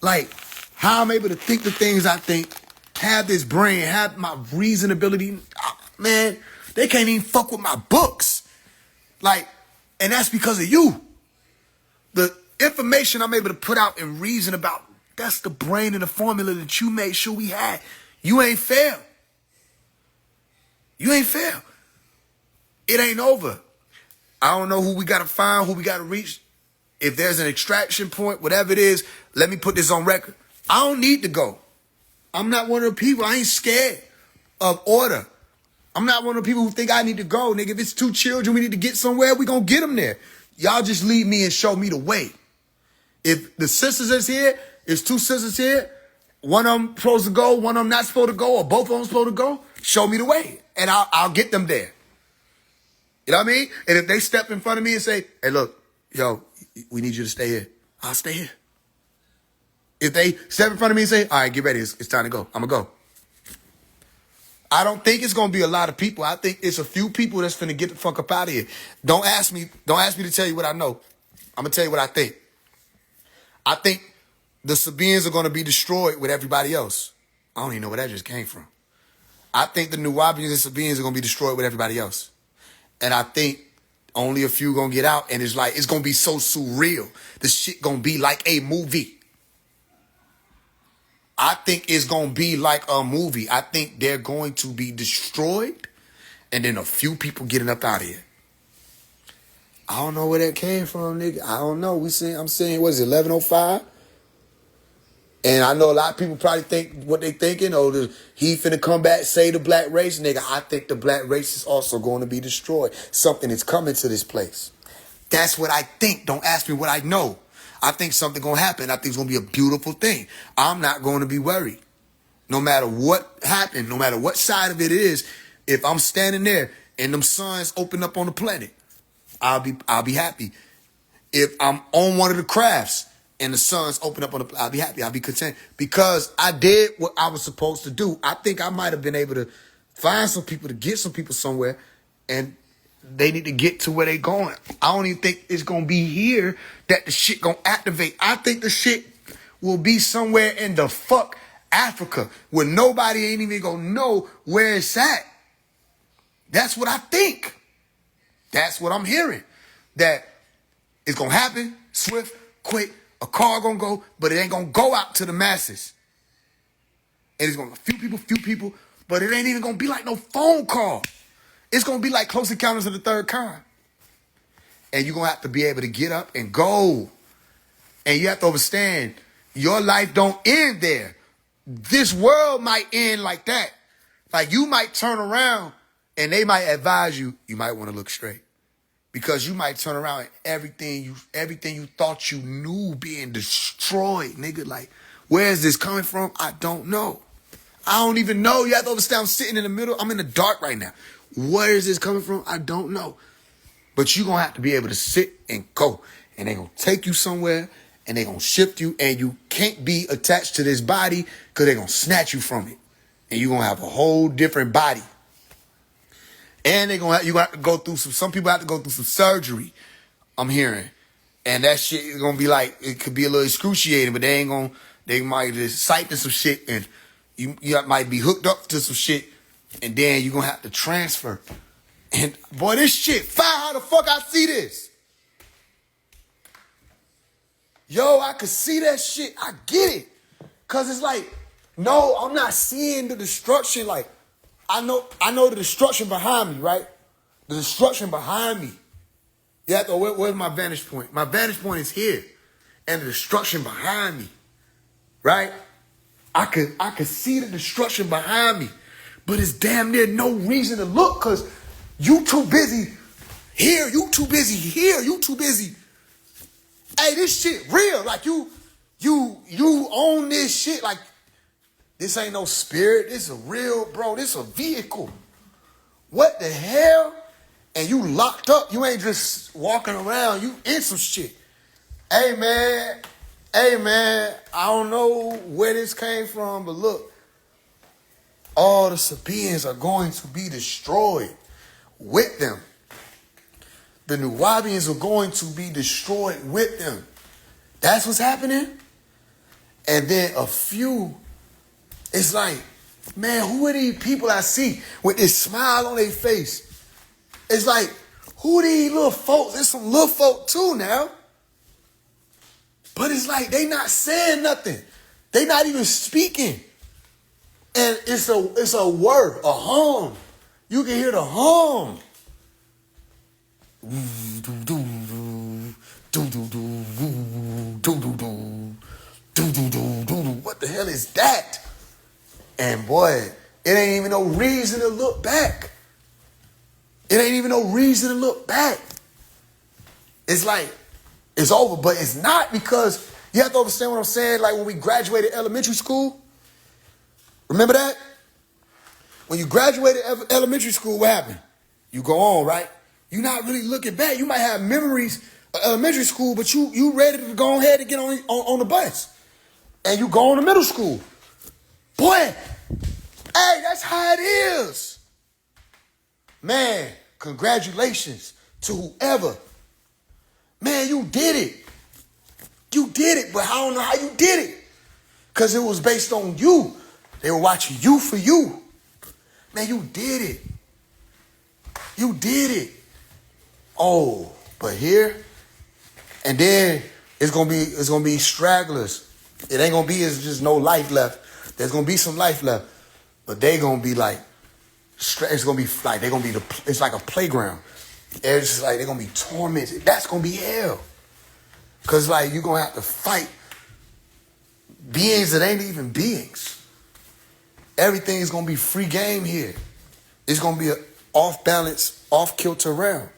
Like, how I'm able to think the things I think, have this brain, have my reasonability. Man, they can't even fuck with my books. Like, and that's because of you. The information I'm able to put out and reason about, that's the brain and the formula that you made sure we had. You ain't fail. You ain't fail. It ain't over. I don't know who we got to find, who we got to reach. If there's an extraction point, whatever it is, let me put this on record. I don't need to go. I'm not one of the people. I ain't scared of order. I'm not one of the people who think I need to go. Nigga, if it's 2 children, we need to get somewhere, we gonna get them there. Y'all just lead me and show me the way. If the sisters is here, it's 2 sisters here, one of them supposed to go, one of them not supposed to go, or both of them supposed to go, show me the way, and I'll get them there. You know what I mean? And if they step in front of me and say, hey, look, yo, we need you to stay here, I'll stay here. If they step in front of me and say, all right, get ready, it's time to go, I'm going to go. I don't think it's going to be a lot of people. I think it's a few people that's finna get the fuck up out of here. Don't ask me to tell you what I know. I'm going to tell you what I think. I think the Sabians are going to be destroyed with everybody else. I don't even know where that just came from. I think the Nuwaubians and Sabians are going to be destroyed with everybody else. And I think only a few going to get out. And it's like, it's going to be so surreal. The shit going to be like a movie. I think it's going to be like a movie. I think they're going to be destroyed and then a few people getting up out of here. I don't know where that came from, nigga. I don't know. I'm saying, what is it, 11:05? And I know a lot of people probably think what they thinking. Oh, he finna come back, say the black race. Nigga, I think the black race is also going to be destroyed. Something is coming to this place. That's what I think. Don't ask me what I know. I think something going to happen. I think it's going to be a beautiful thing. I'm not going to be worried. No matter what happened, no matter what side of it is, if I'm standing there and them suns open up on the planet, I'll be happy. If I'm on one of the crafts and the suns open up on the, I'll be happy. I'll be content because I did what I was supposed to do. I think I might have been able to find some people, to get some people somewhere, and they need to get to where they going. I don't even think it's going to be here that the shit going to activate. I think the shit will be somewhere in the fuck Africa, where nobody ain't even gonna know where it's at. That's what I think. That's what I'm hearing. That it's gonna happen, swift, quick, a car gonna go, but it ain't gonna go out to the masses. And it's gonna be few people, but it ain't even gonna be like no phone call. It's gonna be like Close Encounters of the Third Kind. And you're gonna have to be able to get up and go. And you have to understand, your life don't end there. This world might end like that. Like you might turn around and they might advise you, you might want to look straight. Because you might turn around and everything you thought you knew being destroyed, nigga. Like, where is this coming from? I don't know. I don't even know. You have to understand, I'm sitting in the middle. I'm in the dark right now. Where is this coming from? I don't know. But you're going to have to be able to sit and go. And they're going to take you somewhere and they're going to shift you. And you can't be attached to this body because they're going to snatch you from it. And you're going to have a whole different body. And you have to go through some people have to go through some surgery, I'm hearing. And that shit is going to be like, it could be a little excruciating, but they might just siphon some shit and you might be hooked up to some shit and then you're going to have to transfer. And boy, this shit, how the fuck I see this? Yo, I could see that shit. I get it. Cause it's like, no, I'm not seeing the destruction. Like, I know the destruction behind me, right? The destruction behind me. Yeah, where's my vantage point? My vantage point is here. And the destruction behind me. Right? I could see the destruction behind me. But it's damn near no reason to look because you too busy here, you too busy here, you too busy. Hey, this shit real. Like you own this shit. Like, this ain't no spirit. This is a real, bro. This is a vehicle. What the hell? And you locked up. You ain't just walking around. You in some shit. Hey, man. I don't know where this came from, but look. All the Sabians are going to be destroyed with them. The Nuwabians are going to be destroyed with them. That's what's happening. And then a few... It's like, man, who are these people I see with this smile on their face? It's like, who are these little folks? There's some little folk too now. But it's like, they not saying nothing. They not even speaking. And it's a word, a hum. You can hear the hum. What the hell is that? And boy, it ain't even no reason to look back. It ain't even no reason to look back. It's like, it's over, but it's not because you have to understand what I'm saying. Like when we graduated elementary school, remember that? When you graduated elementary school, what happened? You go on, right? You're not really looking back. You might have memories of elementary school, but you ready to go ahead and get on the bus. And you go on to middle school. Boy, hey, that's how it is. Man, congratulations to whoever. Man, you did it. You did it, but I don't know how you did it. Because it was based on you. They were watching you for you. Man, you did it. You did it. Oh, but here, and then it's gonna be stragglers. It ain't gonna be just no life left. There's gonna be some life left, but they gonna be like, it's gonna be like it's like a playground. It's just like they're gonna be tormented. That's gonna be hell, cause like you're gonna have to fight beings that ain't even beings. Everything is gonna be free game here. It's gonna be an off balance, off kilter round.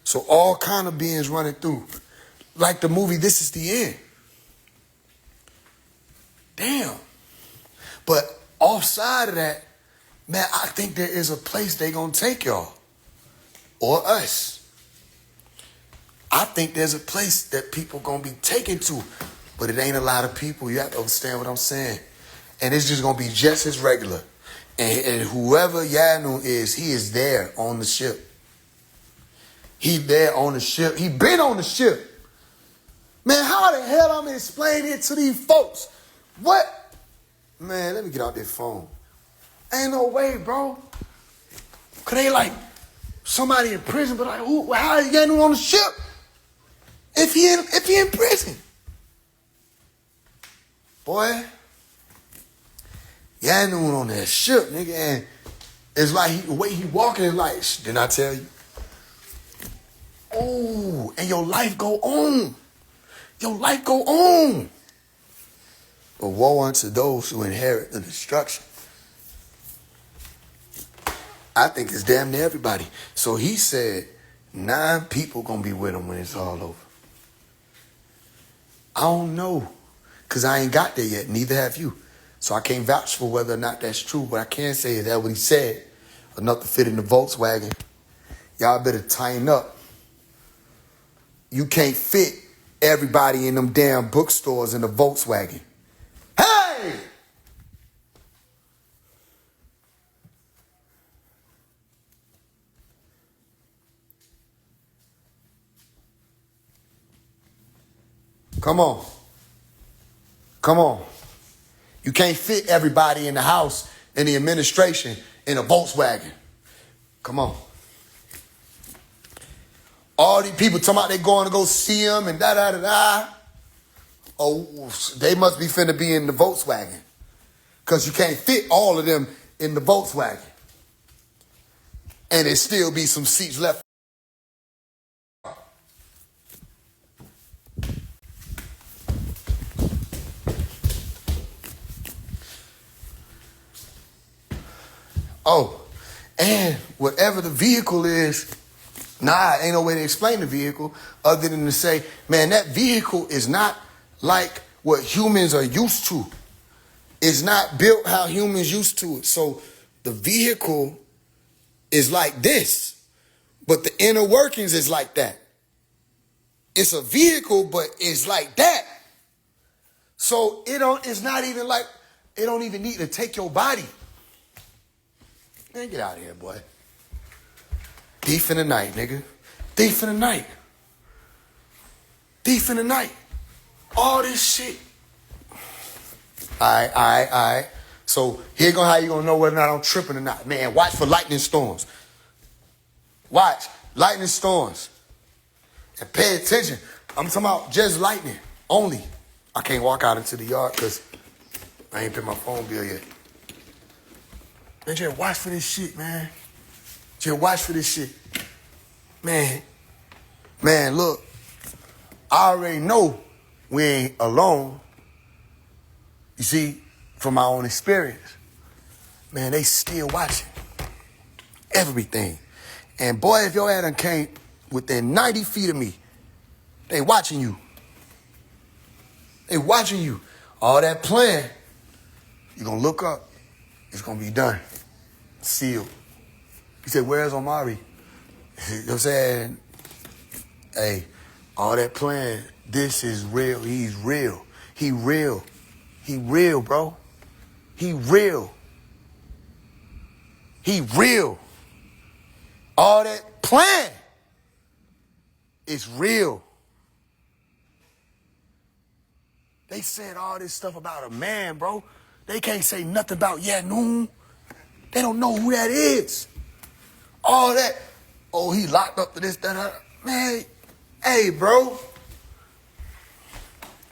So all kind of beings running through, like the movie This Is the End. Damn. But offside of that, man, I think there is a place they gonna take y'all. Or us. I think there's a place that people gonna be taken to. But it ain't a lot of people. You have to understand what I'm saying. And it's just gonna be just as regular. And whoever Yanu is, he is there on the ship. He there on the ship. He been on the ship. Man, how the hell I'm explaining it to these folks? What? Man, let me get out this phone. Ain't no way, bro. Cause they like somebody in prison, but like, who? How is Yanu on the ship? If he in prison, boy, Yanu on that ship, nigga, and it's like the way he walking is like, didn't I tell you? Oh, and your life go on. Your life go on. But woe unto those who inherit the destruction. I think it's damn near everybody. So he said 9 people gonna be with him when it's all over. I don't know, because I ain't got there yet, neither have you. So I can't vouch for whether or not that's true. What I can say is that what he said, enough to fit in the Volkswagen. Y'all better tighten up. You can't fit everybody in them damn bookstores in the Volkswagen. Hey! Come on. Come on. You can't fit everybody in the house, in the administration, in a Volkswagen. Come on. All these people talking about they going to go see him and da-da-da-da. Oh, they must be finna be in the Volkswagen. Because you can't fit all of them in the Volkswagen. And there still be some seats left. Oh, and whatever the vehicle is, ain't no way to explain the vehicle other than to say, man, that vehicle is not like what humans are used to. It's not built how humans used to it. So the vehicle is like this, but the inner workings is like that. It's a vehicle, but it's like that. So it's not even like, it don't even need to take your body. Man, get out of here, boy. Thief in the night, nigga. Thief in the night. Thief in the night. All this shit. All right. So here go how you gonna know whether or not I'm tripping or not. Man, watch for lightning storms. Watch. Lightning storms. And pay attention. I'm talking about just lightning only. I can't walk out into the yard because I ain't paid my phone bill yet. Man, just watch for this shit, man. Just watch for this shit. Man, look. I already know we ain't alone. You see, from my own experience. Man, they still watching. Everything. And boy, if your ass came within 90 feet of me, they watching you. They watching you. All that plan, you're going to look up. It's going to be done. Sealed. He said, where's Omari? You know what I'm saying? Hey, all that plan, this is real. He's real. He real. He real, bro. He real. He real. All that plan is real. They said all this stuff about a man, bro. They can't say nothing about Yanoon. They don't know who that is. All that, oh, he locked up to this, that. Man, hey, bro.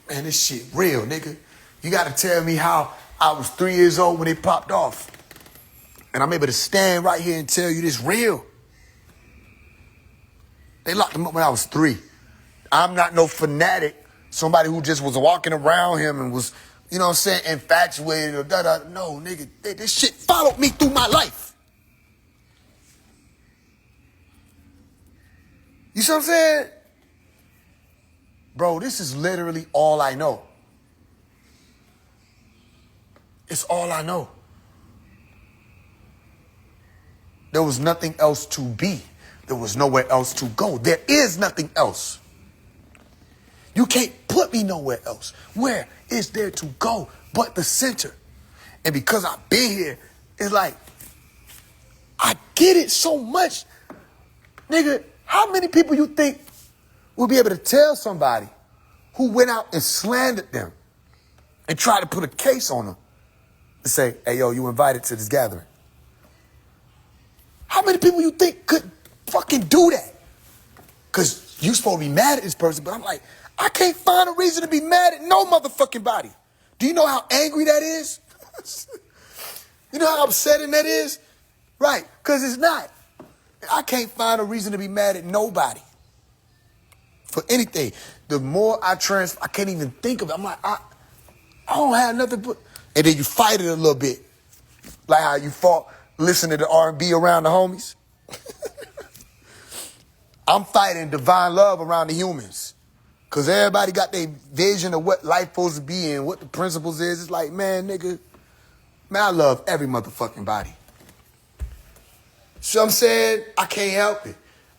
Man, this shit real, nigga. You got to tell me how I was 3 years old when it popped off. And I'm able to stand right here and tell you this real. They locked him up when I was 3. I'm not no fanatic. Somebody who just was walking around him and was, you know what I'm saying, infatuated or da-da. No, nigga, this shit followed me through my life. You see what I'm saying? Bro, this is literally all I know. It's all I know. There was nothing else to be. There was nowhere else to go. There is nothing else. You can't put me nowhere else. Where is there to go but the center? And because I've been here, it's like, I get it so much. Nigga, how many people you think will be able to tell somebody who went out and slandered them and tried to put a case on them to say, hey, yo, you invited to this gathering. How many people you think could fucking do that? Because you supposed to be mad at this person, but I'm like, I can't find a reason to be mad at no motherfucking body. Do you know how angry that is? You know how upsetting that is? Right, because it's not. I can't find a reason to be mad at nobody for anything. The more I can't even think of it. I'm like, I don't have nothing but... And then you fight it a little bit. Like how you fought listening to R&B around the homies. I'm fighting divine love around the humans. Because everybody got their vision of what life supposed to be and what the principles is. It's like, man, nigga, man, I love every motherfucking body. So I'm saying, I can't help it.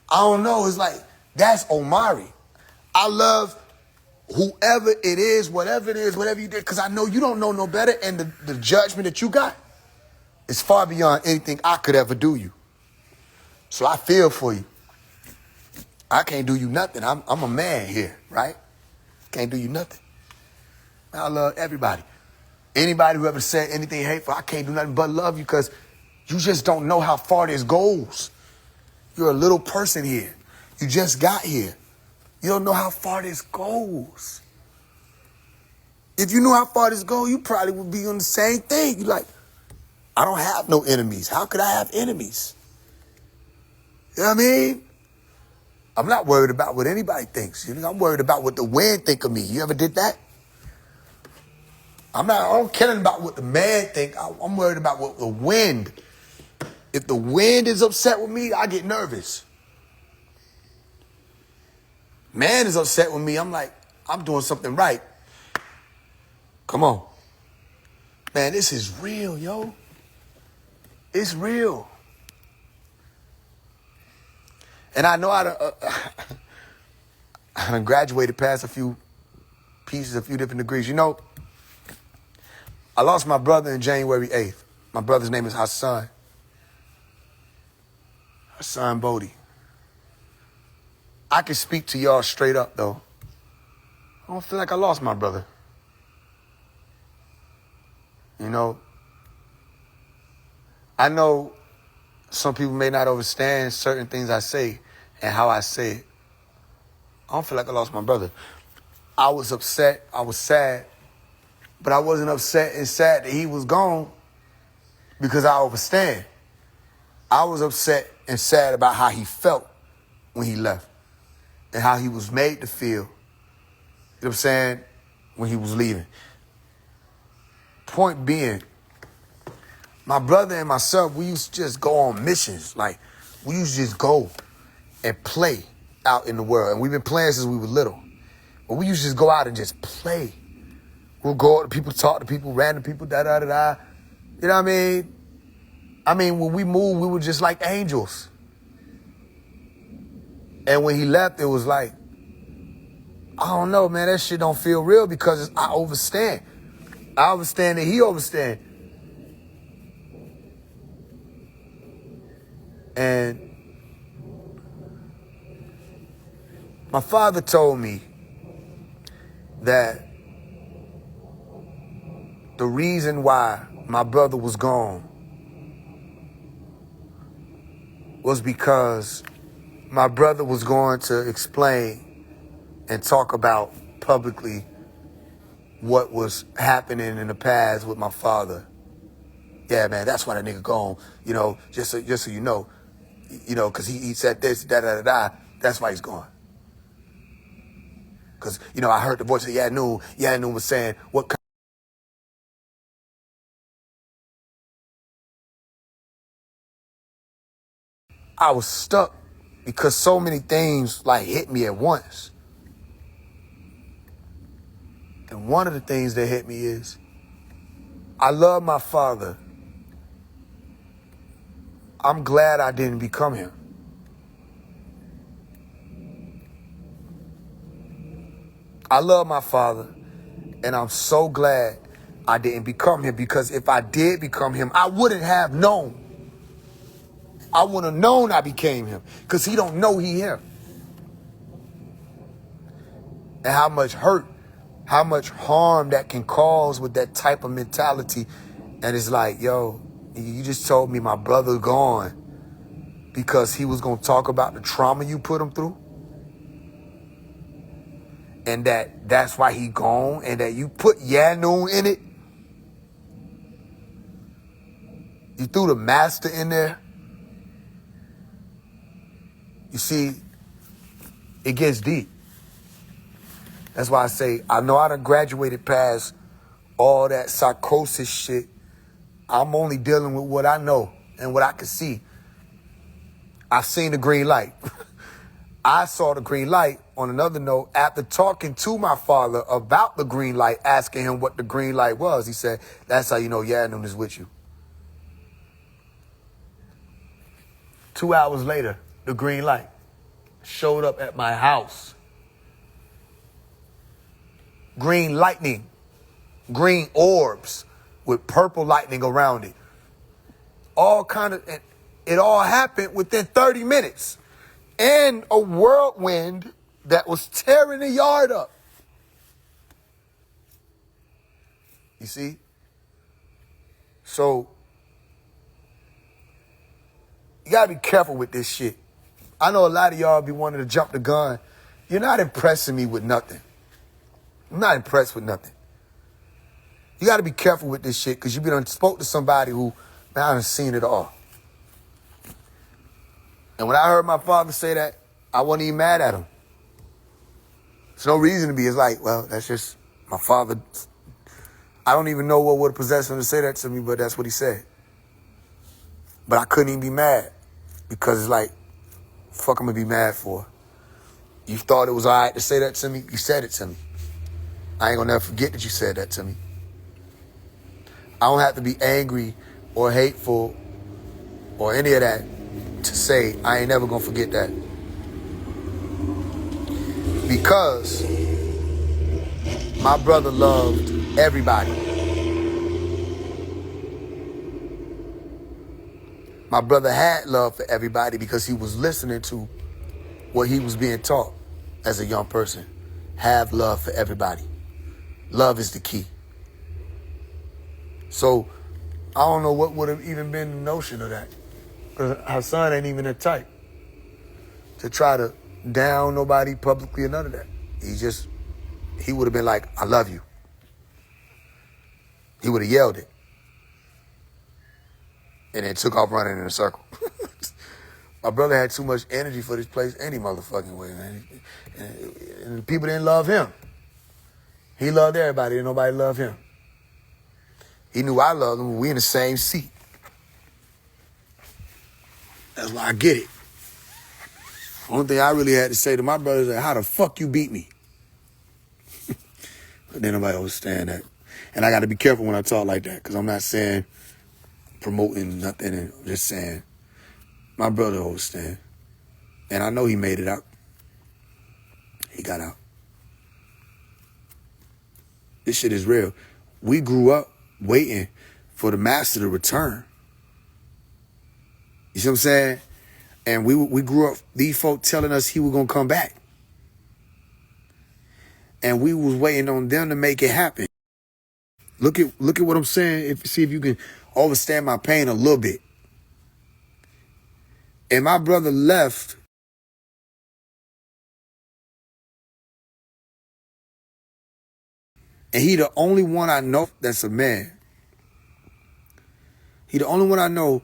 I don't know. It's like, that's Omari. I love whoever it is, whatever it is, whatever you did, because I know you don't know no better, and the judgment that you got is far beyond anything I could ever do you. So I feel for you. I can't do you nothing. I'm a man here, right? Can't do you nothing. I love everybody. Anybody who ever said anything hateful, I can't do nothing but love you, because you just don't know how far this goes. You're a little person here. You just got here. You don't know how far this goes. If you knew how far this goes, you probably would be on the same thing. You're like, I don't have no enemies. How could I have enemies? You know what I mean? I'm not worried about what anybody thinks. I'm worried about what the wind think of me. You ever did that? I don't care about what the man think. I'm worried about what the wind. If the wind is upset with me, I get nervous. Man is upset with me. I'm like, I'm doing something right. Come on. Man, this is real, yo. It's real. And I know I done graduated past a few pieces, a few different degrees. You know, I lost my brother on January 8th. My brother's name is Hassan. Hassan Bodie. I can speak to y'all straight up, though. I don't feel like I lost my brother. You know, I know some people may not understand certain things I say and how I say it. I don't feel like I lost my brother. I was upset. I was sad. But I wasn't upset and sad that he was gone because I understand. I was upset and sad about how he felt when he left and how he was made to feel, you know what I'm saying, when he was leaving. Point being, my brother and myself, we used to just go on missions. Like, we used to just go and play out in the world. And we've been playing since we were little. But we used to just go out and just play. We'll go out to people, talk to people, random people, da-da-da-da. You know what I mean? I mean, when we moved, we were just like angels. And when he left, it was like, I don't know, man, that shit don't feel real because I understand. I understand that he understands. And my father told me that the reason why my brother was gone was because my brother was going to explain and talk about publicly what was happening in the past with my father. Yeah, man, that's why that nigga gone. You know, just so you know, because he said this, da-da-da-da. That's why he's gone. Because, you know, I heard the voice of Yanu. Yanu was saying, what kind. I was stuck because so many things, like, hit me at once. And one of the things that hit me is, I love my father. I'm glad I didn't become him. I love my father, and I'm so glad I didn't become him, because if I did become him, I wouldn't have known. I wouldn't have known I became him, because he don't know he him. And how much hurt, how much harm that can cause with that type of mentality And it's like, yo, you just told me my brother gone because he was going to talk about the trauma you put him through. And that's why he gone, and that you put Yanun in it. You threw the master in there. You see, it gets deep. That's why I say, I know I done graduated past all that psychosis shit. I'm only dealing with what I know and what I can see. I've seen the green light. I saw the green light, on another note, after talking to my father about the green light, asking him what the green light was. He said, that's how you know Yanun is with you. 2 hours later, the green light showed up at my house. Green lightning, green orbs with purple lightning around it. It all happened within 30 minutes. And a whirlwind that was tearing the yard up. You see? So, you gotta be careful with this shit. I know a lot of y'all be wanting to jump the gun. You're not impressing me with nothing. I'm not impressed with nothing. You gotta be careful with this shit, because you done spoke to somebody who, man, I done seen it all. And when I heard my father say that, I wasn't even mad at him. There's no reason to be. It's like, well, that's just my father. I don't even know what would have possessed him to say that to me, but that's what he said. But I couldn't even be mad, because it's like, fuck I'm gonna be mad for. You thought it was all right to say that to me? You said it to me. I ain't gonna never forget that you said that to me. I don't have to be angry or hateful or any of that to say I ain't never gonna forget that. Because my brother loved everybody. My brother had love for everybody because he was listening to what he was being taught as a young person. Have love for everybody. Love is the key. So I don't know what would have even been the notion of that. Because Hassan ain't even the type to try to down nobody publicly or none of that. He would have been like, I love you. He would have yelled it. And then took off running in a circle. My brother had too much energy for this place any motherfucking way, man. And people didn't love him. He loved everybody and nobody loved him. He knew I loved him. We in the same seat. That's why I get it. Only thing I really had to say to my brother is, how the fuck you beat me? But then nobody understand that. And I got to be careful when I talk like that, because I'm not saying promoting nothing, and just saying my brother understand. And I know he made it out. He got out. This shit is real. We grew up waiting for the master to return. You see what I'm saying? And we grew up, these folk telling us he was going to come back. And we was waiting on them to make it happen. Look at what I'm saying. See if you can understand my pain a little bit. And my brother left. And he the only one I know that's a man. He the only one I know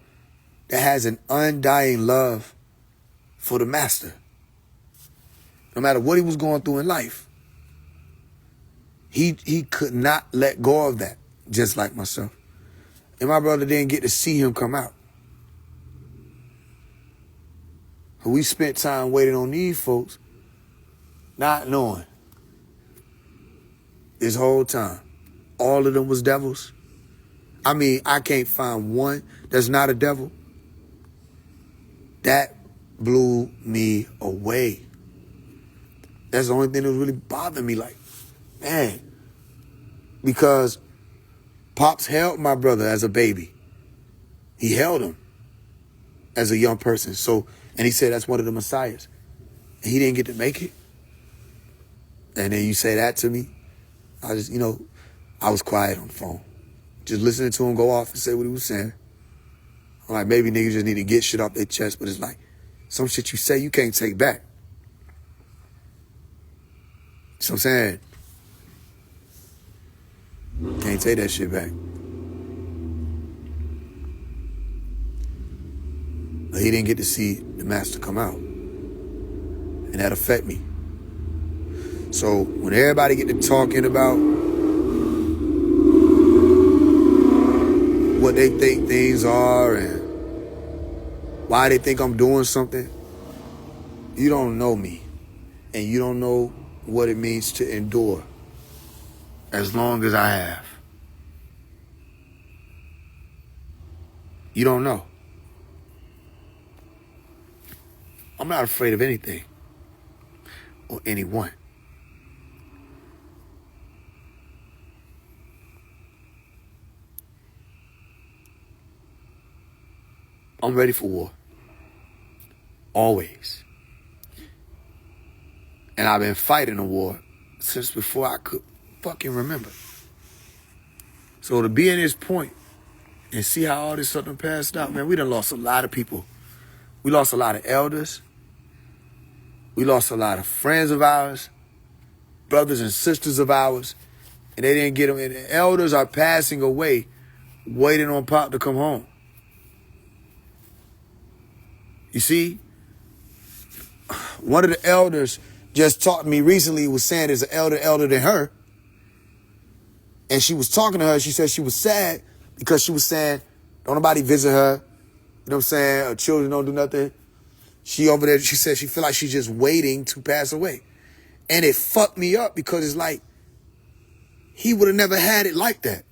that has an undying love for the master. No matter what he was going through in life. He could not let go of that, just like myself. And my brother didn't get to see him come out. We spent time waiting on these folks, not knowing this whole time. All of them was devils. I mean, I can't find one that's not a devil. That blew me away. That's the only thing that really bothered me, like, man. Because Pops held my brother as a baby. He held him as a young person. So, and he said that's one of the messiahs. And he didn't get to make it. And then you say that to me. I just, I was quiet on the phone. Just listening to him go off and say what he was saying. I'm like, maybe niggas just need to get shit off their chest, but it's like, some shit you say you can't take back. So I'm saying, can't take that shit back. But he didn't get to see the master come out. And that affect me. So when everybody get to talking about what they think things are and why they think I'm doing something, you don't know me. And you don't know what it means to endure as long as I have. You don't know. I'm not afraid of anything or anyone. I'm ready for war. Always. And I've been fighting a war since before I could fucking remember. So to be in this point and see how all this stuff done passed out, man, we done lost a lot of people. We lost a lot of elders. We lost a lot of friends of ours, brothers and sisters of ours, and they didn't get them. And the elders are passing away, waiting on Pop to come home. You see, one of the elders just talked to me recently, was saying there's an elder than her. And she was talking to her. She said she was sad because she was saying, don't nobody visit her. You know what I'm saying? Her children don't do nothing. She over there, she said she feel like she's just waiting to pass away. And it fucked me up because it's like, he would have never had it like that.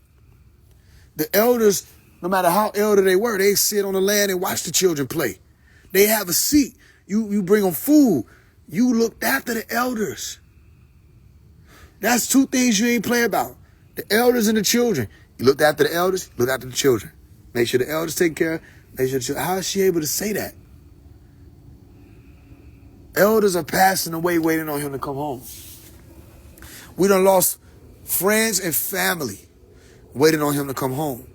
The elders, no matter how elder they were, they sit on the land and watch the children play. They have a seat. You bring them food. You looked after the elders. That's two things you ain't play about. The elders and the children. You looked after the elders, you looked after the children. Make sure the elders take care. Make sure the children. How is she able to say that? Elders are passing away waiting on him to come home. We done lost friends and family waiting on him to come home.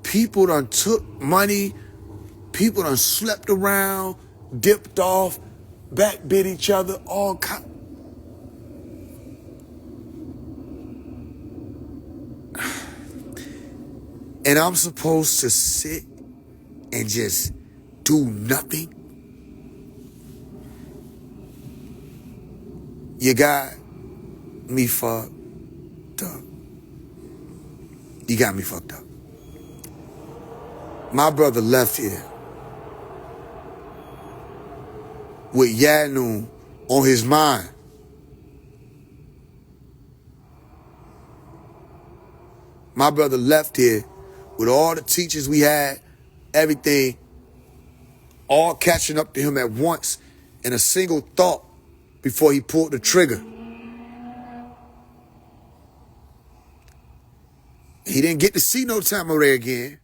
People done took money. People done slept around, dipped off, backbit each other, all kind. And I'm supposed to sit and just do nothing? You got me fucked up. You got me fucked up. My brother left here with Yanu on his mind. My brother left here with all the teachers we had, everything, all catching up to him at once in a single thought before he pulled the trigger. He didn't get to see no Tamaray again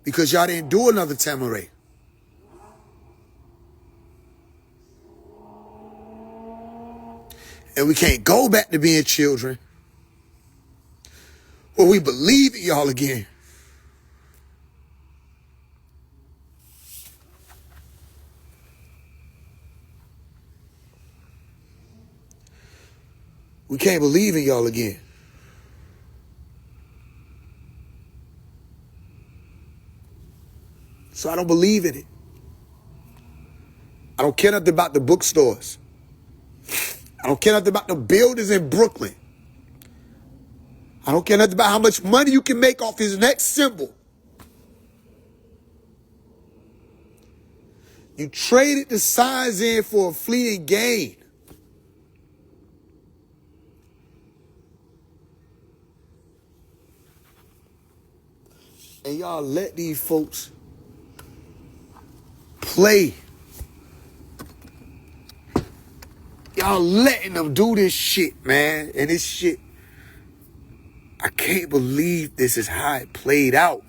because y'all didn't do another Tamaray. And we can't go back to being children where we believe in y'all again. We can't believe in y'all again. So I don't believe in it. I don't care nothing about the bookstores. I don't care nothing about the buildings in Brooklyn. I don't care nothing about how much money you can make off his next symbol. You traded the signs in for a fleeting gain. And y'all let these folks play. Y'all letting them do this shit, man. And this shit, I can't believe this is how it played out.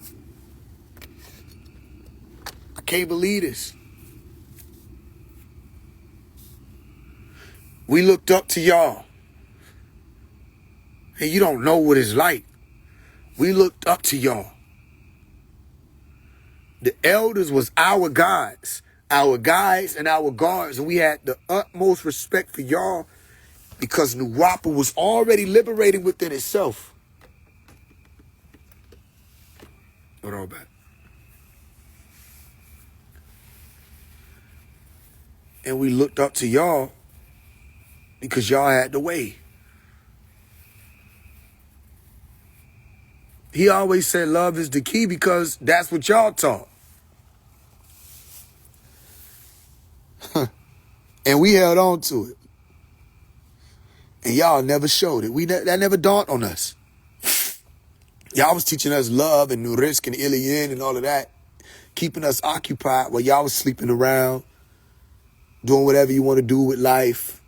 I can't believe this. We looked up to y'all. and you don't know what it's like. We looked up to y'all. The elders was our guides and our guards, and we had the utmost respect for y'all because Nuwapa was already liberating within itself. Hold on back. And we looked up to y'all because y'all had the way. He always said love is the key because that's what y'all taught. And we held on to it. And y'all never showed it. That never dawned on us. Y'all was teaching us love and Nurisk and Ilian and all of that, keeping us occupied while y'all was sleeping around, doing whatever you want to do with life,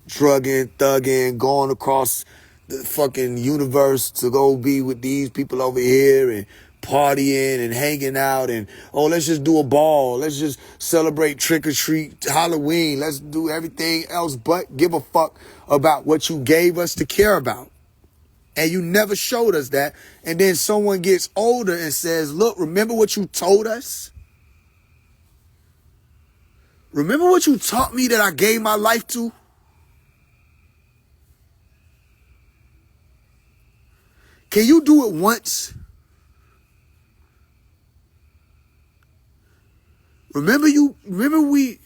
drugging, thugging, going across the fucking universe to go be with these people over here and partying and hanging out and, oh, let's just do a ball. Let's just celebrate trick or treat Halloween. Let's do everything else but give a fuck about what you gave us to care about. And you never showed us that. And then someone gets older and says, look, remember what you told us? Remember what you taught me that I gave my life to? Can you do it once? Remember we...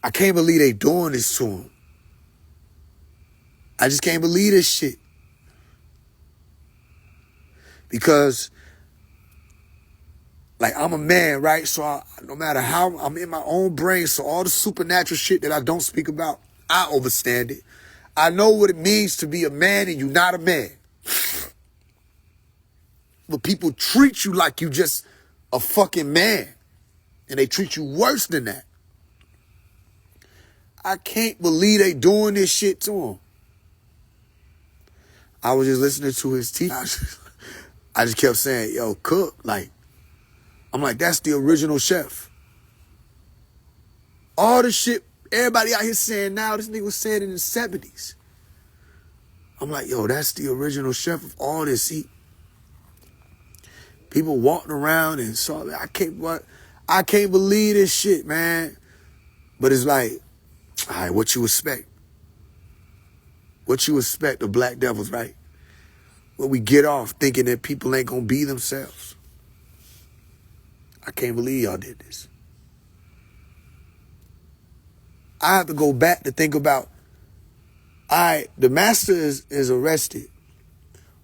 I can't believe they doing this to him. I just can't believe this shit. Because, like, I'm a man, right? So no matter how I'm in my own brain, so all the supernatural shit that I don't speak about, I overstand it. I know what it means to be a man and you're not a man. But people treat you like you just a fucking man. And they treat you worse than that. I can't believe they doing this shit to him. I was just listening to his teaching. I just kept saying, yo, Cook, like, I'm like, that's the original chef. All the shit everybody out here saying now, this nigga was saying in the 70s. I'm like, yo, that's the original chef of all this. People walking around and saw, I can't believe this shit, man. But it's like, all right, what you expect? What you expect of black devils, right? Where we get off thinking that people ain't gonna be themselves. I can't believe y'all did this. I have to go back to think about, all right, the master is arrested.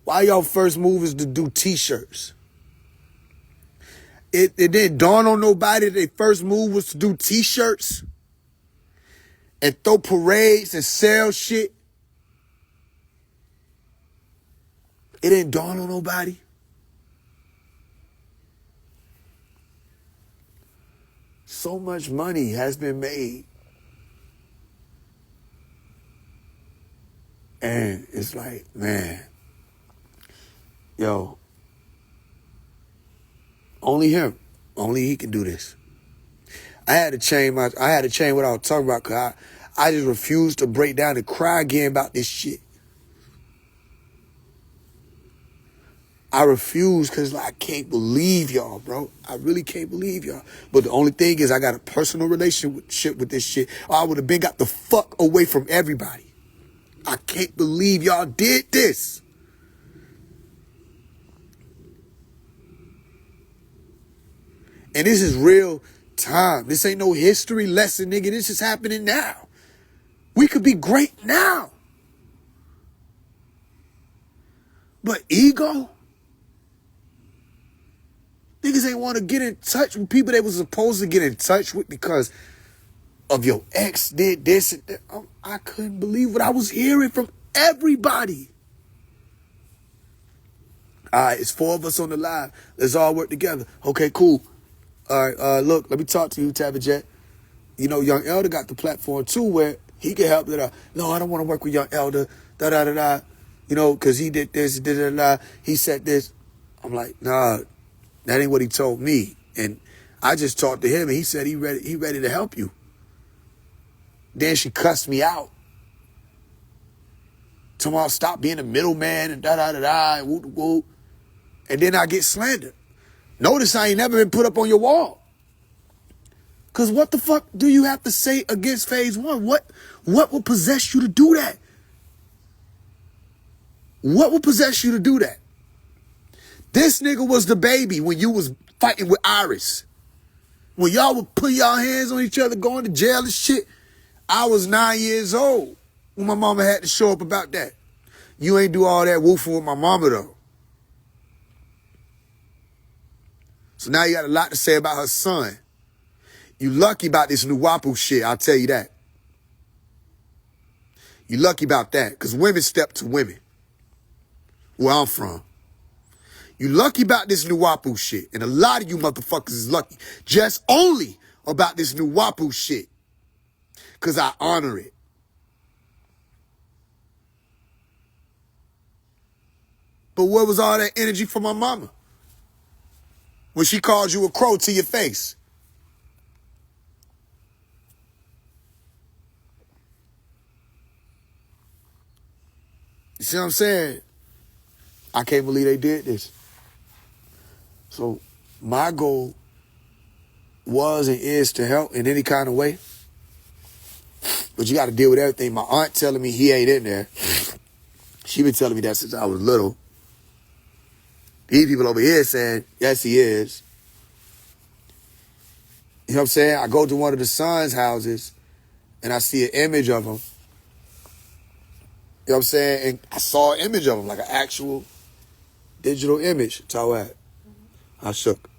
Why y'all first move is to do t-shirts? It didn't dawn on nobody that their first move was to do t-shirts and throw parades and sell shit. It didn't dawn on nobody. So much money has been made. And it's like, man, yo, only him, only he can do this. I had to change what I was talking about because I just refused to break down and cry again about this shit. I refuse because I can't believe y'all, bro. I really can't believe y'all. But the only thing is I got a personal relationship with this shit. Or I would have been got the fuck away from everybody. I can't believe y'all did this. And this is real time. This ain't no history lesson, nigga. This is happening now. We could be great now. But ego? Niggas ain't want to get in touch with people they was supposed to get in touch with because of your ex did this and that. I couldn't believe what I was hearing from everybody. All right, it's 4 of us on the live. Let's all work together. Okay, cool. All right, look, let me talk to you, Tabitha. You know, Young Elder got the platform too where He can help it out. No, I don't want to work with young elder. Da da da da. You know, because he did this, da da da. He said this. I'm like, nah, that ain't what he told me. And I just talked to him, and he said he ready to help you. Then she cussed me out. Tomorrow, stop being a middleman and da da da da and whoop whoop. And then I get slandered. Notice I ain't never been put up on your wall. Because what the fuck do you have to say against phase one? What will possess you to do that? What will possess you to do that? This nigga was the baby when you was fighting with Iris. When y'all would put y'all hands on each other, going to jail and shit. I was 9 years old when my mama had to show up about that. You ain't do all that woofing with my mama, though. So now you got a lot to say about her son. You lucky about this new Wapu shit, I'll tell you that. You lucky about that, because women step to women. Where I'm from. You lucky about this new Wapu shit. And a lot of you motherfuckers is lucky. Just only about this new Wapu shit. Because I honor it. But where was all that energy from my mama? When she called you a crow to your face. You see what I'm saying? I can't believe they did this. So my goal was and is to help in any kind of way. But you got to deal with everything. My aunt telling me he ain't in there. She been telling me that since I was little. These people over here saying, yes, he is. You know what I'm saying? I go to one of the son's houses and I see an image of him. You know what I'm saying? And I saw an image of him, like an actual digital image. That's how that. I shook.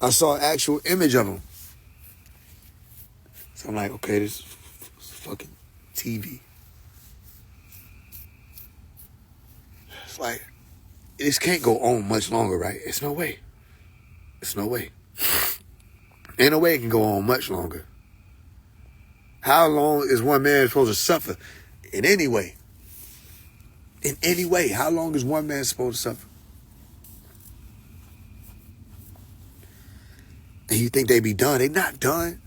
I saw an actual image of him. So I'm like, okay, this is fucking TV. It's like, this can't go on much longer, right? It's no way. It's no way. Ain't no way it can go on much longer. How long is one man supposed to suffer in any way? In any way, how long is one man supposed to suffer? And you think they be done? They not done.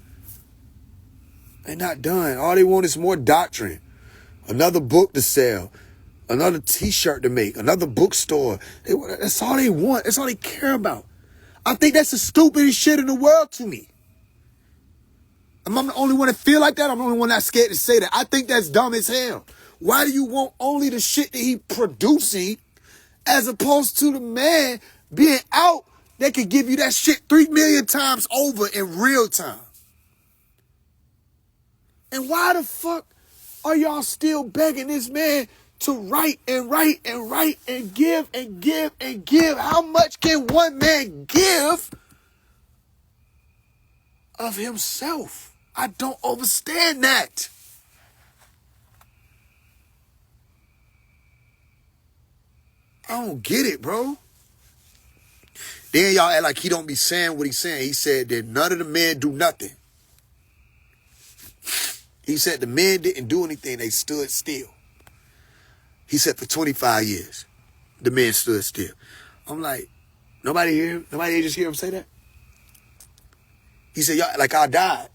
They not done. All they want is more doctrine. Another book to sell. Another t-shirt to make. Another bookstore. That's all they want. That's all they care about. I think that's the stupidest shit in the world to me. I'm the only one that feel like that. I'm the only one that's scared to say that. I think that's dumb as hell. Why do you want only the shit that he producing as opposed to the man being out that could give you that shit 3 million times over in real time? And why the fuck are y'all still begging this man to write and write and write and give and give and give? How much can one man give of himself? I don't understand that. I don't get it, bro. Then y'all act like he don't be saying what he's saying. He said that none of the men do nothing. He said the men didn't do anything. They stood still. He said for 25 years, the men stood still. I'm like, nobody hear him? Nobody just hear him say that? He said, y'all, like I died.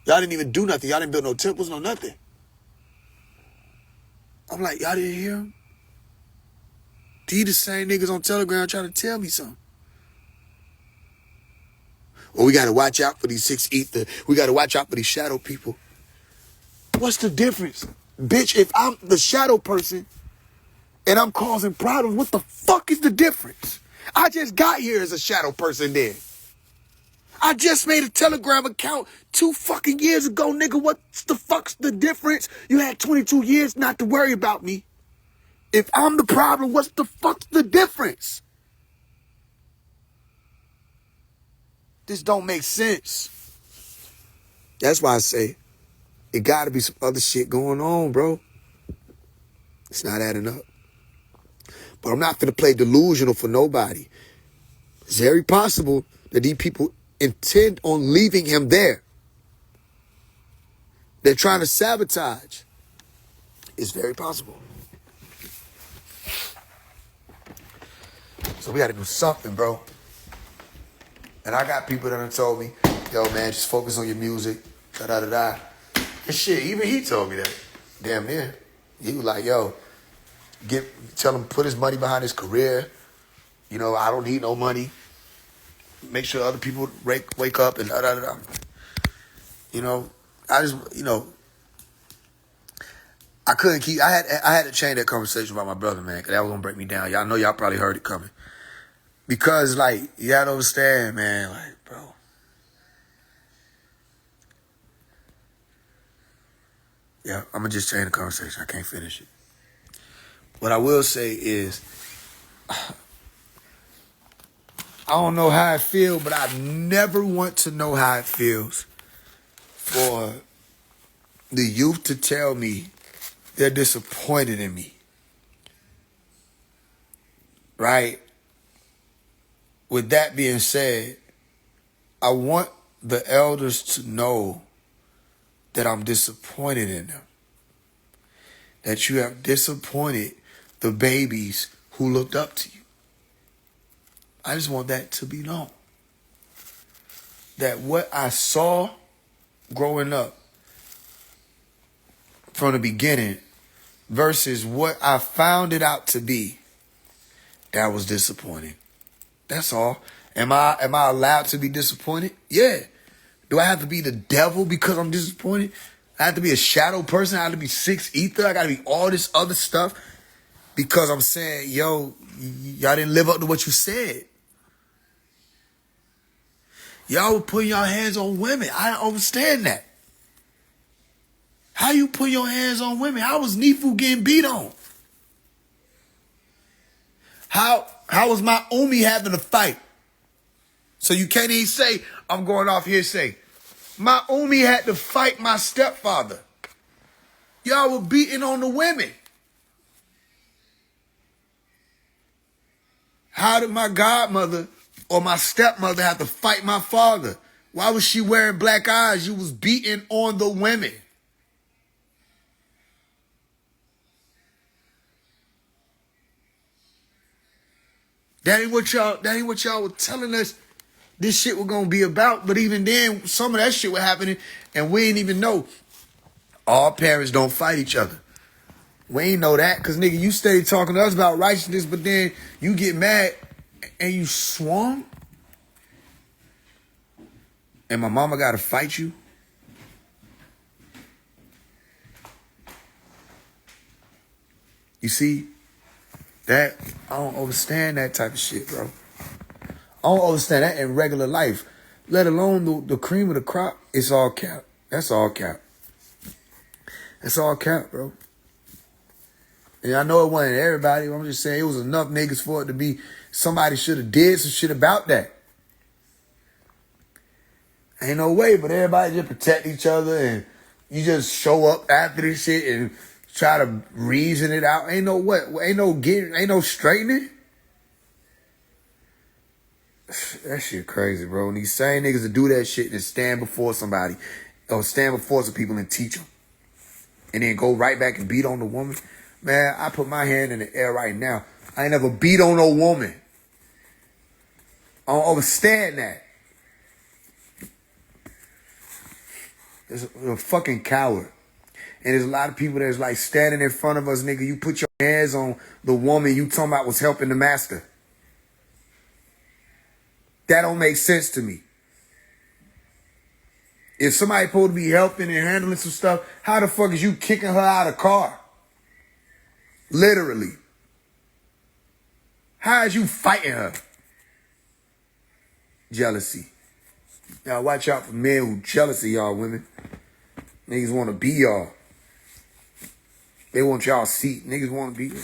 Y'all didn't even do nothing. Y'all didn't build no temples, no nothing. I'm like, y'all didn't hear him? These the same niggas on Telegram trying to tell me something. Well, we got to watch out for these 6 ether. We got to watch out for these shadow people. What's the difference? Bitch, if I'm the shadow person and I'm causing problems, what the fuck is the difference? I just got here as a shadow person then. I just made a Telegram account 2 fucking years ago, nigga. What's the fuck's the difference? You had 22 years not to worry about me. If I'm the problem, what's the fuck's the difference? This don't make sense. That's why I say it gotta be some other shit going on, bro. It's not adding up. But I'm not finna play delusional for nobody. It's very possible that these people intend on leaving him there. They're trying to sabotage. It's very possible. So we got to do something, bro. And I got people that have told me, yo, man, just focus on your music, da-da-da-da. And shit, even he told me that. Damn near. He was like, yo, tell him put his money behind his career. You know, I don't need no money. Make sure other people wake up and da-da-da-da. You know, I just, you know, I couldn't keep, I had to change that conversation about my brother, man, because that was going to break me down. Y'all know y'all probably heard it coming. Because, like, you got to understand, man, like, bro. Yeah, I'm going to just change the conversation. I can't finish it. What I will say is, I don't know how it feels, but I never want to know how it feels for the youth to tell me they're disappointed in me. Right? With that being said, I want the elders to know that I'm disappointed in them. That you have disappointed the babies who looked up to you. I just want that to be known. That what I saw growing up from the beginning versus what I found it out to be, that was disappointing. That's all. Am I allowed to be disappointed? Yeah. Do I have to be the devil because I'm disappointed? I have to be a shadow person. I have to be six ether. I got to be all this other stuff because I'm saying, yo, y'all didn't live up to what you said. Y'all were putting your hands on women. I don't understand that. How you put your hands on women? How was Nifu getting beat on? How was my Umi having a fight? So you can't even say, I'm going off here and say, my Umi had to fight my stepfather. Y'all were beating on the women. How did my godmother or my stepmother have to fight my father? Why was she wearing black eyes? You was beating on the women. That ain't what y'all were telling us this shit was gonna be about. But even then, some of that shit was happening and we didn't even know. All parents don't fight each other. We ain't know that because, nigga, you stay talking to us about righteousness, but then you get mad and you swung. And my mama got to fight you. You see, that, I don't understand that type of shit, bro. I don't understand that in regular life, let alone the cream of the crop. It's all cap. That's all cap. That's all cap, bro. And I know it wasn't everybody. I'm just saying it was enough niggas for it to be somebody should have did some shit about that. Ain't no way, but everybody just protect each other and you just show up after this shit and try to reason it out. Ain't no what? Ain't no straightening. That shit crazy, bro. And these same niggas that do that shit and stand before somebody or stand before some people and teach them and then go right back and beat on the woman. Man, I put my hand in the air right now. I ain't never beat on no woman. I don't understand that. It's a fucking coward. And there's a lot of people that's like standing in front of us, nigga. You put your hands on the woman you talking about was helping the master. That don't make sense to me. If somebody supposed to be helping and handling some stuff, how the fuck is you kicking her out of the car? Literally. How is you fighting her? Jealousy. Y'all watch out for men who jealous of y'all women. Niggas want to be y'all. They want y'all seat. Niggas want to be you.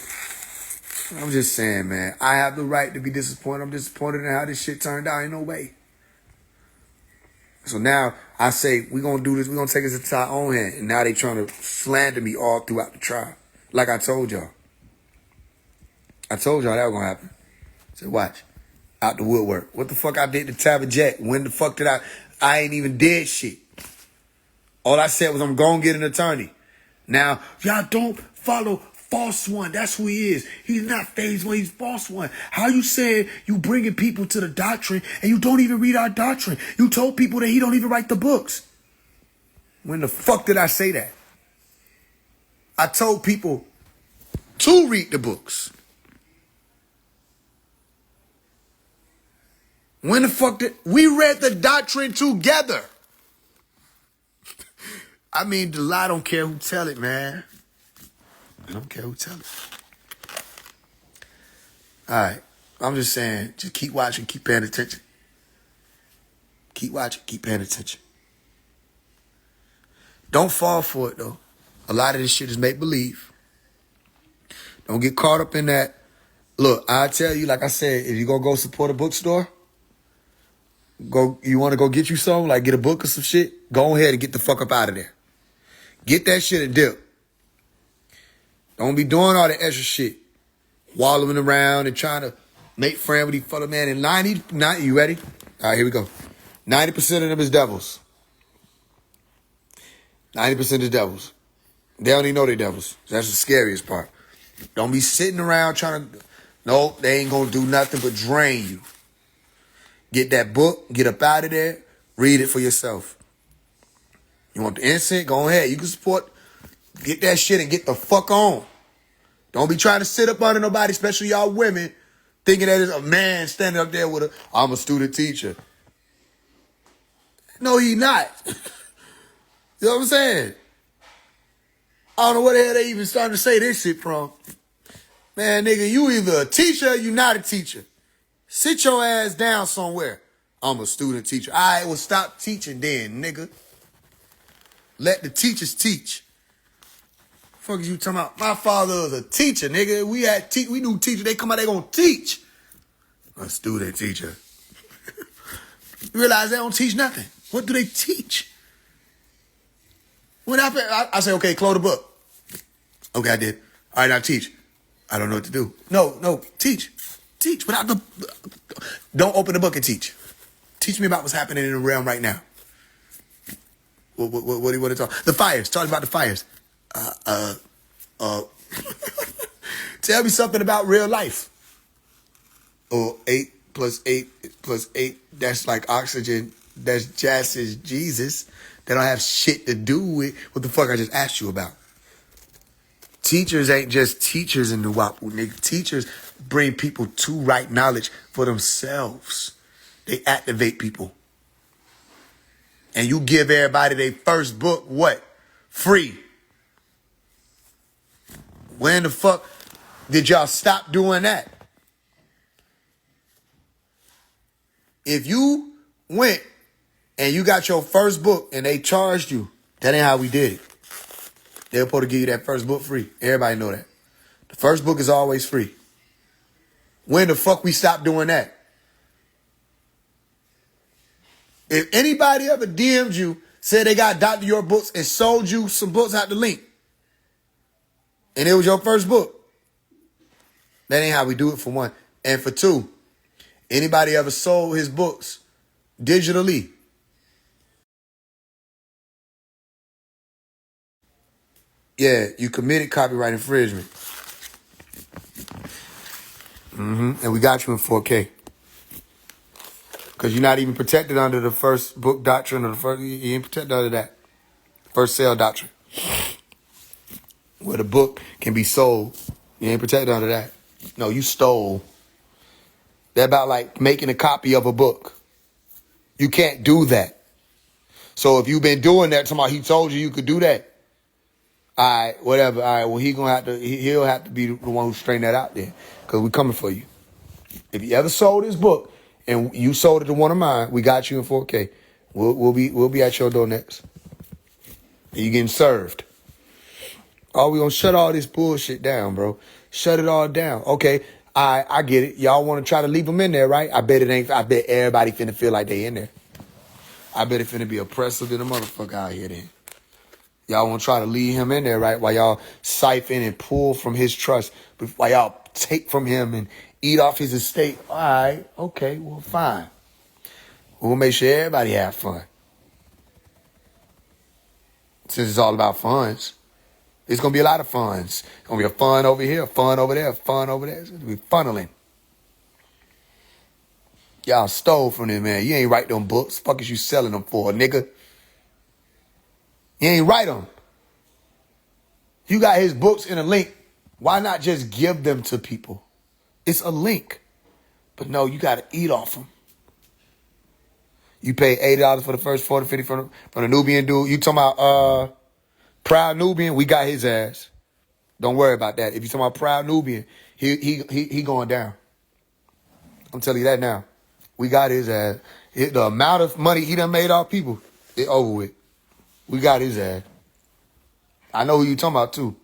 I'm just saying, man. I have the right to be disappointed. I'm disappointed in how this shit turned out. Ain't no way. So now I say, we're going to do this. We're going to take this into our own hand. And now they trying to slander me all throughout the trial. Like I told y'all. I told y'all that was going to happen. I said, watch. Out the woodwork. What the fuck I did to Tabitha Jack? When the fuck did I ain't even did shit. All I said was I'm going to get an attorney. Now, y'all don't follow False One. That's who he is. He's not Phase One. He's False One. How you said you bringing people to the doctrine and you don't even read our doctrine? You told people that he don't even write the books. When the fuck did I say that? I told people to read the books. When the fuck did we read the doctrine together? I mean, I don't care who tell it, man. I don't care who tell it. All right. I'm just saying, just keep watching, keep paying attention. Keep watching, keep paying attention. Don't fall for it, though. A lot of this shit is make-believe. Don't get caught up in that. Look, I tell you, like I said, if you're going to go support a bookstore, you want to go get you some, like get a book or some shit, go ahead and get the fuck up out of there. Get that shit and dip. Don't be doing all the extra shit. Wallowing around and trying to make friends with these fellow man. And 90, you ready? All right, here we go. 90% of them is devils. 90% is devils. They don't even know they're devils. That's the scariest part. Don't be sitting around trying to... No, they ain't going to do nothing but drain you. Get that book, get up out of there, read it for yourself. You want the instant? Go ahead. You can support, get that shit and get the fuck on. Don't be trying to sit up under nobody, especially y'all women, thinking that it's a man standing up there with I'm a student teacher. No, he not. You know what I'm saying? I don't know where the hell they even starting to say this shit from. Man, nigga, you either a teacher or you not a teacher. Sit your ass down somewhere. I'm a student teacher. All right, well, stop teaching then, nigga. Let the teachers teach. Fuck is you talking about? My father was a teacher, nigga. We knew teachers. They come out, they gonna teach. A student teacher. You realize they don't teach nothing. What do they teach? When I say, okay, close the book. Okay, I did. All right, now teach. I don't know what to do. No, teach. Teach. Don't open the book and teach. Teach me about what's happening in the realm right now. What do you want to talk? The fires. Talk about the fires. Tell me something about real life. Or 8 plus 8 plus 8. That's like oxygen. That's just as Jesus. They don't have shit to do with what the fuck I just asked you about. Teachers ain't just teachers in the Nuwapu, nigga. Teachers bring people to right knowledge for themselves. They activate people. And you give everybody their first book, what? Free. When the fuck did y'all stop doing that? If you went and you got your first book and they charged you, that ain't how we did it. They were supposed to give you that first book free. Everybody know that. The first book is always free. When the fuck we stopped doing that? If anybody ever DM'd you, said they got Dr. York books and sold you some books out the link, and it was your first book, that ain't how we do it, for one. And for two, anybody ever sold his books digitally, yeah, you committed copyright infringement. And we got you in 4K. Because you're not even protected under the first book doctrine or the first, you ain't protected under that. First sale doctrine. Where the book can be sold. You ain't protected under that. No, you stole. They're about like making a copy of a book. You can't do that. So if you've been doing that, somebody he told you could do that. All right, whatever. All right, well, he'll have to be the one who straighten that out there. Because we're coming for you. If you ever sold this book and you sold it to one of mine, we got you in 4K. We'll be at your door next. And you getting served. Oh, we gonna shut all this bullshit down, bro. Shut it all down. Okay, I get it. Y'all want to try to leave them in there, right? I bet it ain't. I bet everybody finna feel like they in there. I bet it finna be oppressive than a motherfucker out here then. Y'all want to try to leave him in there, right? While y'all siphon and pull from his trust. While y'all take from him and eat off his estate. All right, okay, well, fine. We'll make sure everybody have fun. since it's all about funds. It's going to be a lot of funds. It's going to be a fund over here, a fund over there, a fund over there. It's going to be funneling. Y'all stole from them, man. You ain't write them books. Fuck is you selling them for, nigga? You ain't write them. You got his books in a link. Why not just give them to people? It's a link. But no, you got to eat off them. You pay $80 for the first 40, 50 from the Nubian dude. You talking about Proud Nubian? We got his ass. Don't worry about that. If you talking about Proud Nubian, he going down. I'm telling you that now. We got his ass. The amount of money he done made off people, it over with. We got his ass. I know who you talking about too.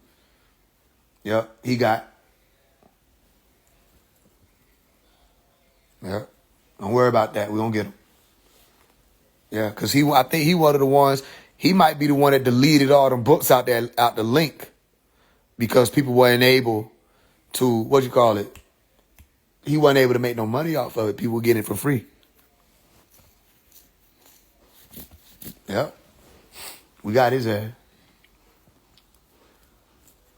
Yep, he got. Yep. Don't worry about that. We gonna get him. Yeah, because I think he one of the ones, he might be the one that deleted all them books out the link because people weren't able to, what you call it? He wasn't able to make no money off of it. People were getting it for free. Yep. We got his ass.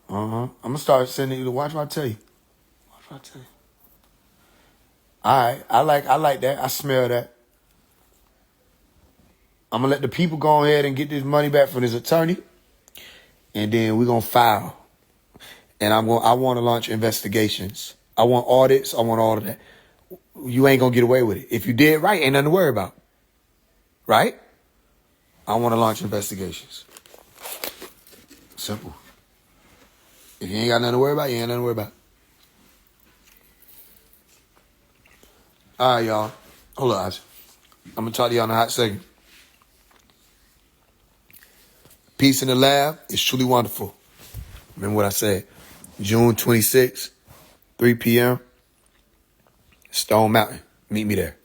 I'm going to start sending you to watch what I tell you. Watch what I tell you. All right. I like that. I smell that. I'm going to let the people go ahead and get this money back from his attorney. And then we're going to file. And I want to launch investigations. I want audits. I want all of that. You ain't going to get away with it. If you did right, ain't nothing to worry about. Right? I want to launch investigations. Simple. If you ain't got nothing to worry about, you ain't nothing to worry about. All right, y'all. Hold on, Isaac. I'm going to talk to y'all in a hot second. Peace in the lab is truly wonderful. Remember what I said. June 26th, 3 p.m. Stone Mountain. Meet me there.